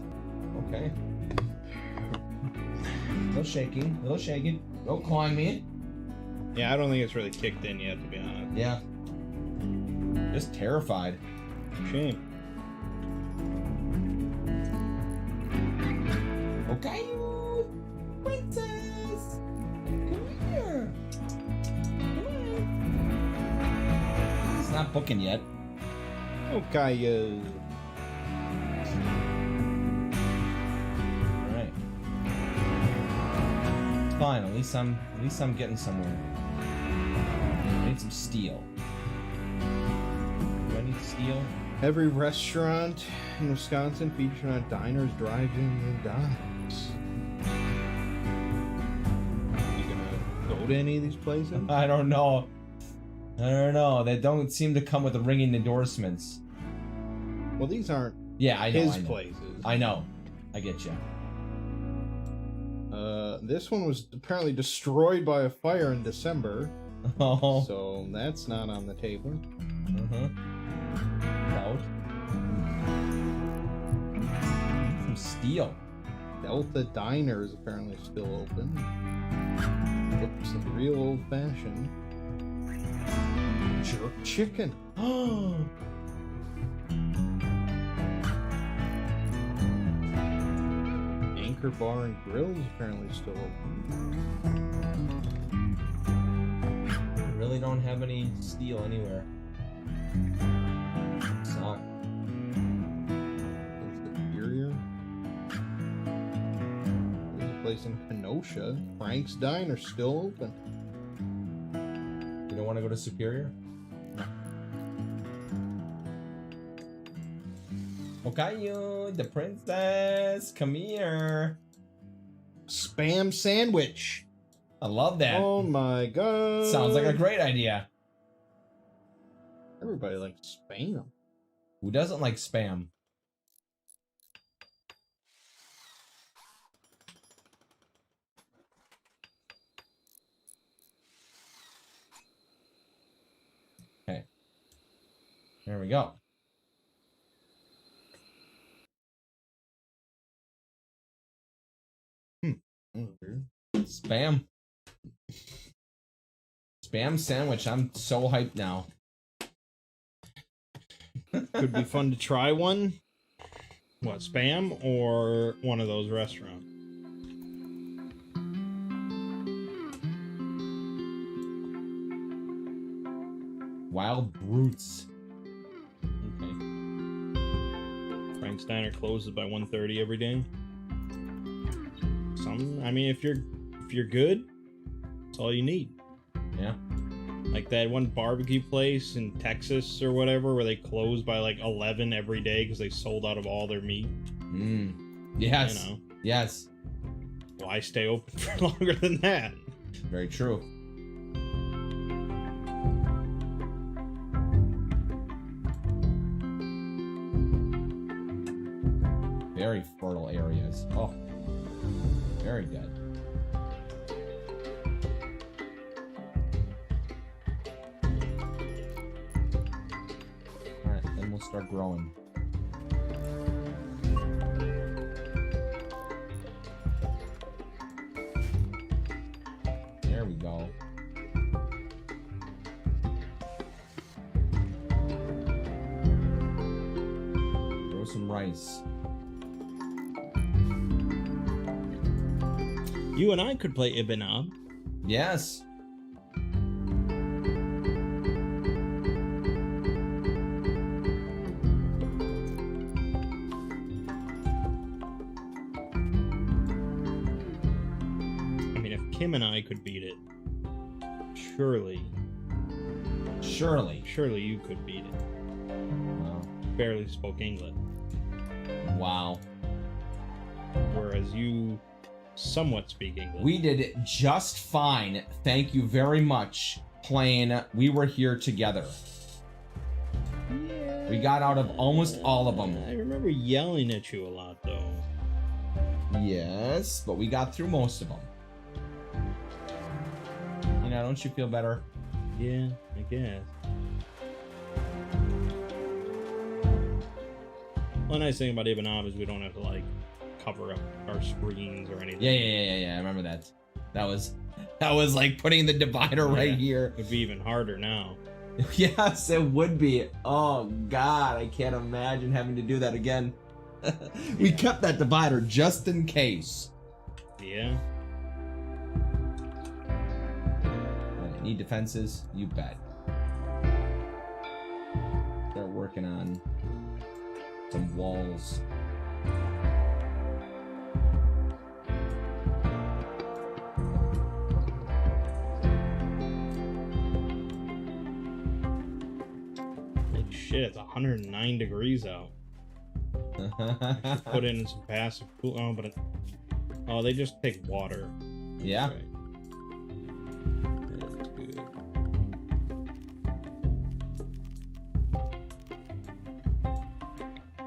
Okay. No shaking. No shaking. Don't clawing me. Yeah, I don't think it's really kicked in yet, to be honest. Yeah. Just terrified. Shame. Okay, princess. Come here. Come on. It's not booking yet. Okay, Alright. It's fine, at least I'm getting somewhere. I need some steel. Do I need steel? Every restaurant in Wisconsin featured on diners, drive-ins, and dives. You gonna go to any of these places? I don't know. I don't know. They don't seem to come with the ringing endorsements. Well, these aren't Yeah, I know. his I know. places. I know. I get you. This one was apparently destroyed by a fire in December, Oh. so that's not on the table. Uh-huh. Out. Some steel. Delta Diner is apparently still open. Looks like real old-fashioned. Jerk chicken. Oh. Anchor Bar and Grill is apparently still open. I really don't have any steel anywhere. Suck. Superior. There's a place in Kenosha. Frank's Diner still open. You don't want to go to Superior? Okay, you, the princess, come here. Spam sandwich. I love that. Oh my god. Sounds like a great idea. Everybody likes spam. Who doesn't like spam? Okay. There we go. Spam. Spam sandwich. I'm so hyped now. Could be fun to try one. What, spam or one of those restaurants? Wild Brutes. Okay. Frank's Diner closes by 1:30 every day. I mean, if you're good, that's all you need. Yeah. Like that one barbecue place in Texas or whatever, where they close by like 11 every day because they sold out of all their meat. Yes. You know. Yes. Why stay open for longer than that? Very true. Very fertile areas. Oh. Very good. Alright, then we'll start growing. There we go. Grow some rice. You and I could play Ibanob. Yes. I mean, if Kim and I could beat it, surely you could beat it. Wow. Barely spoke English. Wow. Whereas you somewhat speak English. We did just fine. Thank you very much. Playing We Were Here Together. Yeah. We got out of almost all of them. I remember yelling at you a lot, though. Yes, but we got through most of them. You know, don't you feel better? Yeah, I guess. One nice thing about Ivanov is we don't have to like cover up our screens or anything. Yeah. I remember that. That was like putting the divider right here. It'd be even harder now. Yes, it would be. Oh God, I can't imagine having to do that again. We kept that divider just in case. Yeah. Need defenses? You bet. Start working on some walls. Like shit, it's 109 degrees out. I should put in some passive cool. Oh, but oh, they just take water. Yeah. Right. That's good.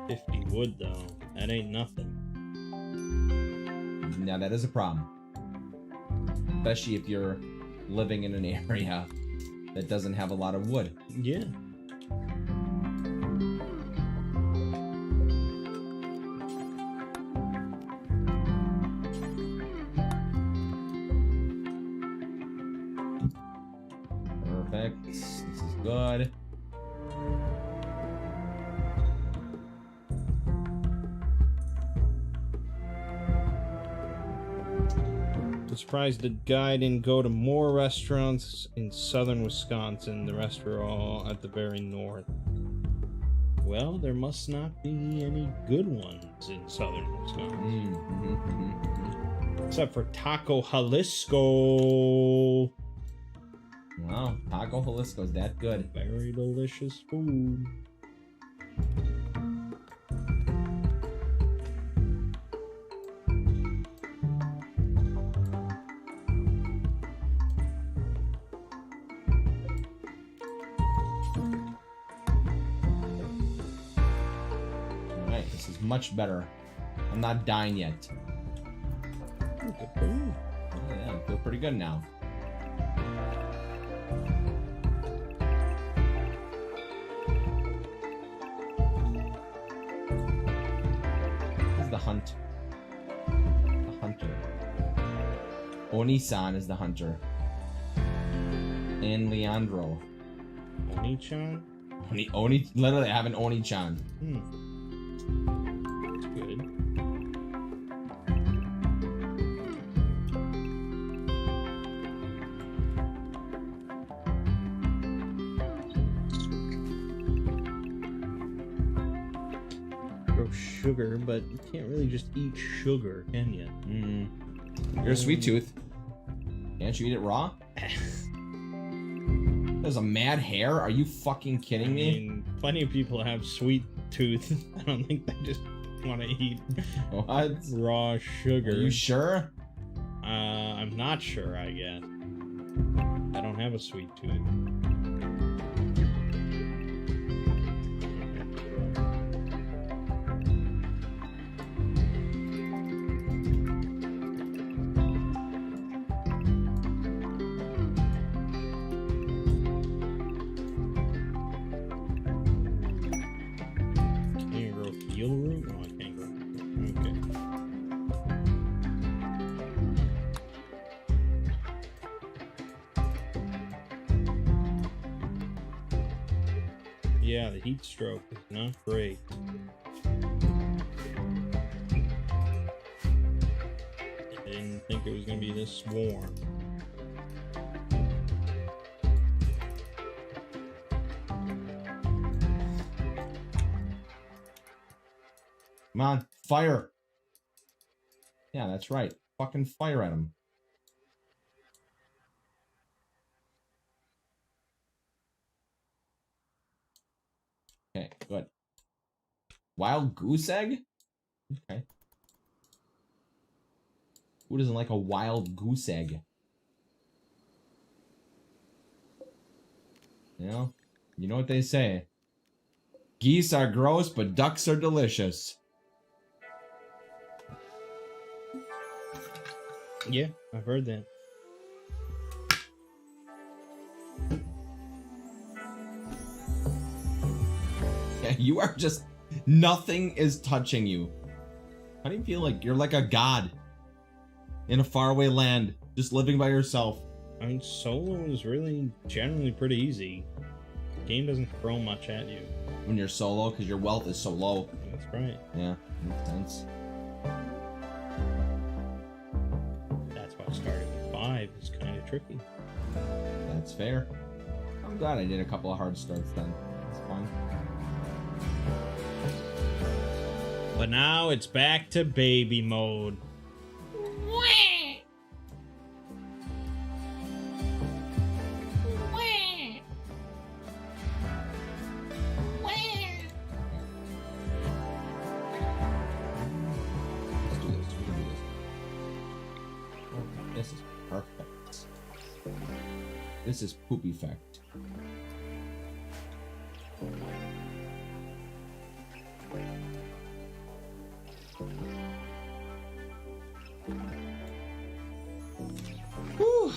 50 wood though. That ain't nothing. Now that is a problem. Especially if you're living in an area that doesn't have a lot of wood. Yeah. Perfect. This is good. I'm surprised the guy didn't go to more restaurants in southern Wisconsin. The rest were all at the very north. Well, there must not be any good ones in southern Wisconsin. Except for Taco Jalisco. Wow, Taco Jalisco's that good. Very delicious food. Alright, this is much better. I'm not dying yet. Good for you. Oh, yeah, I feel pretty good now. This is the hunt. The hunter. Oni-san is the hunter. And Leandro. Oni-chan? Oni, literally, I have an Oni-chan. That's good. Grow sugar, but you can't really just eat sugar, can you? You're a sweet tooth. Can't you eat it raw? There's a mad hair? Are you fucking kidding me? I mean, plenty of people have sweet tooth. I don't think they just want to eat What? raw sugar. Are you sure? I'm not sure, I guess. I don't have a sweet tooth. Can you grow heel root? No, I can't grow. Okay. Yeah, the heat stroke is not great. I didn't think it was going to be this warm. Come on, fire. Yeah, that's right. Fucking fire at him. Okay, good. Wild goose egg? Okay. Who doesn't like a wild goose egg? You know what they say. Geese are gross, but ducks are delicious. Yeah, I've heard that. Yeah, you are just Nothing is touching you. How do you feel like you're like a god in a faraway land, just living by yourself? I mean, solo is really generally pretty easy. The game doesn't throw much at you. When you're solo, because your wealth is so low. That's right. Yeah, makes sense. That's why starting with 5 is kind of tricky. That's fair. I'm glad I did a couple of hard starts then. It's fun. But now it's back to baby mode. Let's do this. We can do this. This is perfect. This is poop effect. Whew.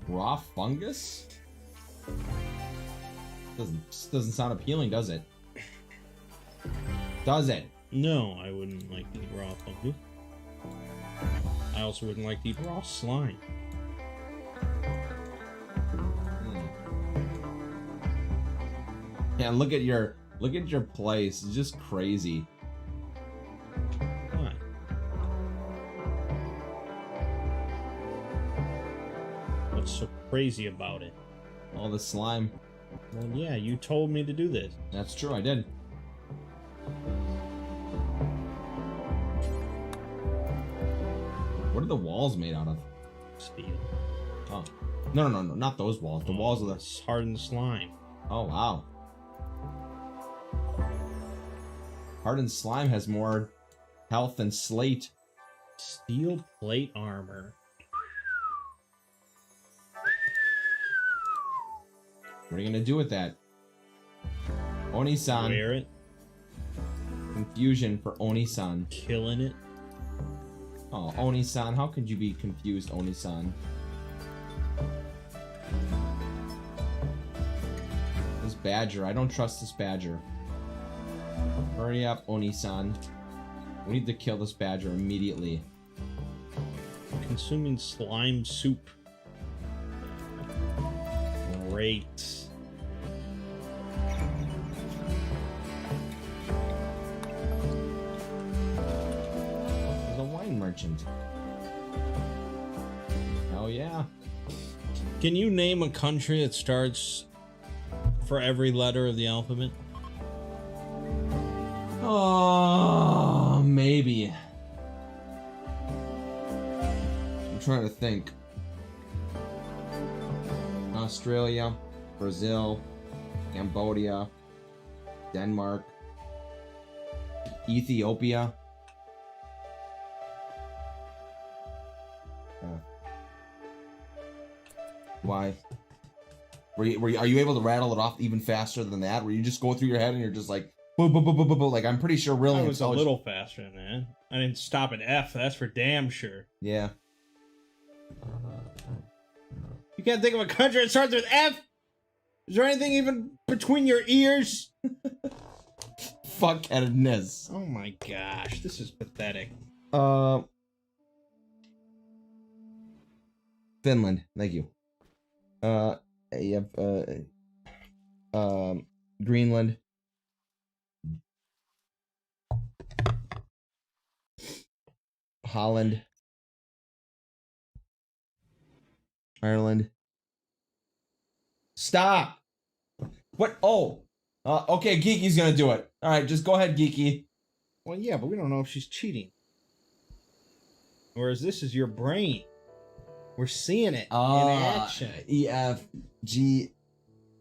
Raw fungus? Doesn't sound appealing, does it? Does it? No, I wouldn't like to eat raw fungus. I also wouldn't like to eat raw slime. Yeah, look at your place. It's just crazy. Why? What's so crazy about it? All the slime. Well, yeah, you told me to do this. That's true, I did. What are the walls made out of? Steel. Oh. No, not those walls. The walls of the... It's hardened slime. Oh, wow. Hardened slime has more health than slate. Steel plate armor. What are you gonna do with that? Oni-san. Wear it. Confusion for Oni-san. Killing it. Oh, Oni-san, how could you be confused, Oni-san? This badger, I don't trust this badger. Hurry up, Oni-san. We need to kill this badger immediately. Consuming slime soup. Great. There's a wine merchant. Oh yeah. Can you name a country that starts for every letter of the alphabet? Oh, maybe. I'm trying to think. Australia, Brazil, Cambodia, Denmark, Ethiopia. Why? Are you able to rattle it off even faster than that? Where you just go through your head and you're just like, boo, boo, boo, boo, boo, boo. Like, I'm pretty sure really I was a little faster than that. I didn't stop at F, that's for damn sure. Yeah. You can't think of a country that starts with F? Is there anything even between your ears? Fuckheadedness. Oh my gosh, this is pathetic. Finland, thank you. You have, Greenland. Holland. Ireland. Stop! What? Oh! Okay, Geeky's gonna do it. Alright, just go ahead, Geeky. Well, yeah, but we don't know if she's cheating. Whereas this is your brain. We're seeing it in action. E, F, G.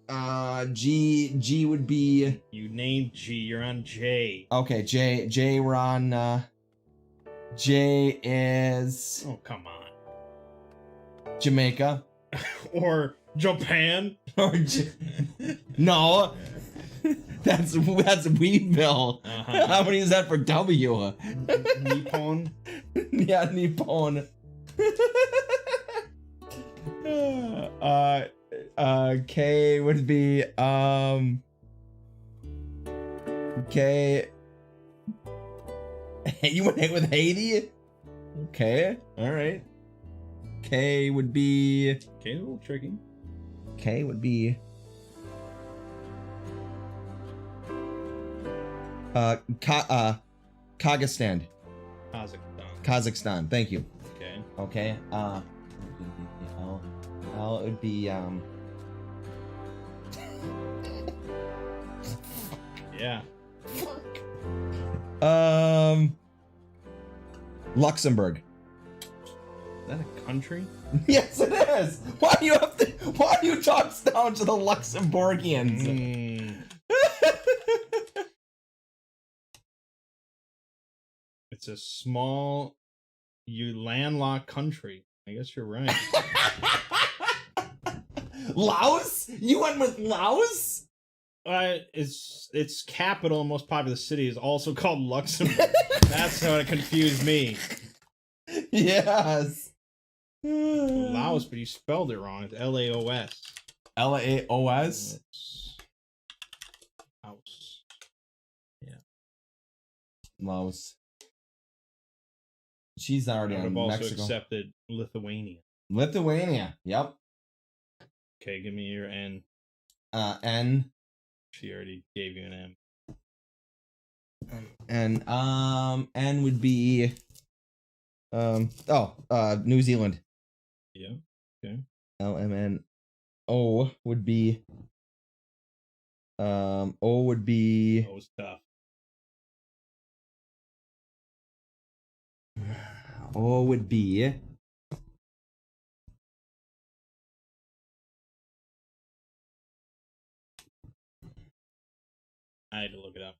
G would be... You named G, you're on J. Okay, J, we're on, J is... Oh, come on. Jamaica. Or Japan. Or no. That's Weeville. How many is that for W? Nippon. Yeah, Nippon. K would be K. You went with Haiti? Okay, all right. K would be. Okay, a little tricky. K would be. Kazakhstan. Kazakhstan. Thank you. Okay. Okay. L it would be Yeah. Luxembourg. Is that a country? Yes, it is. Why do you talk down to the Luxembourgians? It's a small, landlocked country. I guess you're right. Laos? You went with Laos? Its capital and most populous city is also called Luxembourg. That's how it confused me. Yes. Laos, but you spelled it wrong. It's Laos. Laos? Laos. Yeah. Laos. She's already I've on also Mexico. accepted Lithuania. Lithuania. Yep. Okay, give me your N. N. She already gave you an M. And N would be New Zealand. Yeah. Okay. LMN. O would be O would be That was tough. O would be I had to look it up.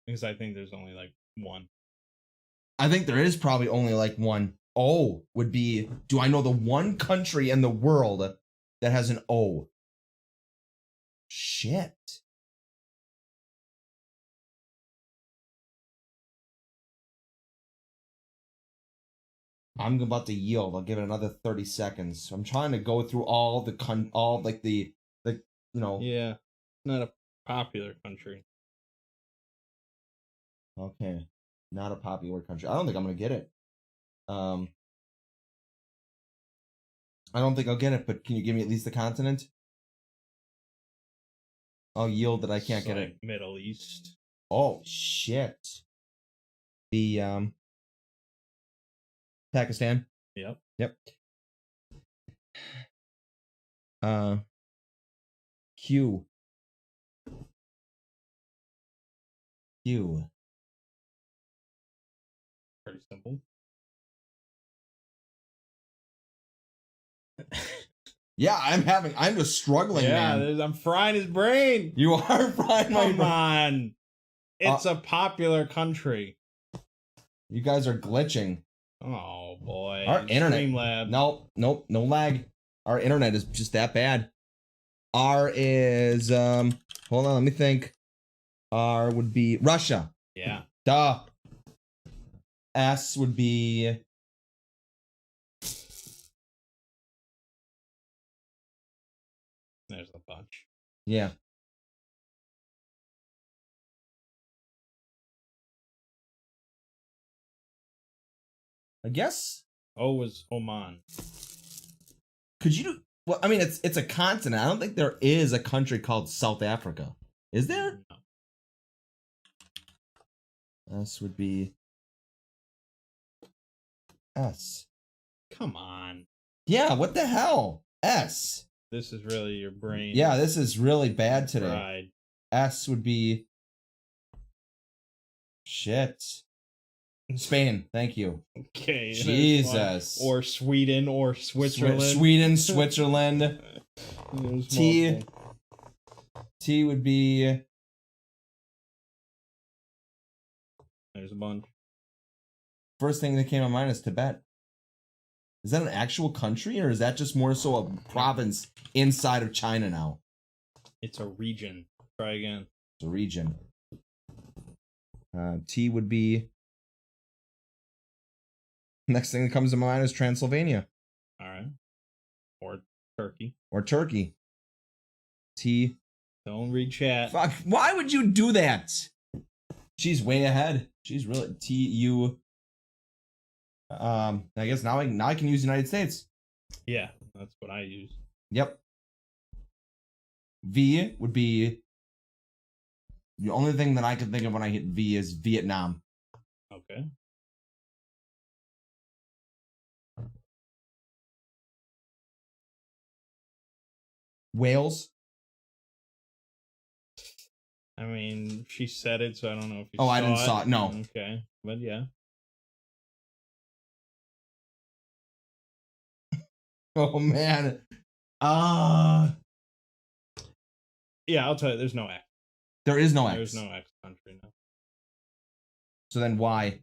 Because I think there's only like one. I think there is probably only like one. O would be, do I know the one country in the world that has an O? Shit. I'm about to yield. I'll give it another 30 seconds. I'm trying to go through all the Yeah. Not a popular country. Okay. Not a popular country. I don't think I'm gonna get it. I don't think I'll get it, but can you give me at least the continent? I'll yield that I can't get it. Middle East. Oh shit. The Pakistan. Yep. Yep. Q. Q. Pretty simple. Yeah, I'm just struggling, man. I'm frying his brain. You are frying my Come brain. on. It's a popular country. You guys are glitching. Oh boy. Our internet. Streamlab. Nope, no lag. Our internet is just that bad. R is hold on, let me think. R would be Russia. Yeah. Duh. S would be There's a bunch. yeah. I guess. O was Oman. Could you do well, I mean it's a continent. I don't think there is a country called South Africa. Is there? No. S would be S. Come on. Yeah, what the hell? S. This is really your brain. Yeah, this is really bad today. Fried. S would be shit. Spain, thank you. Okay. Jesus. Or Sweden or Switzerland. Sweden, Switzerland. T. T would be. There's a bunch. First thing that came to mind is Tibet. Is that an actual country, or is that just more so a province inside of China now? It's a region. Try again. It's a region. T would be. Next thing that comes to mind is Transylvania. All right. Or Turkey. Or turkey. T. Don't read chat. Fuck. Why would you do that? She's way ahead. She's really TU. I guess now I can use United States. Yeah, that's what I use. Yep. V would be the only thing that I can think of when I hit V is Vietnam. Okay. Wales. I mean, she said it, so I don't know if you Oh, saw I didn't it. saw it. No. Okay, but yeah. Oh man. Yeah, I'll tell you. There's no X. There is no X. There's no X country now. So then Y.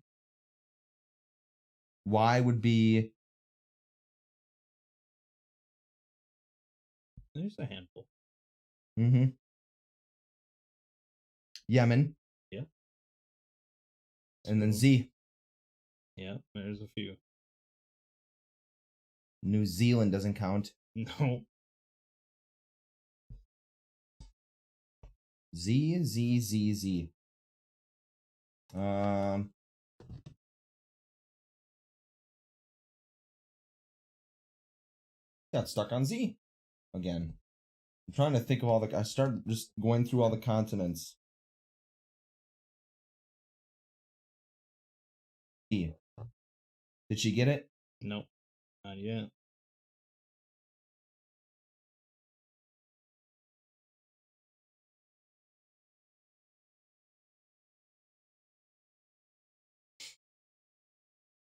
Y would be. There's a handful. Mm-hmm. Yemen. Yeah. And then Z. Yeah, there's a few. New Zealand doesn't count. No. Z, Z, Z, Z. Got stuck on Z again. I'm trying to think of all the. I started just going through all the continents. Z. Did she get it? Nope. Not yet.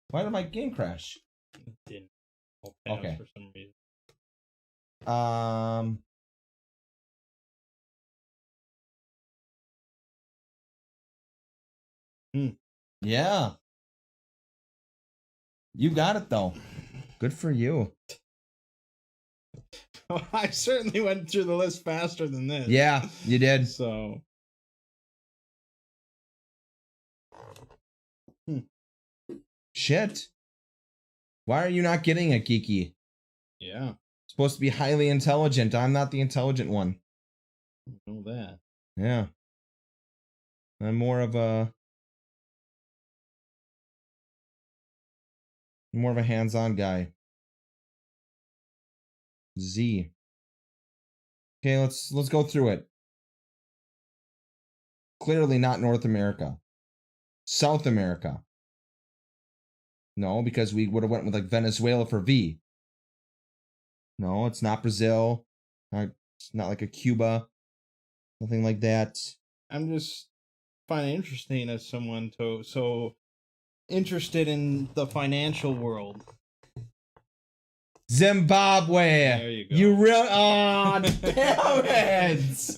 Why did my game crash? It didn't. Okay. For some reason. Yeah. You got it though. Good for you. I certainly went through the list faster than this. Yeah, you did. So. Shit. Why are you not getting it, Kiki? Yeah. Supposed to be highly intelligent. I'm not the intelligent one. I know that. Yeah. I'm more of a hands-on guy. Z. Okay, let's go through it. Clearly not North America. South America. No, because we would have went with like Venezuela for V. No, it's not Brazil. It's not like a Cuba. Nothing like that. I'm just finding it interesting as someone so interested in the financial world. Zimbabwe. There you go. You really? Oh, damn it!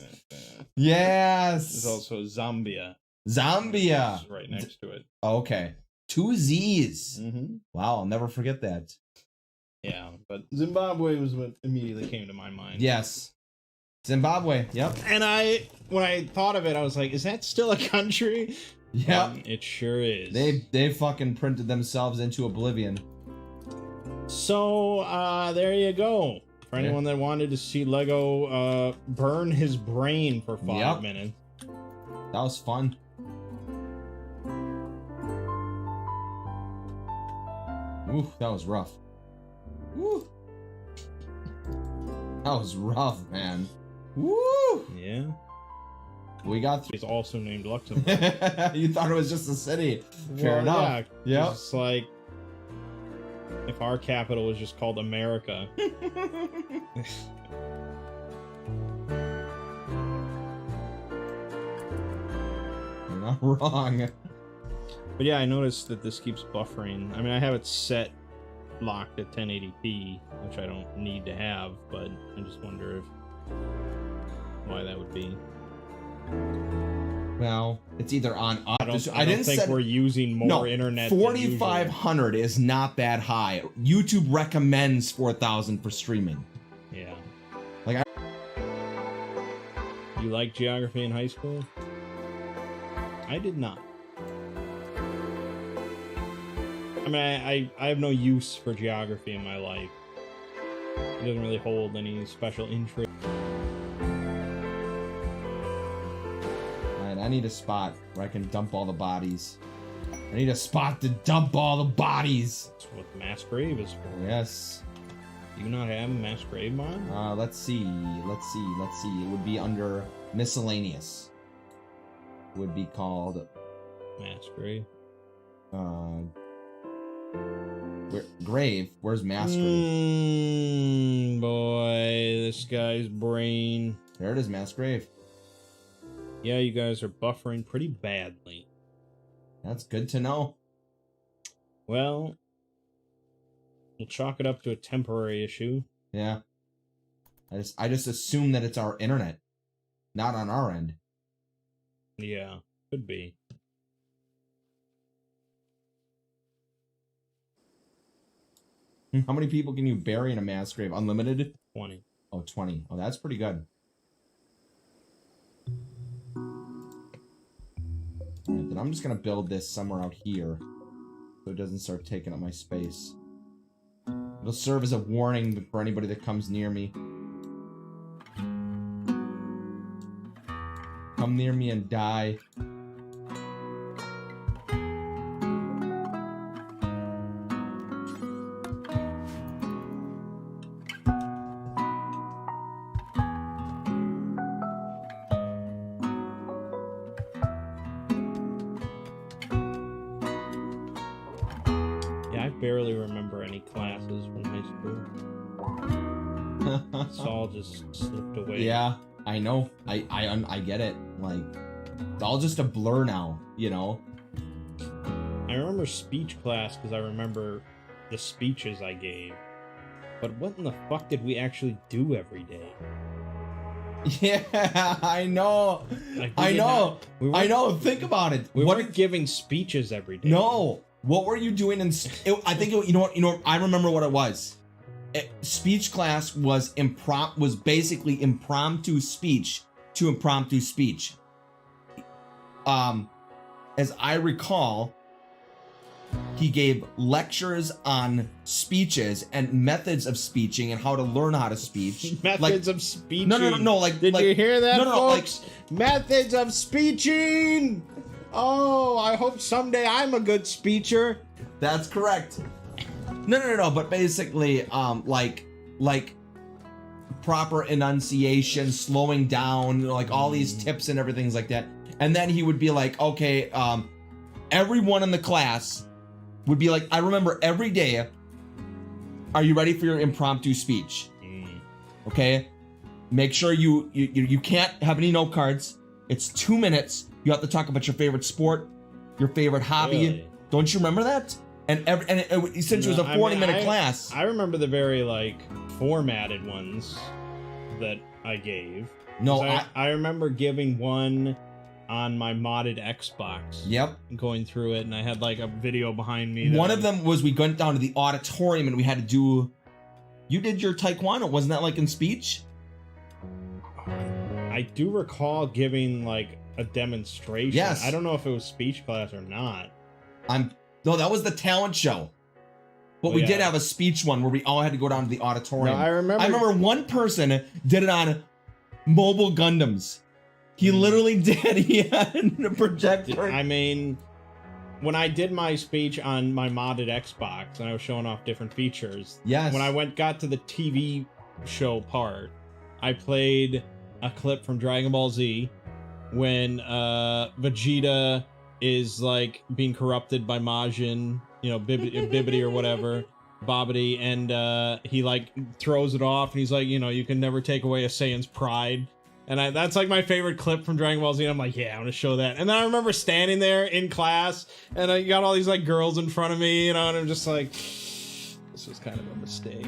Yes. There's also Zambia. Zambia. Which is right next to it. Okay. 2 Z's. Mm-hmm. Wow, I'll never forget that. Yeah, but Zimbabwe was what immediately came to my mind. Yes. Zimbabwe. Yep. And when I thought of it, I was like, is that still a country? Yep. It sure is. They fucking printed themselves into oblivion. So, there you go. For anyone that wanted to see Lego burn his brain for 5 minutes. That was fun. Ooh, that was rough. Woo. That was rough, man. Woo! Yeah. We got It's also named Luxembourg. You thought it was just a city. Fair enough. Yeah. It's like if our capital was just called America. You're not wrong. But yeah, I noticed that this keeps buffering. I mean, I have it set locked at 1080p, which I don't need to have, but I just wonder why that would be. Well, it's either on. I don't think we're using more internet. 4,500 is not that high. YouTube recommends 4,000 for streaming. Yeah. Like You like geography in high school? I did not. I mean, I have no use for geography in my life. He doesn't really hold any special interest. Alright, I need a spot where I can dump all the bodies. I need a spot to dump all the bodies. That's what Mass Grave is for. Yes. Do you not have a Mass Grave mod? Let's see. It would be under miscellaneous. It would be called Mass Grave. Grave. Where's Mass Grave? Boy, this guy's brain. There it is, Mass Grave. Yeah, you guys are buffering pretty badly. That's good to know. Well, we'll chalk it up to a temporary issue. Yeah. I just assume that it's our internet, not on our end. Yeah, could be. How many people can you bury in a mass grave? Unlimited? 20. Oh, 20. Oh, that's pretty good. Alright, then I'm just gonna build this somewhere out here so it doesn't start taking up my space. It'll serve as a warning for anybody that comes near me. Come near me and die. Yeah, I barely remember any classes from high school. It's all just slipped away. Yeah, I know. I get it. Like, it's all just a blur now, you know? I remember speech class because I remember the speeches I gave. But what in the fuck did we actually do every day? Yeah, I know. Like, I know. I know. Think about it. We What weren't giving speeches every day. No. What were you doing in? I think you know what. I remember what it was. Speech class was basically impromptu speech to impromptu speech. As I recall, he gave lectures on speeches and methods of speeching and how to learn how to speech. Methods of speeching. No. Like, did you hear that, folks? Methods of speeching. Oh, I hope someday I'm a good speecher. That's correct. No. But basically, like proper enunciation, slowing down, like all these tips and everything's like that. And then he would be like, okay, everyone in the class would be like, I remember every day, are you ready for your impromptu speech? Okay? Make sure you can't have any note cards. It's 2 minutes. You have to talk about your favorite sport, your favorite hobby. Really? Don't you remember that? Since it was a 40-minute class. I remember the very formatted ones that I gave. No, I remember giving one on my modded Xbox. Yep. Going through it, and I had a video behind me. One of them was we went down to the auditorium and we had to do. You did your taekwondo, wasn't that in speech? I do recall giving a demonstration. Yes. I don't know if it was speech class or not. No, that was the talent show. But we did have a speech one where we all had to go down to the auditorium. No, I remember one person did it on mobile Gundams. He literally did. He had a projector. I mean, when I did my speech on my modded Xbox and I was showing off different features, yes. When I got to the TV show part, I played a clip from Dragon Ball Z when Vegeta is being corrupted by Majin, Bibbidi or whatever, Bobbidi, and he throws it off and he's like, you can never take away a Saiyan's pride. And that's my favorite clip from Dragon Ball Z. I'm like, yeah, I want to show that. And then I remember standing there in class and I got all these girls in front of me, and I'm just like, this was kind of a mistake.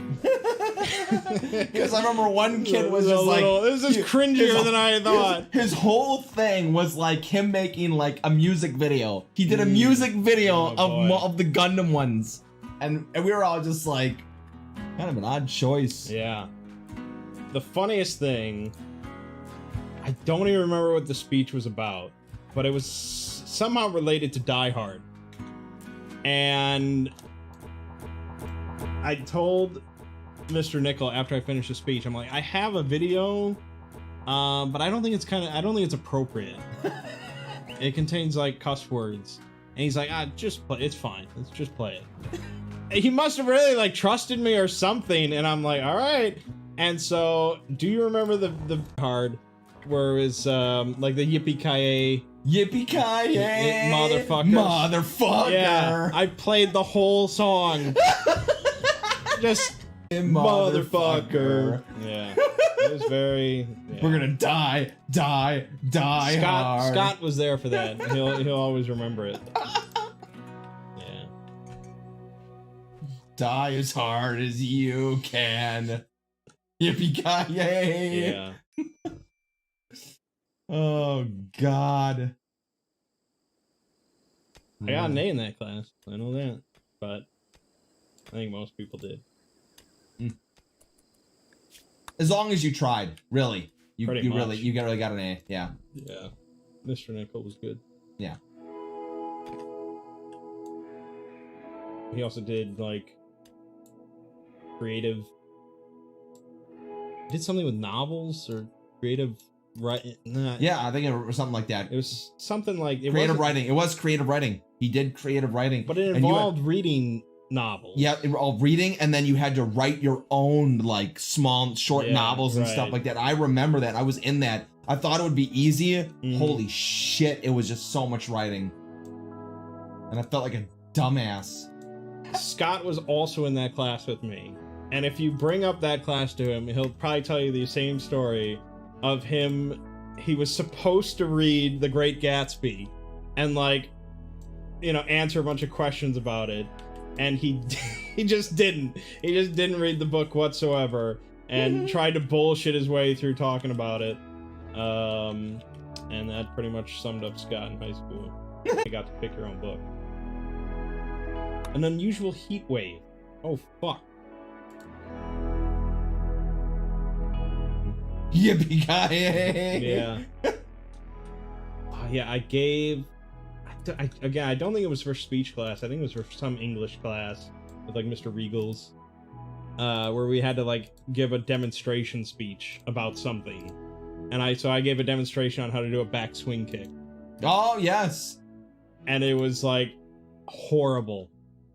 Because I remember one kid was just this is cringier than I thought. His whole thing was him making a music video. He did a music video of the Gundam ones. And we were all just kind of an odd choice. Yeah. The funniest thing, I don't even remember what the speech was about, but it was somehow related to Die Hard. And I told Mr. Nickel after I finished the speech. I'm like, I have a video, but I don't think it's appropriate. It contains like cuss words, and he's like, just play. It's fine. Let's just play it. He must have really like trusted me or something, and I'm like, all right. And so, do you remember the card where it was like the yippee-ki-yay? Yippee-ki-yay! Motherfucker! Yeah, I played the whole song. Just motherfucker. Yeah, it was very. Yeah. We're gonna die hard. Scott was there for that. He'll always remember it. Yeah. Die as hard as you can. Yippee-ki-yay! Yeah. Oh God. I got an A in that class. I know that, but I think most people did. As long as you tried, really. You really got an A. Yeah. Yeah. Mr. Nickel was good. Yeah. He also did like creative. Did something with novels or creative writing? Nah, Yeah, I think it was something like that. it was something like Creative writing. It was creative writing. He did creative writing. but it And you had- involved reading novels. Yeah, all reading, and then you had to write your own like small short Yeah, novels and stuff right. like that. I remember that. I was in that. I thought it would be easy. Mhm. Holy shit, it was just so much writing. And I felt like a dumbass. Scott was also in that class with me. And if you bring up that class to him, he'll probably tell you the same story of him. He was supposed to read The Great Gatsby and like, answer a bunch of questions about it. And he just didn't. He just didn't read the book whatsoever and tried to bullshit his way through talking about it. And that pretty much summed up Scott in high school. You got to pick your own book. An unusual heat wave. Oh, fuck. Yippee-ki-yay! Yeah. Oh, yeah, I don't think it was for speech class. I think it was for some English class with like Mr. Regals, where we had to like give a demonstration speech about something, and I gave a demonstration on how to do a backswing kick, Oh yes. and it was like horrible,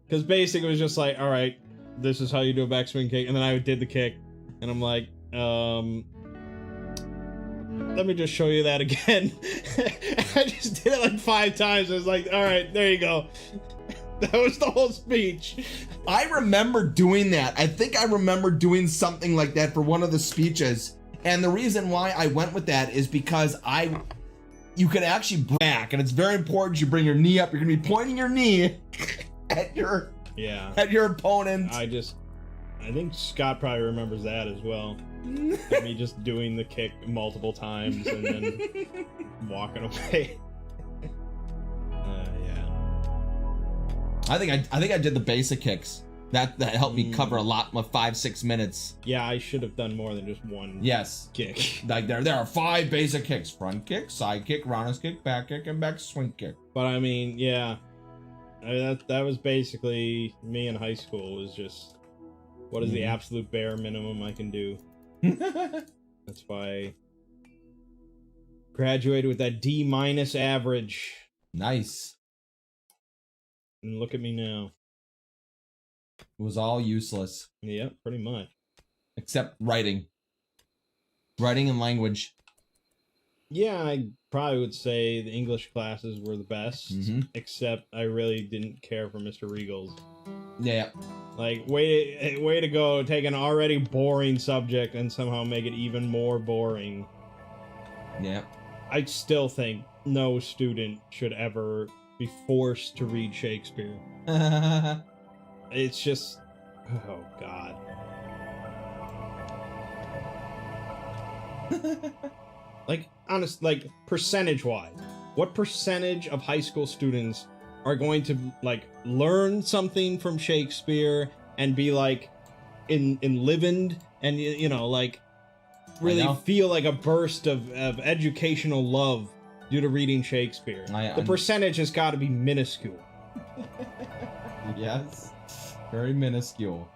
because basically it was just like, all right, this is how you do a backswing kick, and then I did the kick, and I'm like, let me just show you that again. I just did it like 5 times. I was like, all right, there you go. That was the whole speech. I remember doing that. I think I remember doing something like that for one of the speeches. And the reason why I went with that is because you could actually back, and it's very important you bring your knee up. You're gonna be pointing your knee at your opponent. I think Scott probably remembers that as well. Me just doing the kick multiple times and then walking away. Yeah. I think I did the basic kicks. That helped me cover a lot with 5-6 minutes. Yeah, I should have done more than just one. Yes. Kick. Like there are 5 basic kicks: front kick, side kick, roundhouse kick, and back swing kick. But I mean, yeah. That was basically me in high school. Was just what is the absolute bare minimum I can do. That's why I graduated with that D- average. Nice. And look at me now. It was all useless. Yep, pretty much. Except writing. Writing and language. Yeah, I probably would say the English classes were the best. Except I really didn't care for Mr. Regals. Yeah. Like, way to go, take an already boring subject and somehow make it even more boring. Yeah. I still think no student should ever be forced to read Shakespeare. It's just, oh god. Like, honest, like, percentage-wise, what percentage of high school students are going to, like, learn something from Shakespeare and be, like, enlivened and, like, really feel like a burst of educational love due to reading Shakespeare? The percentage has got to be minuscule. Yes. Very minuscule.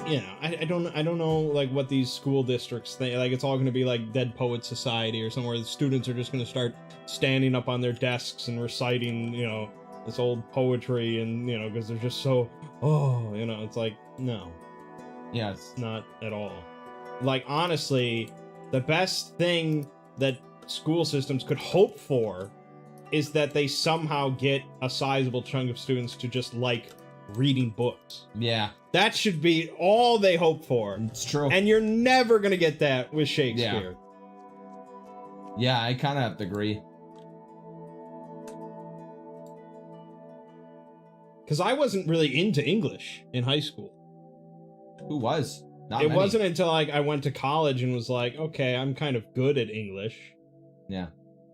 you know, I don't know like what these school districts think. Like it's all going to be like Dead Poet Society or somewhere. The students are just going to start standing up on their desks and reciting, you know, this old poetry, and you know, because they're just so, oh, you know, it's like, no. Yes. Not at all. Like honestly, the best thing that school systems could hope for is that they somehow get a sizable chunk of students to just like reading books. Yeah. That should be all they hope for. It's true. And you're never gonna get that with Shakespeare. Yeah, I kind of have to agree. Because I wasn't really into English in high school. Who was? Not it many. wasn't until like I went to college and was like, okay, I'm kind of good at English. Yeah.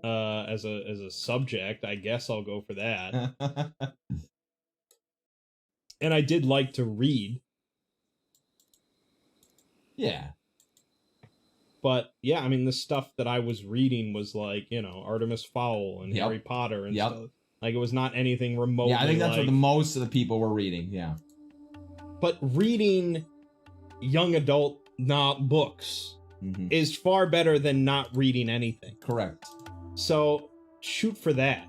As a subject, I guess I'll go for that. And I did like to read. Yeah. But yeah, I mean, the stuff that I was reading was like, you know, Artemis Fowl and Harry Potter and stuff. Like it was not anything remotely. Yeah, I think that's like, what the most of the people were reading. Yeah. But reading young adult books is far better than not reading anything. Correct. So shoot for that.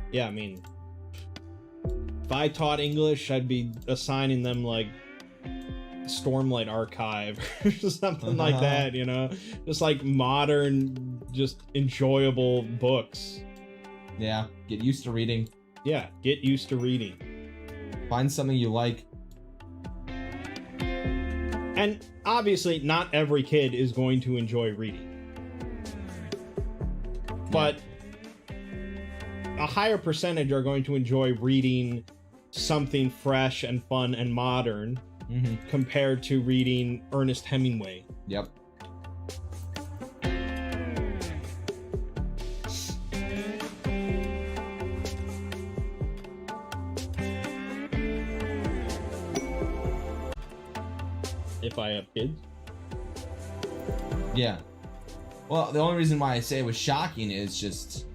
Yeah, I mean, if I taught English, I'd be assigning them like Stormlight Archive or something like that, you know? Just like modern, just enjoyable books. Yeah, get used to reading. Yeah, get used to reading. Find something you like. And obviously, not every kid is going to enjoy reading. But a higher percentage are going to enjoy reading something fresh and fun and modern compared to reading Ernest Hemingway. Yep. If I have kids. Yeah. Well, the only reason why I say it was shocking is just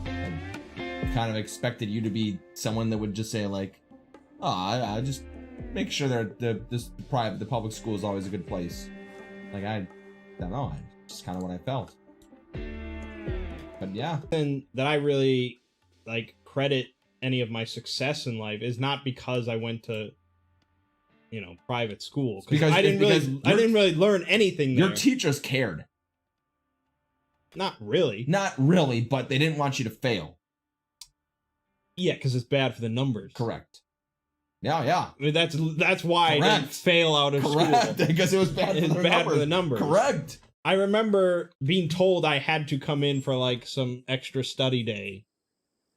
I kind of expected you to be someone that would just say like, "Oh, I just make sure the public school is always a good place." Like I don't know, just kind of what I felt. But yeah, and that I really like credit any of my success in life is not because I went to, you know, private school, because I didn't really learn anything there. Your teachers cared. Not really, but they didn't want you to fail. Yeah, because it's bad for the numbers. Correct. Yeah. I mean, that's why I didn't fail out of school. Because it was bad for the numbers. Correct. I remember being told I had to come in for like some extra study day,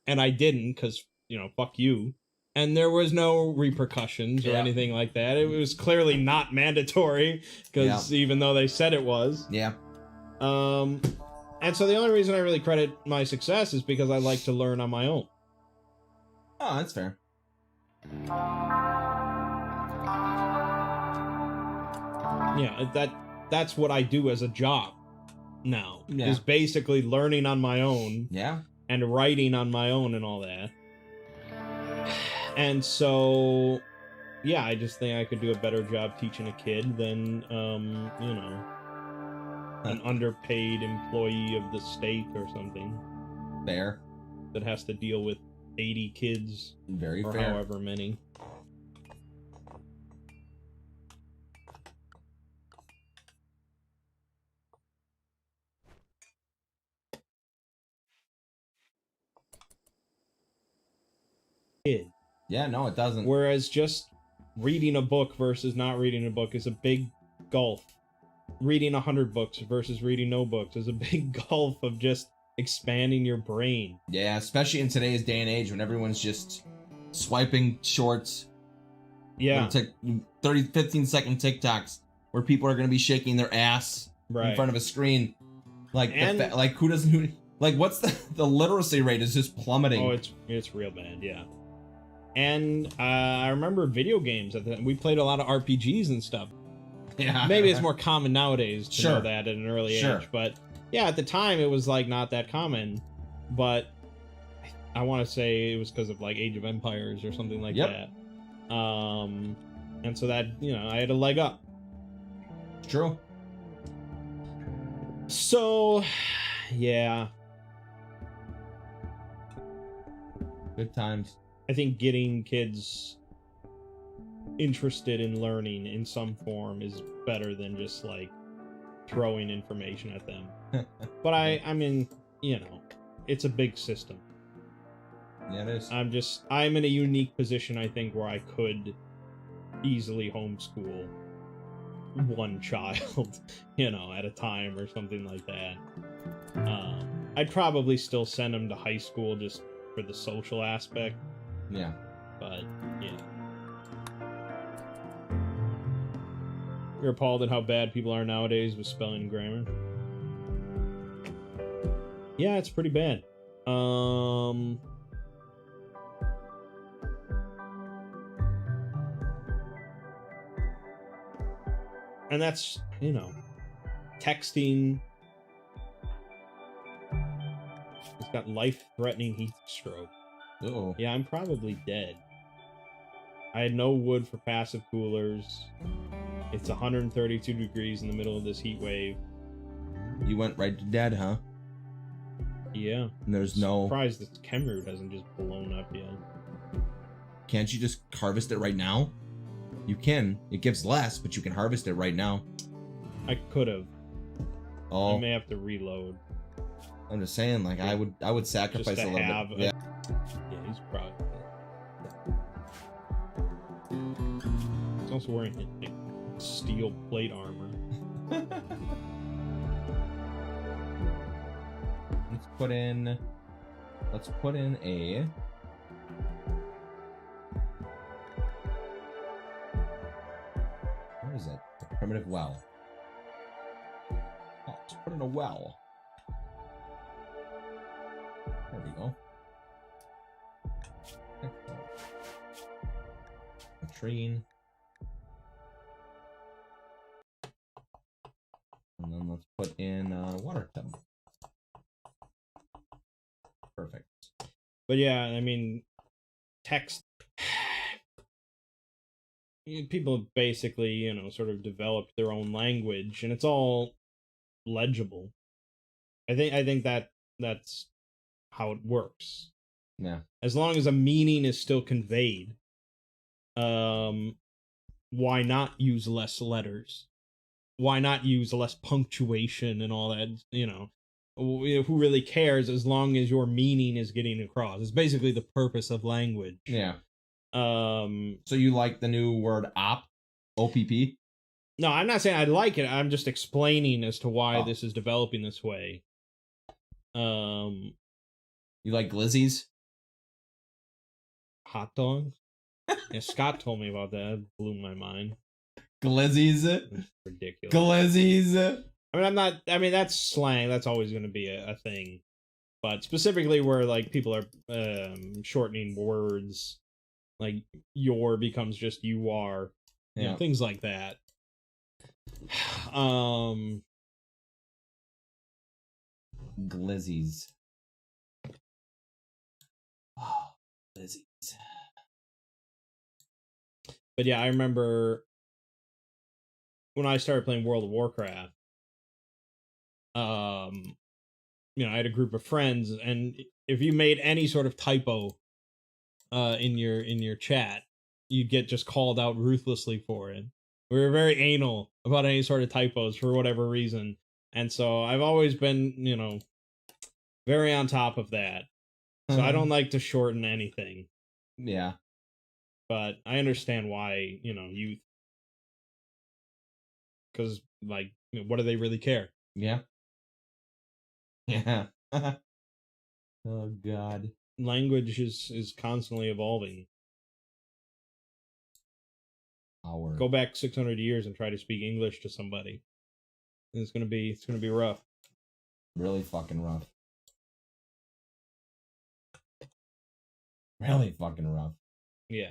and I didn't because, you know, fuck you. And there was no repercussions or anything like that. It was clearly not mandatory because even though they said it was. Yeah. And so the only reason I really credit my success is because I like to learn on my own. Oh, that's fair. Yeah, that's what I do as a job now. Yeah. Is basically learning on my own. Yeah. And writing on my own and all that. And so, yeah, I just think I could do a better job teaching a kid than, you know, an underpaid employee of the state or something. Fair. That has to deal with 80 kids. Very or fair. However many. Kid. Yeah, no, it doesn't. Whereas just reading a book versus not reading a book is a big gulf. Reading 100 books versus reading no books is a big gulf of just expanding your brain. Yeah, especially in today's day and age when everyone's just swiping shorts. Yeah. 15-second TikToks where people are going to be shaking their ass in front of a screen. Like, And like who doesn't? Like, what's the literacy rate is just plummeting. oh, it's real bad, yeah. And I remember video games. We played a lot of RPGs and stuff. Yeah. Maybe it's more common nowadays to know Sure. that at an early Sure. age, but yeah, at the time it was like not that common. But I want to say it was because of like Age of Empires or something like Yep. that. And so that, you know, I had a leg up. True. So, yeah, Good times. I think getting kids interested in learning in some form is better than just like throwing information at them. But I mean, you know, it's a big system. Yeah, it is. I'm in a unique position, I think, where I could easily homeschool one child, you know, at a time or something like that. I'd probably still send them to high school just for the social aspect, Yeah. but yeah. You're appalled at how bad people are nowadays with spelling and grammar? Yeah, it's pretty bad. And that's, you know, texting. It's got life-threatening heat stroke. Uh-oh. Yeah, I'm probably dead. I had no wood for passive coolers. It's 132 degrees in the middle of this heat wave. You went right to dead, huh? Yeah. And there's I'm no... surprised this chem root hasn't just blown up yet. Can't you just harvest it right now? You can. It gives less, but you can harvest it right now. I could have. Oh, I may have to reload. I'm just saying, like, I would sacrifice Just a to little have bit. a- Yeah. Yeah, he's probably. He's also wearing like, steel plate armor. Let's put in a... What is it? A primitive well. Oh, let's put in a well. There we go. Excellent. Latrine. And then let's put in a water tub. Perfect. But yeah, I mean, text. People basically, you know, sort of developed their own language, and it's all legible. I think that's how it works. Yeah. As long as a meaning is still conveyed, why not use less letters? Why not use less punctuation and all that? You know, who really cares as long as your meaning is getting across? It's basically the purpose of language. Yeah. So you like the new word OPP? No, I'm not saying I like it. I'm just explaining as to why Oh. this is developing this way. You like glizzies? Hot dog? Yeah, Scott told me about that. It blew my mind. Glizzies? It's ridiculous. Glizzies? I mean, that's slang. That's always going to be a thing. But specifically where, like, people are shortening words, like, your becomes just you are. You know, Yeah. things like that. Glizzies. Oh, glizzies. But yeah, I remember when I started playing World of Warcraft, you know, I had a group of friends, and if you made any sort of typo in your chat, you'd get just called out ruthlessly for it. We were very anal about any sort of typos for whatever reason. And so I've always been, you know, very on top of that. So I don't like to shorten anything. Yeah. But I understand why, you know, youth. Because, like, you know, what do they really care? Yeah. Yeah. Oh, God. Language is constantly evolving. Go back 600 years and try to speak English to somebody. It's gonna be rough. Really fucking rough. Really fucking rough. Yeah.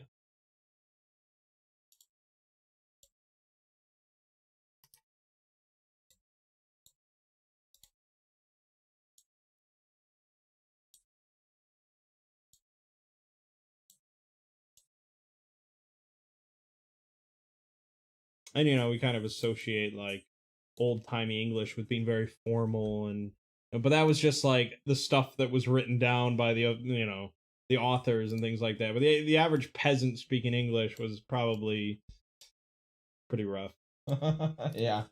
And, you know, we kind of associate, like, old-timey English with being very formal, and but that was just, like, the stuff that was written down by the, you know, the authors and things like that. But the average peasant speaking English was probably pretty rough. Yeah,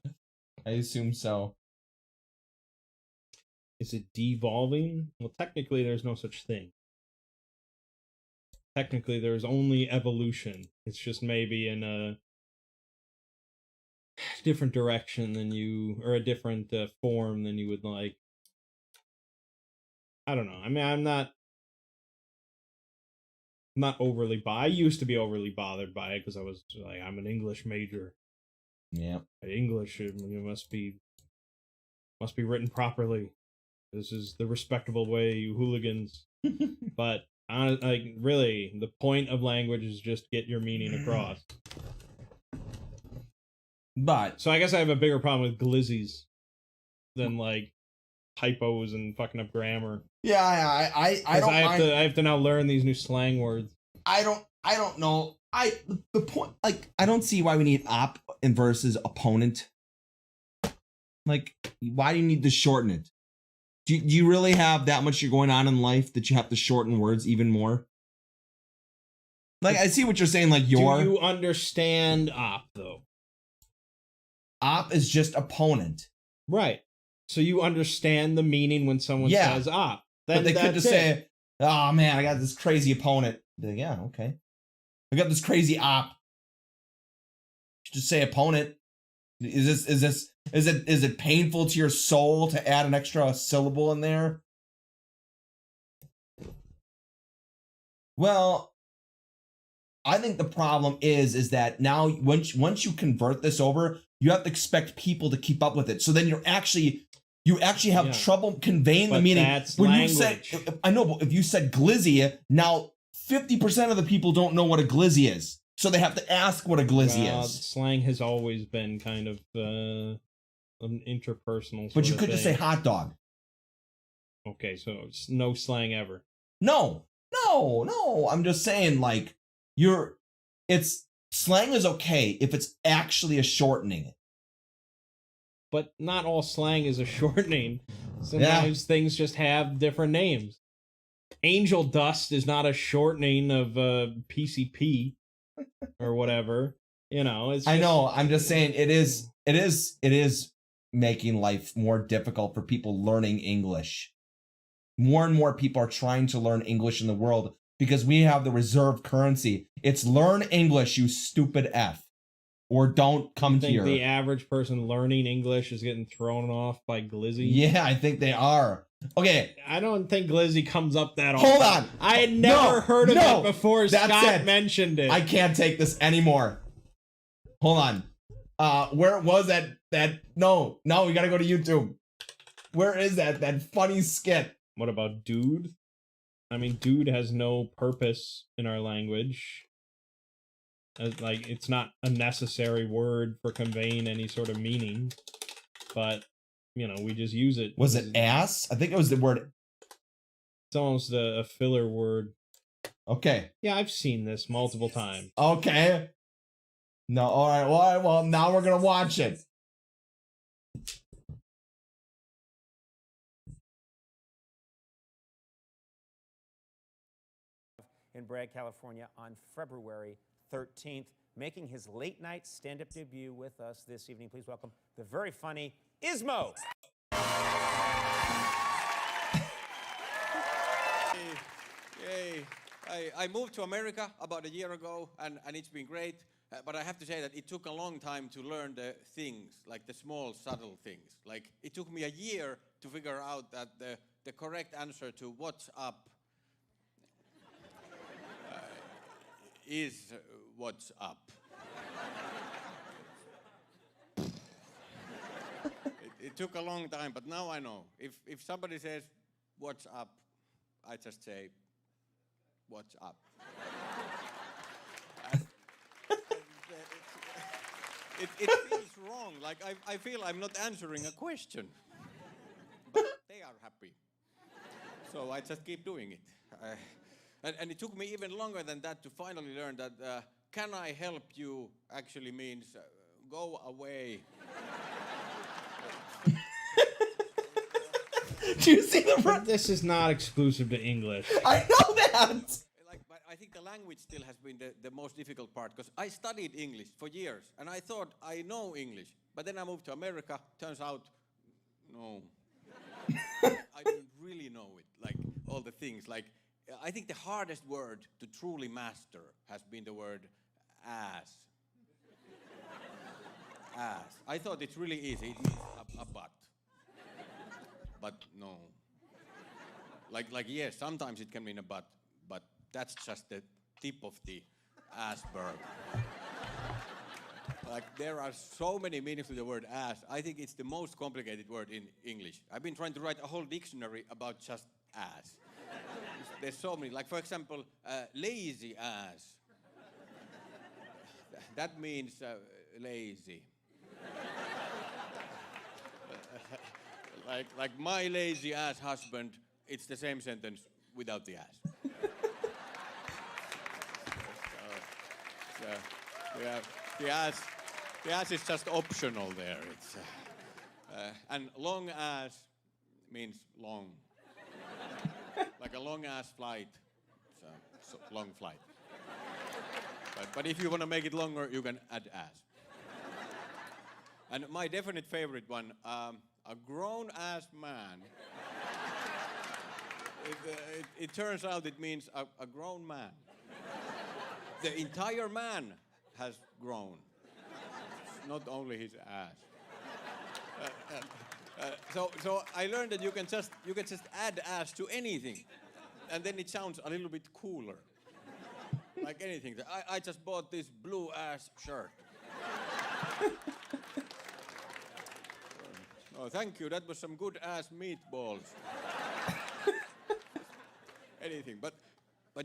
I assume so. Is it devolving? Well, technically, there's no such thing. Technically, there's only evolution. It's just maybe in a different direction than you, or a different form than you would like. I don't know. I mean, I'm not overly I used to be overly bothered by it because I was like, I'm an English major. Yeah. English, must be written properly. This is the respectable way, you hooligans. But like, really, the point of language is just get your meaning across. But so I guess I have a bigger problem with glizzies than like typos and fucking up grammar. Yeah, I don't mind. I have to now learn these new slang words. I don't know. The point, like, I don't see why we need op and versus opponent. Like, why do you need to shorten it? Do you really have that much going on in life that you have to shorten words even more? Like, I see what you're saying, like, Do you understand op, though? Op is just opponent. Right. So you understand the meaning when someone says op. But they could just say, oh man, I got this crazy opponent. Like, yeah, okay. I got this crazy op. Just say opponent. Is it painful to your soul to add an extra syllable in there? Well, I think the problem is that now once you convert this over, you have to expect people to keep up with it. So then you actually have trouble conveying the meaning. That's when language. you said, I know, but if you said glizzy, now 50% of the people don't know what a glizzy is. So they have to ask what a glizzy is. Slang has always been kind of an interpersonal. But you could just say hot dog. Okay, so no slang ever. No. I'm just saying, like, slang is okay if it's actually a shortening. But not all slang is a shortening. Sometimes things just have different names. Angel dust is not a shortening of PCP or whatever. You know, it's I know. I'm just saying it is making life more difficult for people learning English. More and more people are trying to learn English in the world because we have the reserve currency. It's learn English, you stupid F. Or don't come to here. The average person learning English is getting thrown off by glizzy. Yeah, I think they are. Okay. I don't think glizzy comes up that often. Hold on. I had never heard of it before Scott mentioned it. I can't take this anymore. Hold on. Where was that? No, we gotta go to YouTube. Where is that funny skit? What about dude? I mean, dude has no purpose in our language. Like, it's not a necessary word for conveying any sort of meaning, but, you know, we just use it. Was it ass? I think it was the word. It's almost a filler word. Okay. Yeah, I've seen this multiple times. Okay. No, all right, well, now we're gonna watch it. In Bragg, California on February 13th, making his late night stand-up debut with us this evening. Please welcome the very funny Ismo. Yay. I moved to America about a year ago, and it's been great. But I have to say that it took a long time to learn the things, like the small, subtle things. Like, it took me a year to figure out that the correct answer to what's up is what's up. It took a long time, but now I know. If somebody says, "What's up?" I just say, "What's up?" It feels wrong. Like I feel I'm not answering a question. But they are happy. So I just keep doing it. And it took me even longer than that to finally learn that "can I help you" actually means go away. Do you see the This is not exclusive to English. I know that! But I think the language still has been the most difficult part, because I studied English for years, and I thought I know English. But then I moved to America, turns out, no. I didn't really know it, like all the things. Like, I think the hardest word to truly master has been the word ass. Ass. I thought it's really easy. It means a butt. But no. Like yes, sometimes it can mean a butt, but that's just the tip of the iceberg. Like, there are so many meanings to the word ass. I think it's the most complicated word in English. I've been trying to write a whole dictionary about just ass. There's so many. Like, for example, lazy ass. That means lazy. Like my lazy ass husband, it's the same sentence without the ass. So we have the ass is just optional there. It's and long ass means long, like a long ass flight. It's a long flight. But if you want to make it longer, you can add ass. And my definite favorite one, a grown-ass man. It turns out it means a grown man. The entire man has grown, not only his ass. So I learned that you can just add ass to anything, and then it sounds a little bit cooler. Like anything. I just bought this blue ass shirt. Oh, thank you. That was some good ass meatballs. Anything, but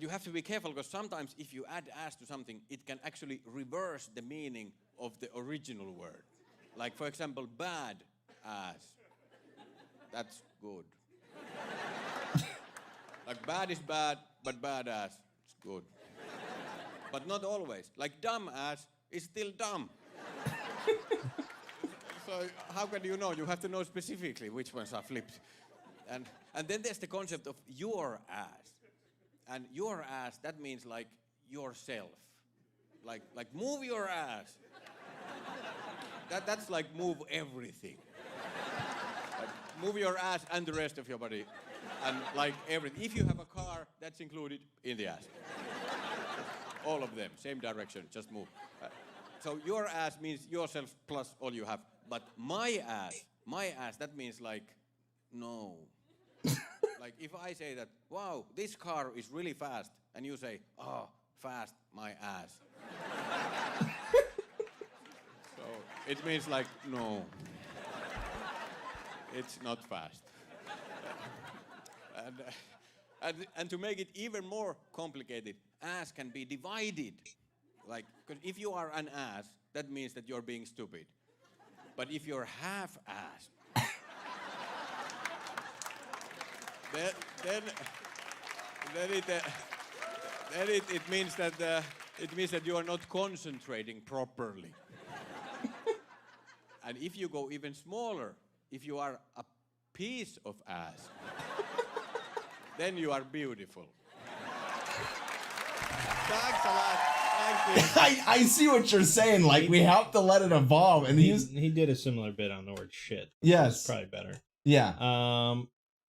you have to be careful, because sometimes if you add ass to something, it can actually reverse the meaning of the original word. Like, for example, bad ass. That's good. Like, bad is bad, but bad ass is good. But not always. Like, dumb ass is still dumb. So how can you know? You have to know specifically which ones are flipped. And then there's the concept of your ass. And your ass, that means like yourself. Like move your ass. That's like move everything. Like move your ass and the rest of your body. And like everything. If you have a car, that's included in the ass. All of them, same direction, just move. So your ass means yourself plus all you have. But my ass, that means like, no. Like if I say that, wow, this car is really fast, and you say, oh, fast, my ass. So it means like, no. It's not fast. And to make it even more complicated, ass can be divided. Like, because if you are an ass, that means that you're being stupid. But if you're half-ass, then it means that you are not concentrating properly. And if you go even smaller, if you are a piece of ass, then you are beautiful. Thanks a lot. Thank you. I see what you're saying. Like, we have to let it evolve. And he did a similar bit on the word shit. Yes. It's probably better. Yeah.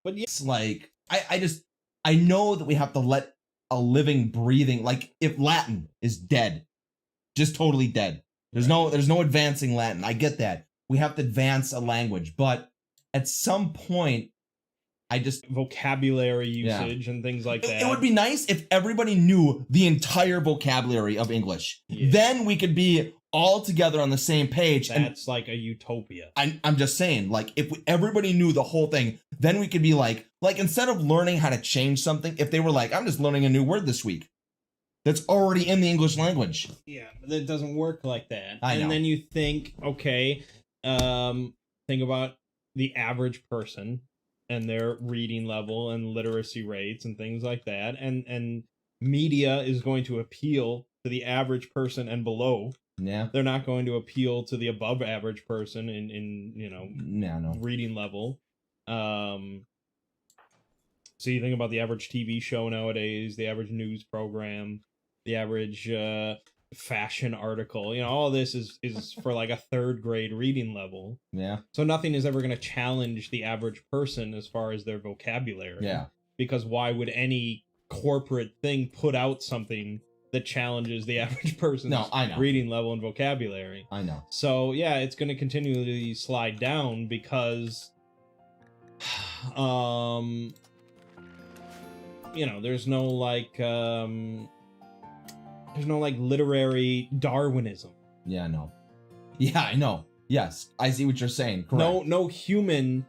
But yeah. It's like, I know that we have to let a living, breathing, like if Latin is dead, just totally dead. There's no advancing Latin. I get that. We have to advance a language, but at some point, vocabulary usage and things like that. It would be nice if everybody knew the entire vocabulary of English. Yeah. Then we could be all together on the same page. That's like a utopia. I'm just saying, like, if everybody knew the whole thing, then we could be like, instead of learning how to change something, if they were like, I'm just learning a new word this week that's already in the English language. Yeah, but it doesn't work like that. I know. And then you think, okay, think about the average person and their reading level and literacy rates and things like that. And media is going to appeal to the average person and below. Yeah. They're not going to appeal to the above average person in no. reading level. So you think about the average TV show nowadays, the average news program, the average fashion article. All this is for like a 3rd grade reading level. Yeah. So nothing is ever going to challenge the average person as far as their vocabulary. Yeah. Because why would any corporate thing put out something that challenges the average person's reading level and vocabulary? I know. So yeah, it's going to continually slide down because there's no literary Darwinism. Yeah, I know. Yeah, I know. Yes, I see what you're saying. Correct. No human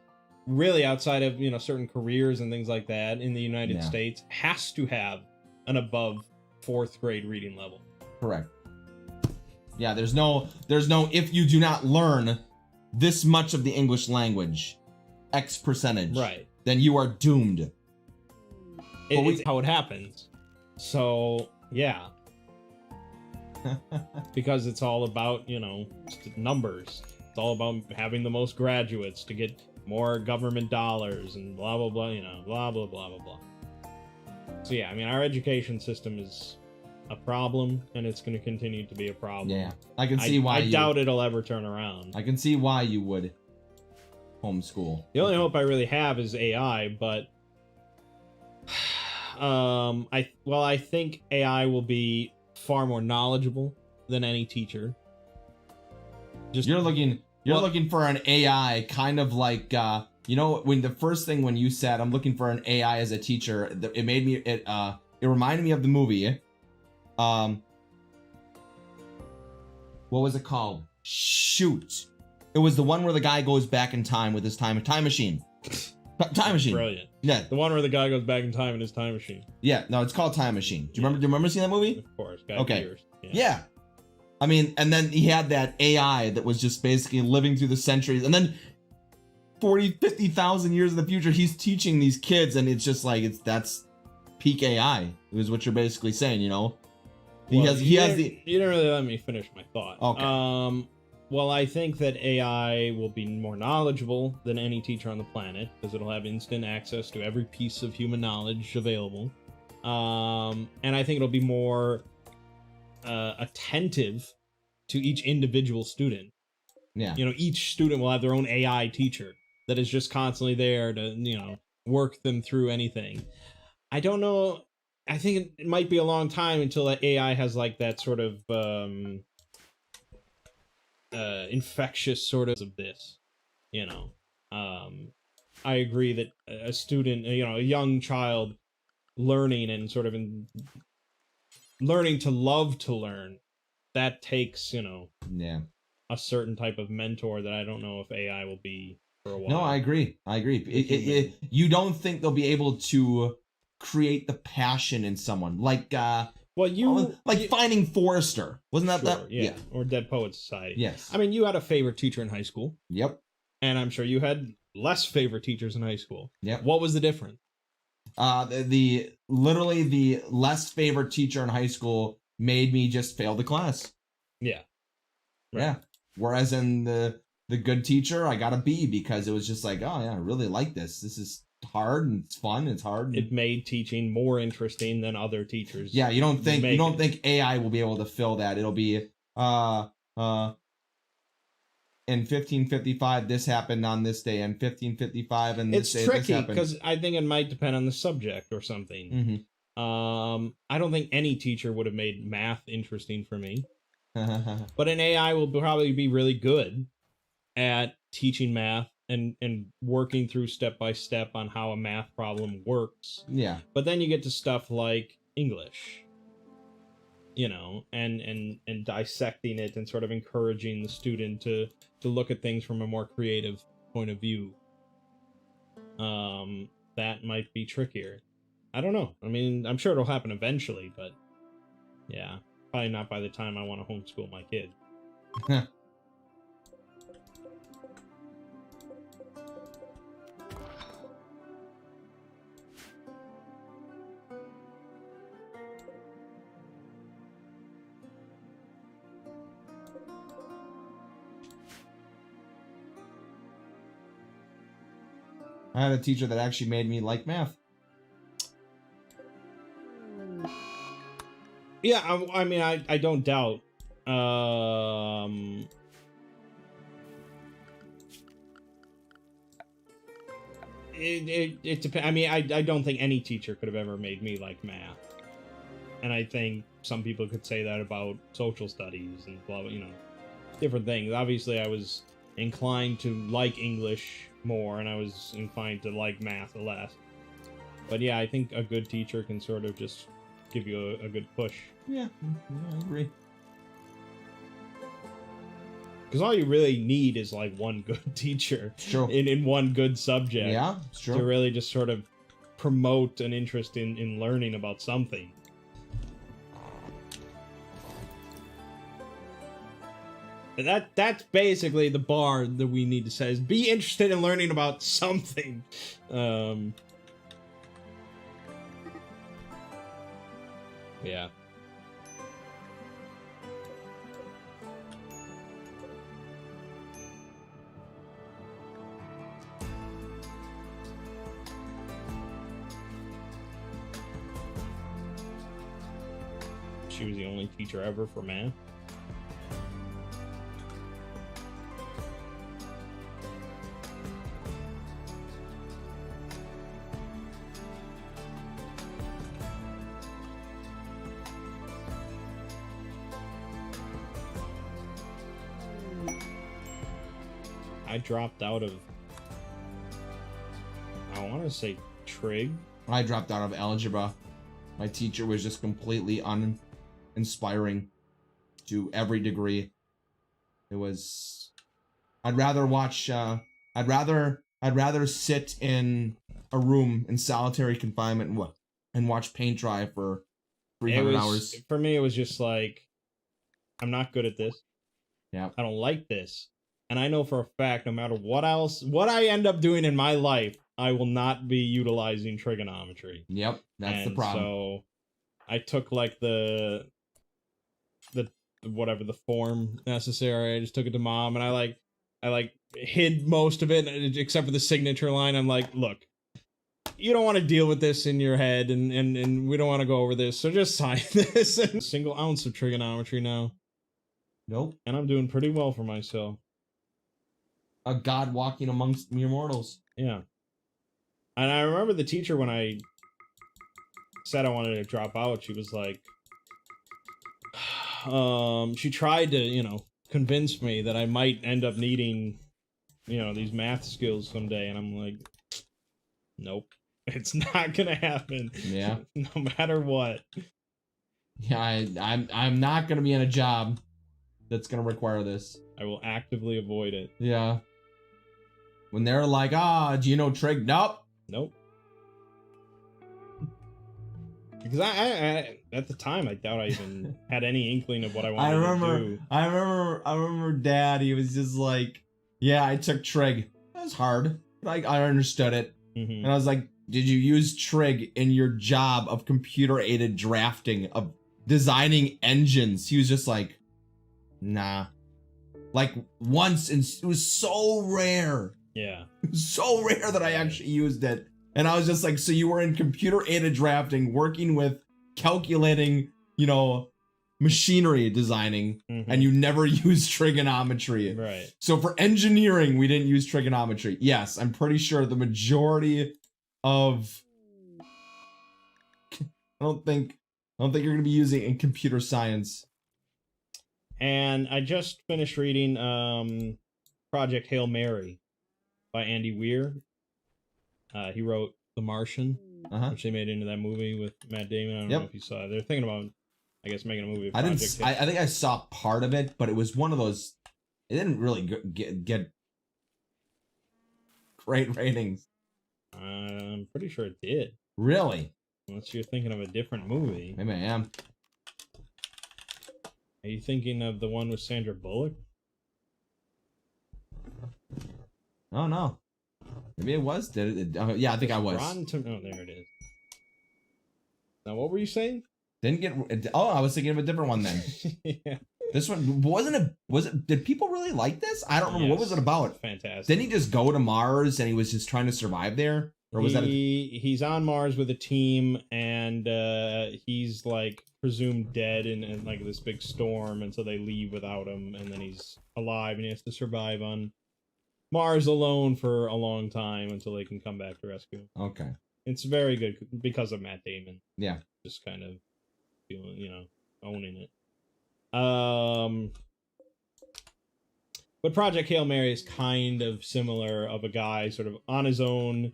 really outside of certain careers and things like that in the United States has to have an above 4th grade reading level. Correct. Yeah, there's no if you do not learn this much of the English language, X percentage, right, then you are doomed. It's how it happens. So yeah. Because it's all about, numbers. It's all about having the most graduates to get more government dollars and blah, blah, blah, blah, blah, blah, blah, blah. So yeah, I mean, our education system is a problem, and it's going to continue to be a problem. Yeah, I can see why. I doubt it'll ever turn around. I can see why you would homeschool. The only hope I really have is AI, but I think AI will be far more knowledgeable than any teacher. You're looking for an AI kind of like when the first thing when you said I'm looking for an AI as a teacher, it made me it reminded me of the movie. What was it called? Shoot. It was the one where the guy goes back in time with his time machine. Time machine. Brilliant. Yeah. The one where the guy goes back in time in his time machine. Yeah, no, it's called Time Machine. Do you remember seeing that movie? Of course. Okay. Years. Yeah. I mean, and then he had that AI that was just basically living through the centuries, and then 50,000 years in the future, he's teaching these kids, and it's just like that's peak AI. Is what you're basically saying, You didn't really let me finish my thought. Okay. Well, I think that AI will be more knowledgeable than any teacher on the planet because it'll have instant access to every piece of human knowledge available. And I think it'll be more attentive to each individual student. Yeah. Each student will have their own AI teacher that is just constantly there to, work them through anything. I don't know. I think it might be a long time until that AI has like that sort of infectious sort of this, I agree that a student, a young child learning and sort of learning to love to learn, that takes, a certain type of mentor that I don't know if AI will be for a while. No, I agree. You don't think they'll be able to create the passion in someone like Finding Forrester, wasn't that yeah, or Dead Poets Society. Yes. I mean, you had a favorite teacher in high school. Yep. And I'm sure you had less favorite teachers in high school. Yep. What was the difference? The less favorite teacher in high school made me just fail the class. Yeah. Right. Yeah. Whereas in the good teacher, I got a B because it was just like, oh yeah, I really like this. This is hard and it's fun. It's hard. It made teaching more interesting than other teachers. Yeah, you don't think AI will be able to fill that. It'll be in 1555 this happened on this day, and 1555 and this day this happened. It's tricky because I think it might depend on the subject or something. Mm-hmm. I don't think any teacher would have made math interesting for me. But an AI will probably be really good at teaching math and working through step by step on how a math problem works. Yeah. But then you get to stuff like English. you know, and dissecting it and sort of encouraging the student to look at things from a more creative point of view. That might be trickier. I don't know. I mean, I'm sure it'll happen eventually, but yeah, probably not by the time I want to homeschool my kid. I had a teacher that actually made me like math. Yeah, I mean, I don't doubt. It depends. I mean, I don't think any teacher could have ever made me like math. And I think some people could say that about social studies and blah, you know, different things. Obviously, I was inclined to like English more, and I was inclined to like math less. But yeah, I think a good teacher can sort of just give you a good push. Yeah, I agree. Because all you really need is like one good teacher in one good subject. Yeah, it's true. To really just sort of promote an interest in learning about something. That's basically the bar that we need to set, is be interested in learning about something. Yeah. She was the only teacher ever for math. I dropped out of, I want to say trig. I dropped out of algebra. My teacher was just completely uninspiring to every degree. It was, I'd rather watch, I'd rather sit in a room in solitary confinement and watch paint dry for 300 hours. For me, it was just like, I'm not good at this. Yeah. I don't like this. And I know for a fact, no matter what I end up doing in my life, I will not be utilizing trigonometry. Yep, that's the problem. So I took like the whatever the form necessary. I just took it to mom, and I hid most of it except for the signature line. I'm like, look, you don't want to deal with this in your head, and we don't want to go over this, so just sign this. Single ounce of trigonometry now. Nope. And I'm doing pretty well for myself. A god walking amongst mere mortals. Yeah. And I remember the teacher, when I said I wanted to drop out, she was like, she tried to, you know, convince me that I might end up needing, you know, these math skills someday. And I'm like, nope, it's not gonna happen. Yeah. No matter what. Yeah, I'm not gonna be in a job that's gonna require this. I will actively avoid it. Yeah. When they're like, do you know trig? Nope. Nope. Because I at the time, I doubt I even had any inkling of what I wanted to do. I remember Dad, he was just like, yeah, I took trig. That was hard, but I understood it. Mm-hmm. And I was like, did you use trig in your job of computer-aided drafting, of designing engines? He was just like, nah. Like once, and it was so rare. Yeah. It was so rare that I actually used it. And I was just like, so you were in computer-aided drafting, working with calculating, you know, machinery designing, and you never used trigonometry. Right. So for engineering, we didn't use trigonometry. Yes, I'm pretty sure the majority of... I don't think you're going to be using it in computer science. And I just finished reading Project Hail Mary by Andy Weir. He wrote The Martian, which they made into that movie with Matt Damon. I don't know if you saw it. They're thinking about I guess making a movie. Of I Project didn't. Hill. I think I saw part of it, but it was one of those. It didn't really get great ratings. I'm pretty sure it did. Really? Unless you're thinking of a different movie. Maybe I am. Are you thinking of the one with Sandra Bullock? Oh no. Maybe it was. Did it? Yeah, I think I was. Oh, there it is. Now, what were you saying? Didn't get. Oh, I was thinking of a different one then. Yeah. This one wasn't it? Was it? Did people really like this? I don't remember. What was it about? Fantastic. Didn't he just go to Mars and he was just trying to survive there, or was that? He's on Mars with a team, and he's like presumed dead in like this big storm, and so they leave without him, and then he's alive, and he has to survive on Mars alone for a long time until they can come back to rescue him. Okay. It's very good because of Matt Damon. Yeah. Just kind of feeling, owning it. But Project Hail Mary is kind of similar, of a guy sort of on his own,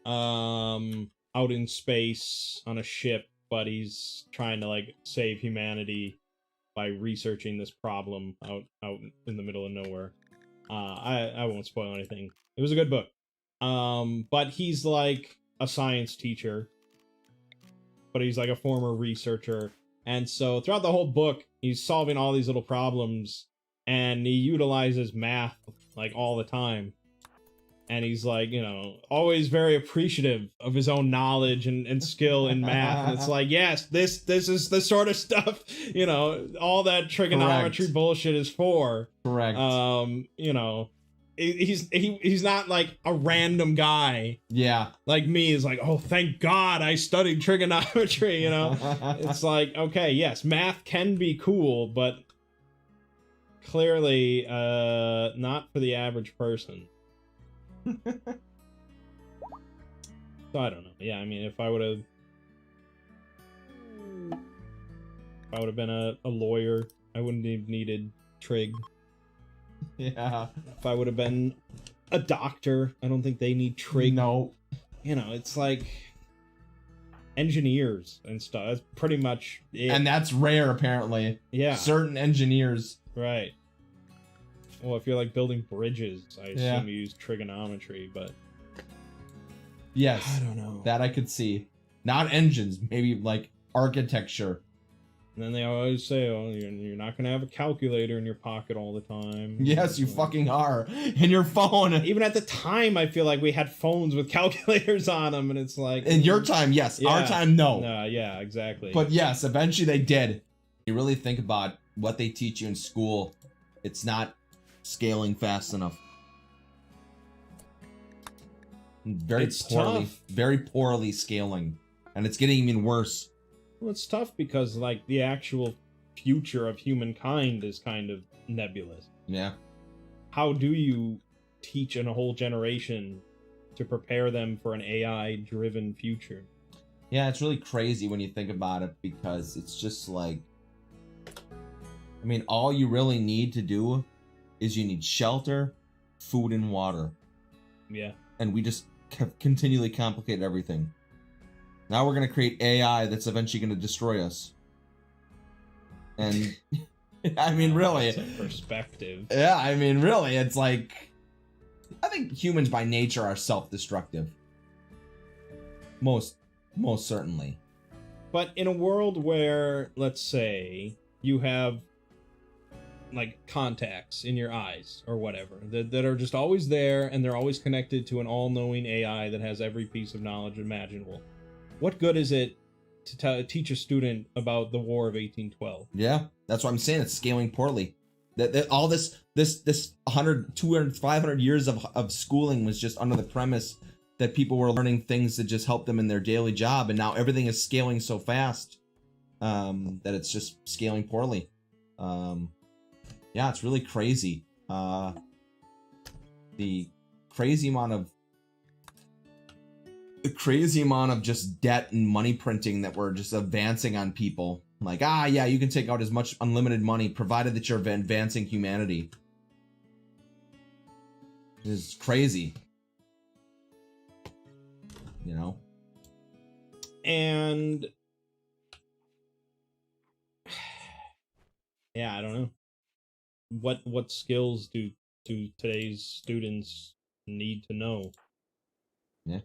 out in space on a ship, but he's trying to like save humanity by researching this problem out in the middle of nowhere. I won't spoil anything. It was a good book. But he's like a science teacher, but he's like a former researcher. And so throughout the whole book, he's solving all these little problems, and he utilizes math like all the time. And he's like, always very appreciative of his own knowledge and skill in math. And it's like, yes, this is the sort of stuff, all that trigonometry bullshit is for. Correct. He's not like a random guy. Yeah. Like me is like, oh, thank God I studied trigonometry, It's like, okay, yes, math can be cool, but clearly not for the average person. So I don't know. Yeah, I mean, if I would have been a lawyer, I wouldn't have needed trig. Yeah. If I would have been a doctor, I don't think they need trig. No. It's like engineers and stuff. That's pretty much it. And that's rare, apparently. Yeah. Certain engineers. Right. Well, if you're like building bridges, I assume you use trigonometry, but yes, I don't know. That I could see. Not engines, maybe like architecture. And then they always say, oh, you're not going to have a calculator in your pocket all the time. Yes, you fucking are. In your phone. Even at the time, I feel like we had phones with calculators on them, and it's like... In your time, yes. Yeah. Our time, no. Yeah, exactly. But yes, eventually they did. You really think about what they teach you in school, it's not scaling fast enough. It's tough. Very poorly scaling. And it's getting even worse. Well, it's tough because, like, the actual future of humankind is kind of nebulous. Yeah. How do you teach a whole generation to prepare them for an AI-driven future? Yeah, it's really crazy when you think about it, because it's just like... I mean, all you really need to do is you need shelter, food, and water. Yeah. And we just continually complicate everything. Now we're going to create AI that's eventually going to destroy us. And, I mean, really. That's a perspective. Yeah, I mean, really, it's like... I think humans by nature are self-destructive. Most certainly. But in a world where, let's say, you have, like, contacts in your eyes or whatever that are just always there, and they're always connected to an all-knowing AI that has every piece of knowledge imaginable. What good is it to teach a student about the War of 1812? Yeah, that's what I'm saying. It's scaling poorly. That all this 100, 200, 500 years of schooling was just under the premise that people were learning things that just help them in their daily job, and now everything is scaling so fast that it's just scaling poorly. Yeah, it's really crazy. The crazy amount of just debt and money printing that we're just advancing on people. Like, yeah, you can take out as much unlimited money provided that you're advancing humanity. It's crazy. You know? And Yeah, I don't know. What skills do today's students need to know? Yeah.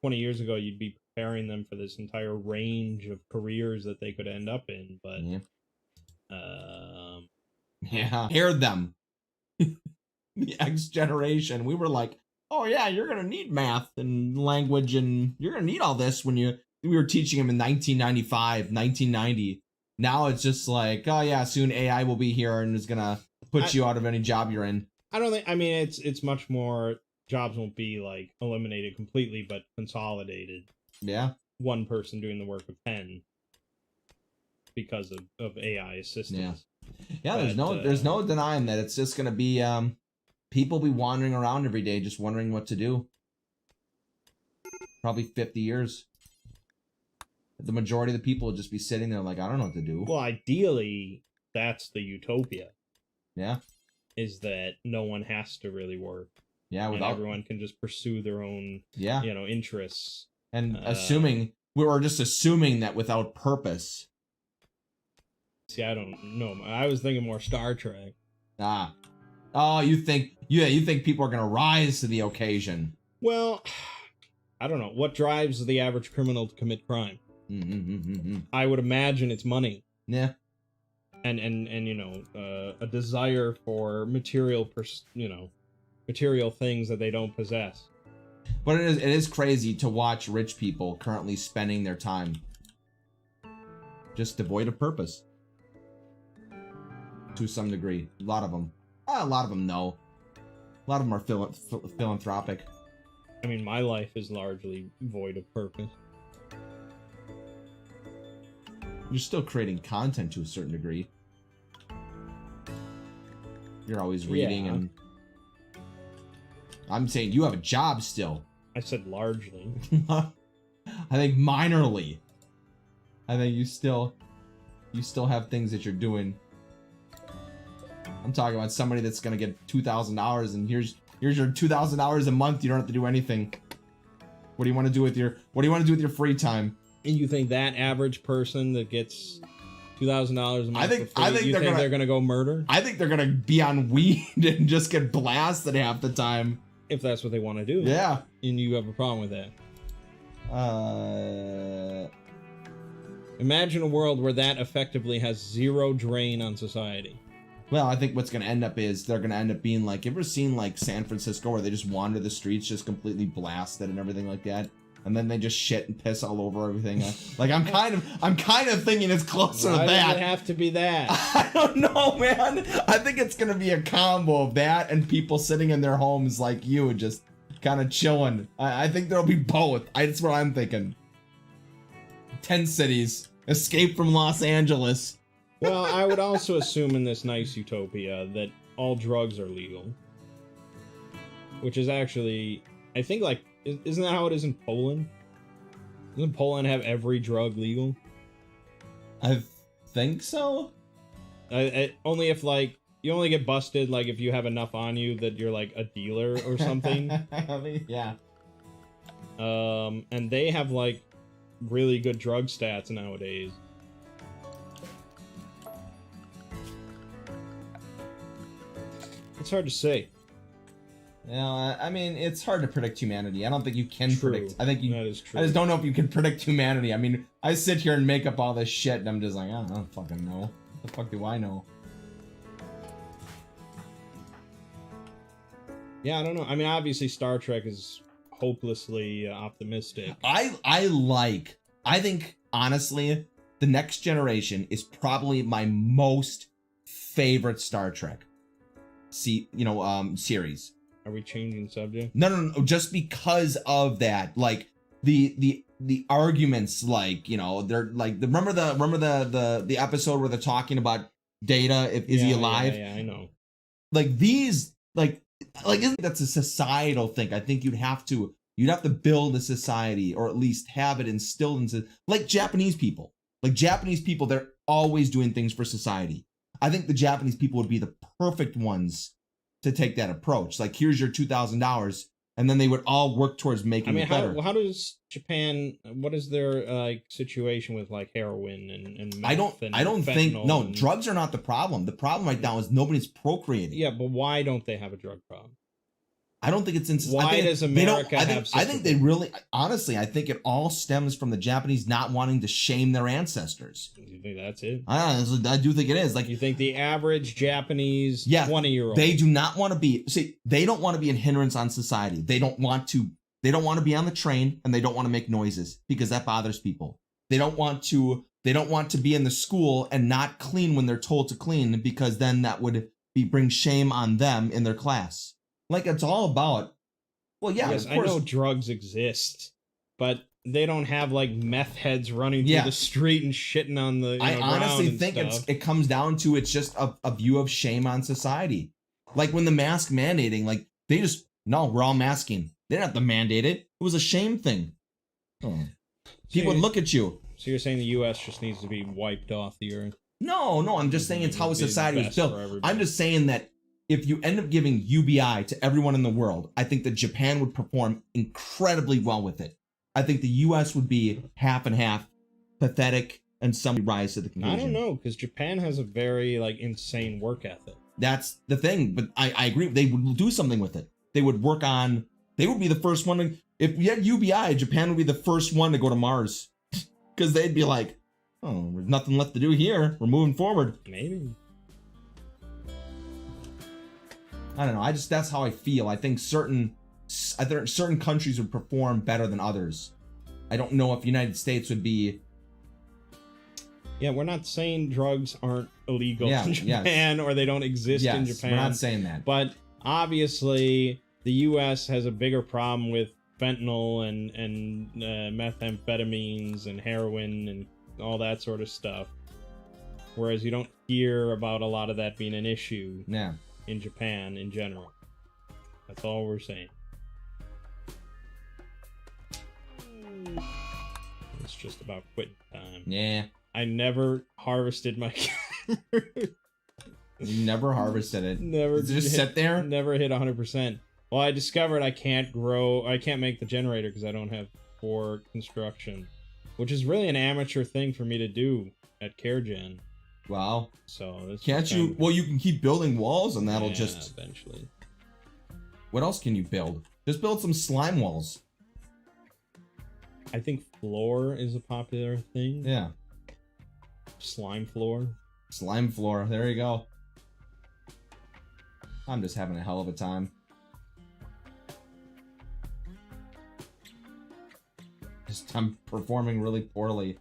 20 years ago, you'd be preparing them for this entire range of careers that they could end up in, but yeah, scared them. The X generation, we were like, oh yeah, you're gonna need math and language, and you're gonna need all this when we were teaching them in 1995, 1990. Now it's just like, oh yeah, soon AI will be here and is gonna put you out of any job you're in. I don't think. I mean, it's much more. Jobs won't be like eliminated completely, but consolidated. Yeah. One person doing the work of 10 because of AI assistance. Yeah, there's no denying that it's just gonna be people be wandering around every day just wondering what to do. Probably 50 years. The majority of the people will just be sitting there like, I don't know what to do. Well, ideally, that's the utopia. Yeah. Is that no one has to really work. Yeah, and everyone can just pursue their own interests. And we're just assuming that without purpose. See, I don't know. I was thinking more Star Trek. Oh, you think people are gonna rise to the occasion? Well, I don't know. What drives the average criminal to commit crime? I would imagine it's money. Yeah. And a desire for material things that they don't possess. But it is crazy to watch rich people currently spending their time just devoid of purpose. To some degree. A lot of them no. A lot of them are philanthropic. I mean, my life is largely void of purpose. You're still creating content to a certain degree. You're always reading and... I'm saying you have a job still. I said largely. I think minorly. I think you still have things that you're doing. I'm talking about somebody that's gonna get $2,000 and here's your $2,000 a month. You don't have to do anything. What do you want to do with your free time? And you think that average person that gets $2,000 a month I think they're gonna go murder? I think they're gonna be on weed and just get blasted half the time. If that's what they want to do. Yeah. And you have a problem with that. Imagine a world where that effectively has zero drain on society. Well, I think what's going to end up is they're going to end up being like, you ever seen like San Francisco where they just wander the streets just completely blasted and everything like that? And then they just shit and piss all over everything. Like I'm kind of thinking it's closer to that. Why does it have to be that? I don't know, man. I think it's gonna be a combo of that and people sitting in their homes like you, just kind of chilling. I think there'll be both. That's what I'm thinking. 10 cities, escape from Los Angeles. Well, I would also assume in this nice utopia that all drugs are legal, which is actually, I think, like. Isn't that how it is in Poland? Doesn't Poland have every drug legal? I think so. Only if, like, you only get busted, like, if you have enough on you that you're, like, a dealer or something. Yeah. And they have, like, really good drug stats nowadays. It's hard to say. Yeah, I mean, it's hard to predict humanity. I don't think you can predict. I think that is true. I just don't know if you can predict humanity. I mean, I sit here and make up all this shit, and I'm just like, I don't fucking know. What the fuck do I know? Yeah, I don't know. I mean, obviously, Star Trek is hopelessly optimistic. I think, honestly, The Next Generation is probably my most favorite Star Trek series. Are we changing subject? No, just because of that, like the arguments, like, they're like, remember the episode where they're talking about Data, is he alive? Yeah, I know. Like these, like isn't that's a societal thing? I think you'd have to build a society, or at least have it instilled into, like Japanese people. Like Japanese people, they're always doing things for society. I think the Japanese people would be the perfect ones to take that approach. Like, here's your $2,000, and then they would all work towards making it better. How does Japan? What is their situation with like heroin and meth I don't think and, drugs are not the problem. The problem right now is nobody's procreating. Yeah, but why don't they have a drug problem? I don't think it's in. Why does America have? I think they really, honestly, I think it all stems from the Japanese not wanting to shame their ancestors. You think that's it? I do think it is. Like, you think the average Japanese 20-year-old? They do not want to be. See, they don't want to be a hindrance on society. They don't want to. They don't want to be on the train, and they don't want to make noises because that bothers people. They don't want to. They don't want to be in the school and not clean when they're told to clean because then that would bring shame on them in their class. Like, it's all about, well, yeah, yes, of course. I know drugs exist, but they don't have like meth heads running through the street and shitting on the. I honestly think it comes down to it's just a view of shame on society. Like when the mask mandating, like they just we're all masking. They didn't have to mandate it. It was a shame thing. Oh. People would look at you. So you're saying the U.S. just needs to be wiped off the earth? No, I'm just saying it's how a society was built. I'm just saying that. If you end up giving UBI to everyone in the world, I think that Japan would perform incredibly well with it. I think the U.S. would be half and half, pathetic, and somebody rise to the conclusion. I don't know, because Japan has a very like insane work ethic. That's the thing, but I agree. They would do something with it. They would work on. They would be the first one to. If we had UBI, Japan would be the first one to go to Mars, because they'd be like, "Oh, there's nothing left to do here. We're moving forward." Maybe. I don't know. That's how I feel. I think certain countries would perform better than others. I don't know if the United States would be. Yeah, we're not saying drugs aren't illegal in Japan or they don't exist in Japan. We're not saying that. But obviously, the U.S. has a bigger problem with fentanyl and methamphetamines and heroin and all that sort of stuff. Whereas you don't hear about a lot of that being an issue. Yeah. In Japan in general. That's all we're saying. It's just about quitting time. Yeah. I never harvested my You never harvested it. Never. Does it just sit there? Never hit 100%. Well, I discovered I can't make the generator because I don't have core construction, which is really an amateur thing for me to do at CareGen. Wow. So this can't you? Well, you can keep building walls, and that'll just eventually. What else can you build? Just build some slime walls. I think floor is a popular thing. Yeah. Slime floor. Slime floor. There you go. I'm just having a hell of a time. I'm performing really poorly.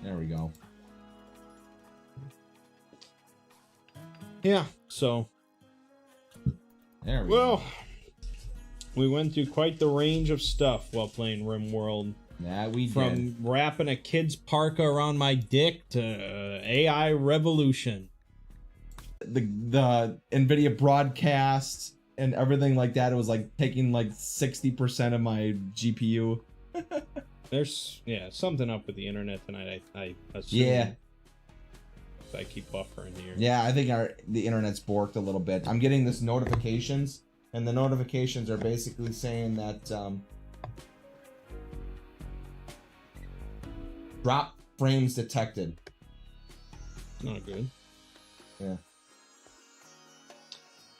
There we go. Yeah, so. There we go. We went through quite the range of stuff while playing Rimworld. Yeah, we did. From wrapping a kid's parka around my dick to AI revolution. The NVIDIA broadcast and everything like that, it was like taking like 60% of my GPU. There's something up with the internet tonight. I assume. Yeah. I keep buffering here. Yeah, I think the internet's borked a little bit. I'm getting this notifications, and the notifications are basically saying that drop frames detected. Not good. Yeah.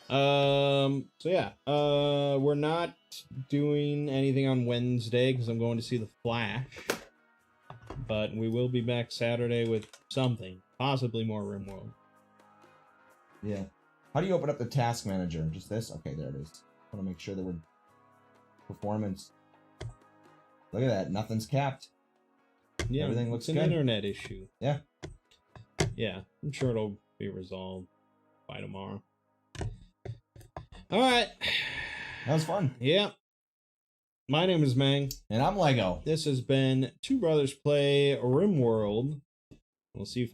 So yeah, we're not doing anything on Wednesday because I'm going to see The Flash. But we will be back Saturday with something, possibly more Rimworld. Yeah. How do you open up the task manager? Just this? Okay, there it is. I want to make sure that we're performance. Look at that, nothing's capped. Yeah, everything looks good. It's good. an internet issue. Yeah. Yeah, I'm sure it'll be resolved by tomorrow. All right. That was fun. Yeah. My name is Mang. And I'm Lego. This has been Two Brothers Play Rimworld. We'll see you